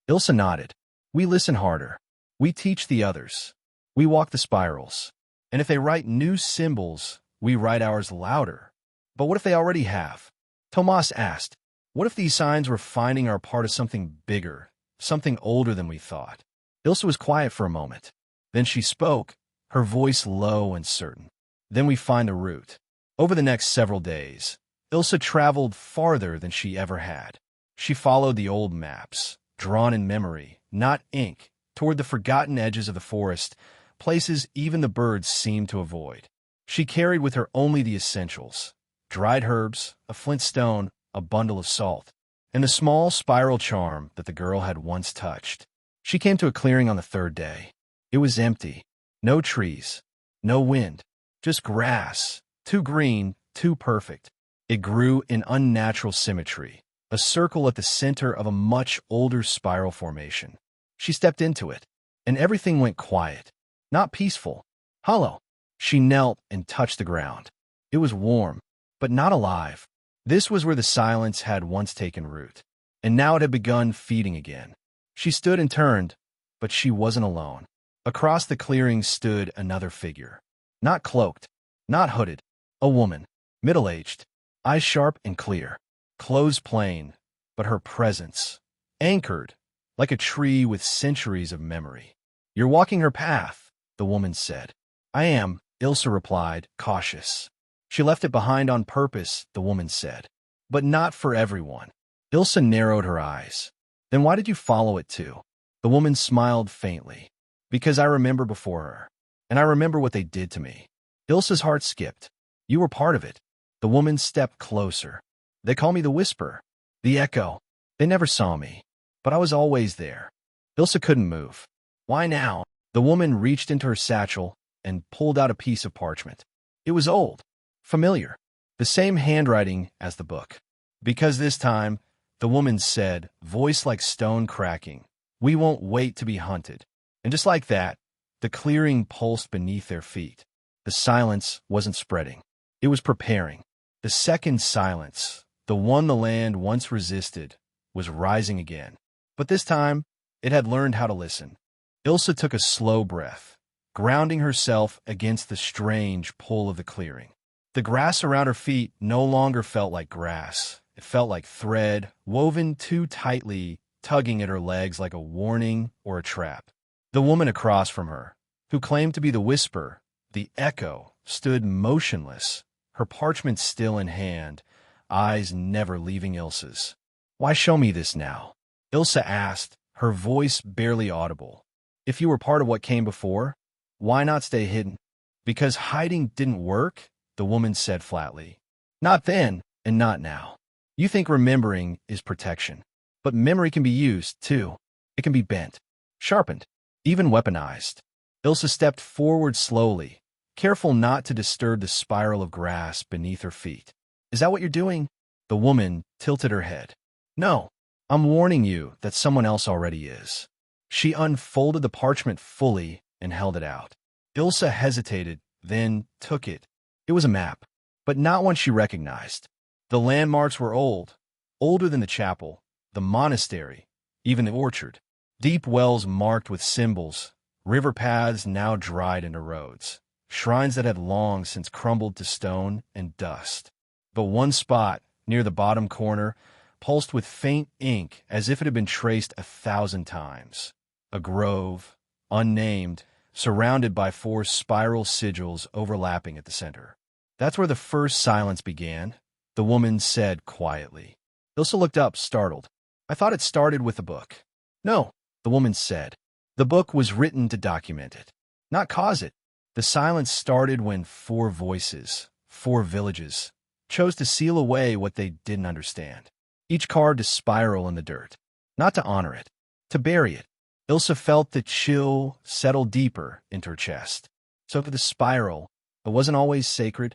[SPEAKER 1] Ilse nodded. "We listen harder. We teach the others. We walk the spirals. And if they write new symbols, we write ours louder." "But what if they already have?" Tomas asked. "What if these signs were finding our part of something bigger, something older than we thought?" Ilse was quiet for a moment. Then she spoke, her voice low and certain. "Then we find the root." Over the next several days, Ilse traveled farther than she ever had. She followed the old maps, drawn in memory, not ink, toward the forgotten edges of the forest, places even the birds seemed to avoid. She carried with her only the essentials: dried herbs, a flint stone, a bundle of salt, and the small spiral charm that the girl had once touched. She came to a clearing on the third day. It was empty. No trees, no wind, just grass, too green, too perfect. It grew in unnatural symmetry, a circle at the center of a much older spiral formation. She stepped into it, and everything went quiet, not peaceful, hollow. She knelt and touched the ground. It was warm, but not alive. This was where the silence had once taken root, and now it had begun feeding again. She stood and turned, but she wasn't alone. Across the clearing stood another figure. Not cloaked, not hooded. A woman, middle-aged, eyes sharp and clear, clothes plain, but her presence, anchored, like a tree with centuries of memory. "You're walking her path," the woman said. "I am," Ilse replied, cautious. "She left it behind on purpose," the woman said. "But not for everyone." Ilse narrowed her eyes. "Then why did you follow it too?" The woman smiled faintly. "Because I remember before her, and I remember what they did to me." Ilse's heart skipped. "You were part of it." The woman stepped closer. "They call me the Whisper, the Echo. They never saw me, but I was always there." Ilse couldn't move. "Why now?" The woman reached into her satchel and pulled out a piece of parchment. It was old, familiar, the same handwriting as the book. "Because this time," the woman said, voice like stone cracking, "we won't wait to be hunted." And just like that, the clearing pulsed beneath their feet. The silence wasn't spreading. It was preparing. The second silence, the one the land once resisted, was rising again. But this time, it had learned how to listen. Ilse took a slow breath, grounding herself against the strange pull of the clearing. The grass around her feet no longer felt like grass. It felt like thread, woven too tightly, tugging at her legs like a warning or a trap. The woman across from her, who claimed to be the Whisper, the Echo, stood motionless, her parchment still in hand, eyes never leaving Ilse's. "Why show me this now?" Ilse asked, her voice barely audible. "If you were part of what came before, why not stay hidden?" "Because hiding didn't work," the woman said flatly. "Not then, and not now. You think remembering is protection. But memory can be used, too. It can be bent, sharpened, even weaponized." Ilse stepped forward slowly, careful not to disturb the spiral of grass beneath her feet. "Is that what you're doing?" The woman tilted her head. "No, I'm warning you that someone else already is. She unfolded the parchment fully and held it out. Ilsa hesitated, then took it. It was a map, but not one she recognized. The landmarks were old, older than the chapel, the monastery, even the orchard. Deep wells marked with symbols, river paths now dried into roads, shrines that had long since crumbled to stone and dust. But one spot, near the bottom corner, pulsed with faint ink as if it had been traced 1,000 times. A grove, unnamed, surrounded by 4 spiral sigils overlapping at the center. That's where the first silence began, the woman said quietly. Ilsa looked up, startled. I thought it started with a book. No, the woman said. The book was written to document it, not cause it. The silence started when 4 voices, 4 villages, chose to seal away what they didn't understand. Each carved a spiral in the dirt, not to honor it, to bury it. Ilsa felt the chill settle deeper into her chest. So for the spiral, it wasn't always sacred.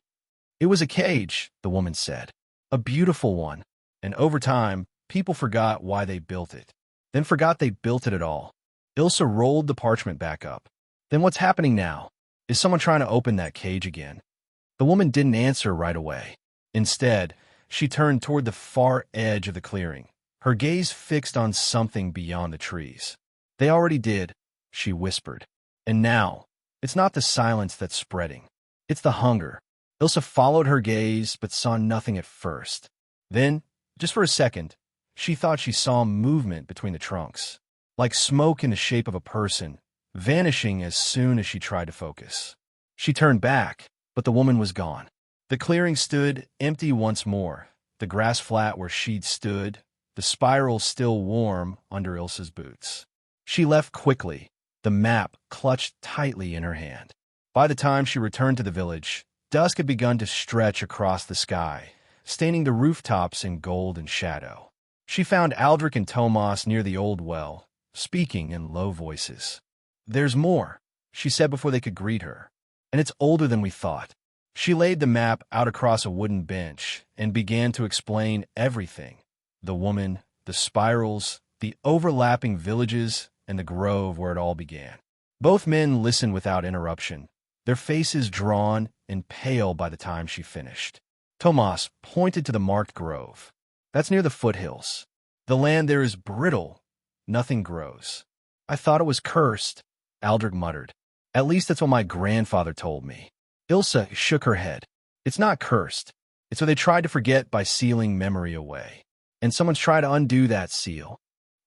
[SPEAKER 1] It was a cage, the woman said, a beautiful one, and over time, people forgot why they built it, then forgot they built it at all. Ilsa rolled the parchment back up. Then what's happening now? Is someone trying to open that cage again? The woman didn't answer right away. Instead, she turned toward the far edge of the clearing, her gaze fixed on something beyond the trees. They already did, she whispered. And now, it's not the silence that's spreading. It's the hunger. Ilsa followed her gaze, but saw nothing at first. Then, just for a second, she thought she saw movement between the trunks, like smoke in the shape of a person, vanishing as soon as she tried to focus. She turned back, but the woman was gone. The clearing stood empty once more, the grass flat where she'd stood, the spiral still warm under Ilsa's boots. She left quickly, the map clutched tightly in her hand. By the time she returned to the village, dusk had begun to stretch across the sky, staining the rooftops in gold and shadow. She found Aldrich and Tomas near the old well, speaking in low voices. There's more, she said before they could greet her, and it's older than we thought. She laid the map out across a wooden bench and began to explain everything. The woman, the spirals, the overlapping villages, and the grove where it all began. Both men listened without interruption, their faces drawn and pale by the time she finished. Tomas pointed to the marked grove. That's near the foothills. The land there is brittle. Nothing grows. I thought it was cursed, Aldrich muttered. At least that's what my grandfather told me. Ilsa shook her head. It's not cursed. It's what they tried to forget by sealing memory away. And someone's tried to undo that seal.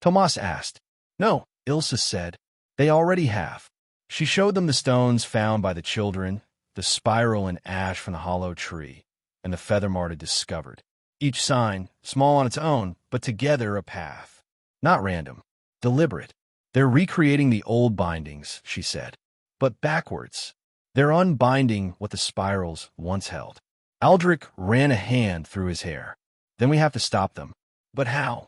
[SPEAKER 1] Tomas asked. No, Ilsa said. They already have. She showed them the stones found by the children, the spiral and ash from the hollow tree, and the feather mart had discovered. Each sign, small on its own, but together a path. Not random. Deliberate. They're recreating the old bindings, she said. But backwards. They're unbinding what the spirals once held. Aldrich ran a hand through his hair. Then we have to stop them. But how?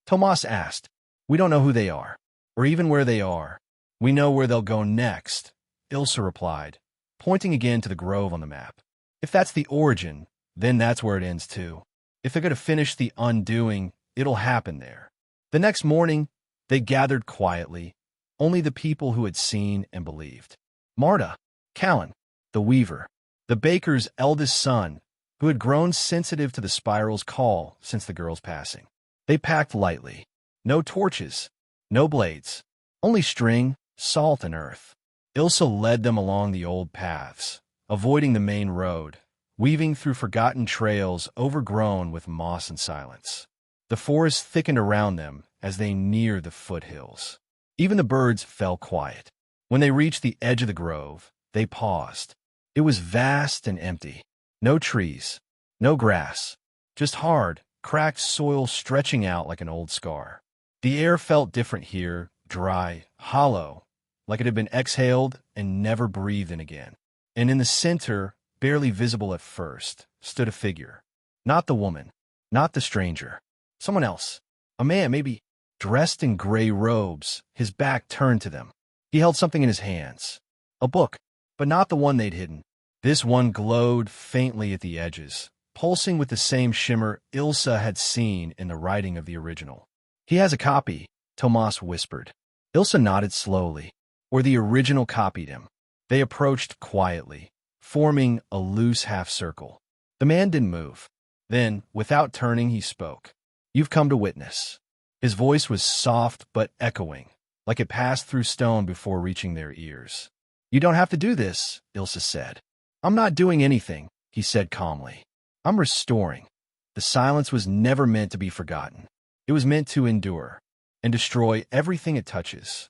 [SPEAKER 1] Tomas asked. We don't know who they are, or even where they are. We know where they'll go next, Ilsa replied, pointing again to the grove on the map. If that's the origin, then that's where it ends too. If they're going to finish the undoing, it'll happen there. The next morning, they gathered quietly, only the people who had seen and believed. Marta, Callan, the weaver, the baker's eldest son, who had grown sensitive to the spiral's call since the girl's passing. They packed lightly. No torches, no blades, only string, salt, and earth. Ilsa led them along the old paths, avoiding the main road, weaving through forgotten trails overgrown with moss and silence. The forest thickened around them as they neared the foothills. Even the birds fell quiet. When they reached the edge of the grove, they paused. It was vast and empty. No trees, no grass, just hard, cracked soil stretching out like an old scar. The air felt different here, dry, hollow, like it had been exhaled and never breathed in again. And in the center, barely visible at first, stood a figure. Not the woman, not the stranger. Someone else. A man, maybe, dressed in gray robes, his back turned to them. He held something in his hands. A book, but not the one they'd hidden. This one glowed faintly at the edges, pulsing with the same shimmer Ilsa had seen in the writing of the original. He has a copy, Tomas whispered. Ilsa nodded slowly. Or the original copied him. They approached quietly, forming a loose half-circle. The man didn't move. Then, without turning, he spoke. You've come to witness. His voice was soft but echoing, like it passed through stone before reaching their ears. You don't have to do this, Ilsa said. I'm not doing anything, he said calmly. I'm restoring. The silence was never meant to be forgotten. It was meant to endure and destroy everything it touches.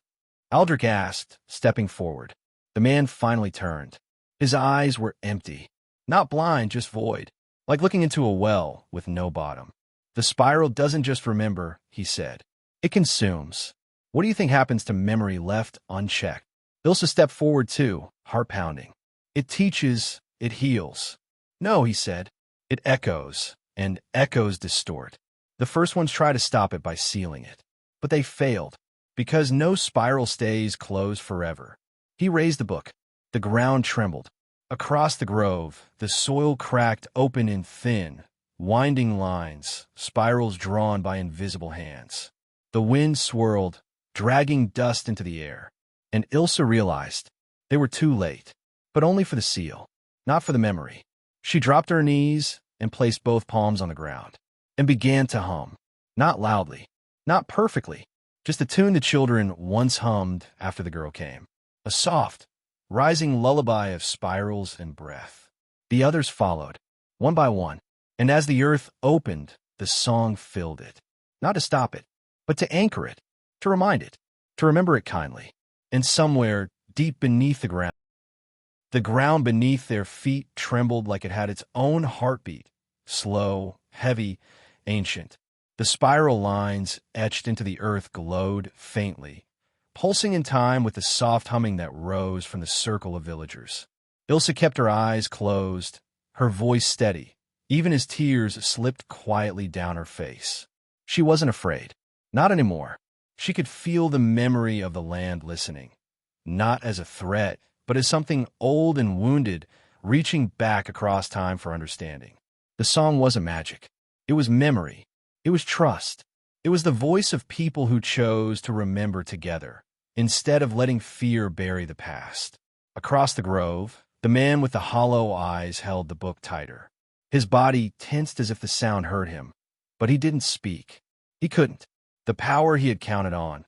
[SPEAKER 1] Aldrich asked, stepping forward. The man finally turned. His eyes were empty. Not blind, just void, like looking into a well with no bottom. The spiral doesn't just remember, he said. It consumes. What do you think happens to memory left unchecked? Ilsa stepped forward too, heart pounding. It teaches, it heals. No, he said. It echoes, and echoes distort. The first ones try to stop it by sealing it. But they failed, because no spiral stays closed forever. He raised the book. The ground trembled. Across the grove, the soil cracked open in thin, winding lines, spirals drawn by invisible hands. The wind swirled, dragging dust into the air. And Ilsa realized they were too late, but only for the seal, not for the memory. She dropped to her knees and placed both palms on the ground, and began to hum, not loudly, not perfectly, just a tune the children once hummed after the girl came. A soft, rising lullaby of spirals and breath. The others followed, one by one, and as the earth opened, the song filled it. Not to stop it, but to anchor it, to remind it, to remember it kindly. And somewhere, deep beneath the ground beneath their feet trembled like it had its own heartbeat, slow, heavy, ancient. The spiral lines etched into the earth glowed faintly, pulsing in time with the soft humming that rose from the circle of villagers. Ilsa kept her eyes closed, her voice steady, even as tears slipped quietly down her face. She wasn't afraid. Not anymore. She could feel the memory of the land listening, not as a threat, but as something old and wounded, reaching back across time for understanding. The song wasn't magic. It was memory. It was trust. It was the voice of people who chose to remember together, instead of letting fear bury the past. Across the grove, the man with the hollow eyes held the book tighter. His body tensed as if the sound hurt him, but he didn't speak. He couldn't. The power he had counted on,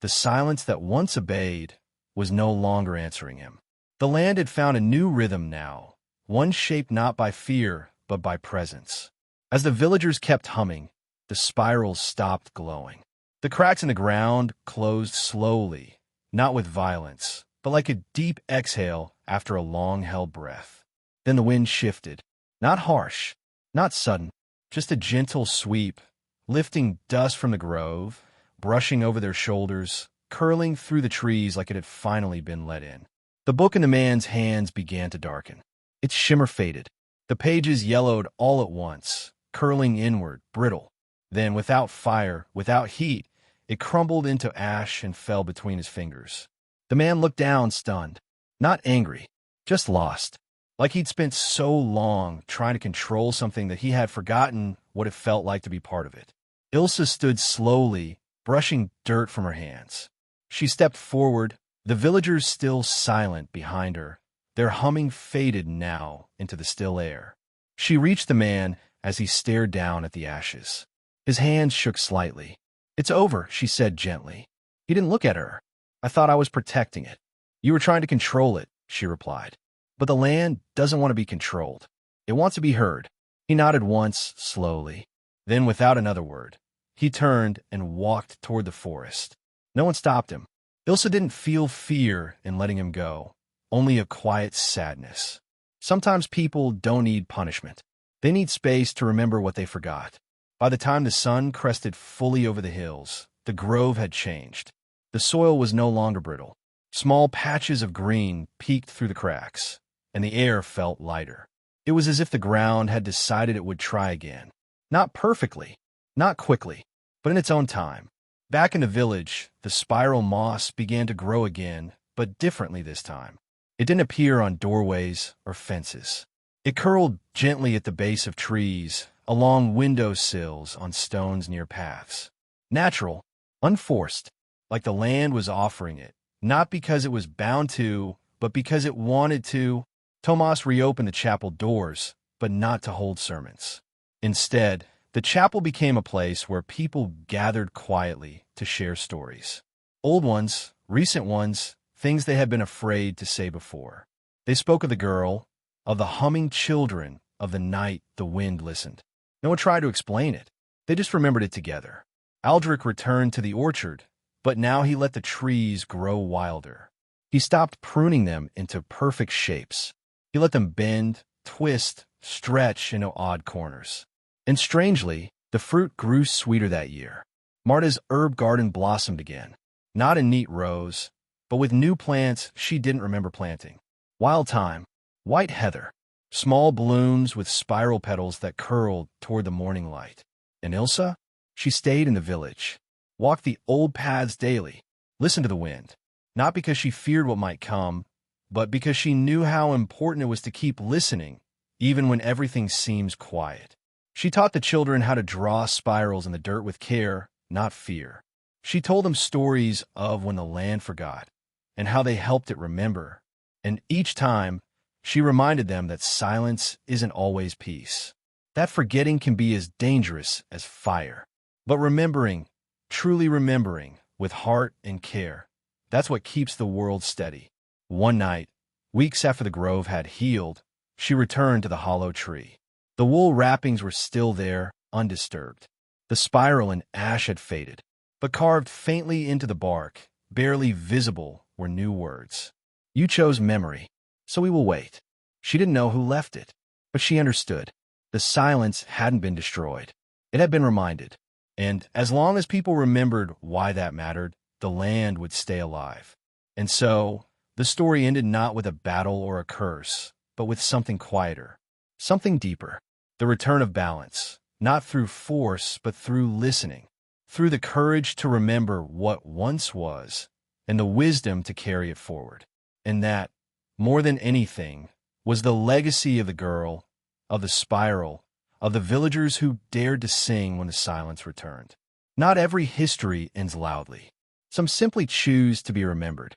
[SPEAKER 1] the silence that once obeyed, was no longer answering him. The land had found a new rhythm now, one shaped not by fear, but by presence. As the villagers kept humming, the spirals stopped glowing. The cracks in the ground closed slowly, not with violence, but like a deep exhale after a long-held breath. Then the wind shifted, not harsh, not sudden, just a gentle sweep, lifting dust from the grove, brushing over their shoulders, curling through the trees like it had finally been let in. The book in the man's hands began to darken. Its shimmer faded. The pages yellowed all at once, curling inward, brittle. Then, without fire, without heat, it crumbled into ash and fell between his fingers. The man looked down, stunned. Not angry, just lost. Like he'd spent so long trying to control something that he had forgotten what it felt like to be part of it. Ilsa stood slowly, brushing dirt from her hands. She stepped forward, the villagers still silent behind her. Their humming faded now into the still air. She reached the man as he stared down at the ashes. His hands shook slightly. "It's over," she said gently. He didn't look at her. "I thought I was protecting it." "You were trying to control it," she replied. "But the land doesn't want to be controlled. It wants to be heard." He nodded once, slowly. Then, without another word, he turned and walked toward the forest. No one stopped him. Ilsa didn't feel fear in letting him go, only a quiet sadness. Sometimes people don't need punishment. They need space to remember what they forgot. By the time the sun crested fully over the hills, the grove had changed. The soil was no longer brittle. Small patches of green peeked through the cracks, and the air felt lighter. It was as if the ground had decided it would try again. Not perfectly, not quickly, but in its own time. Back in the village, the spiral moss began to grow again, but differently this time. It didn't appear on doorways or fences. It curled gently at the base of trees, along window sills, on stones near paths. Natural, unforced, like the land was offering it, not because it was bound to, but because it wanted to. Tomas reopened the chapel doors, but not to hold sermons. Instead, the chapel became a place where people gathered quietly to share stories. Old ones, recent ones, things they had been afraid to say before. They spoke of the girl, of the humming children, of the night the wind listened. No one tried to explain it. They just remembered it together. Aldrich returned to the orchard, but now he let the trees grow wilder. He stopped pruning them into perfect shapes. He let them bend, twist, stretch into odd corners. And strangely, the fruit grew sweeter that year. Marta's herb garden blossomed again, not in neat rows, but with new plants she didn't remember planting. Wild thyme, white heather, small blooms with spiral petals that curled toward the morning light. And Ilsa? She stayed in the village, walked the old paths daily, listened to the wind, not because she feared what might come, but because she knew how important it was to keep listening, even when everything seems quiet. She taught the children how to draw spirals in the dirt with care, not fear. She told them stories of when the land forgot, and how they helped it remember. And each time, she reminded them that silence isn't always peace, that forgetting can be as dangerous as fire. But remembering, truly remembering, with heart and care, that's what keeps the world steady. One night, weeks after the grove had healed, she returned to the hollow tree. The wool wrappings were still there, undisturbed. The spiral and ash had faded, but carved faintly into the bark, barely visible, were new words. You chose memory, so we will wait. She didn't know who left it, but she understood. The silence hadn't been destroyed. It had been reminded. And as long as people remembered why that mattered, the land would stay alive. And so, the story ended not with a battle or a curse, but with something quieter, something deeper. The return of balance, not through force, but through listening, through the courage to remember what once was, and the wisdom to carry it forward. And that, more than anything, was the legacy of the girl, of the spiral, of the villagers who dared to sing when the silence returned. Not every history ends loudly. Some simply choose to be remembered.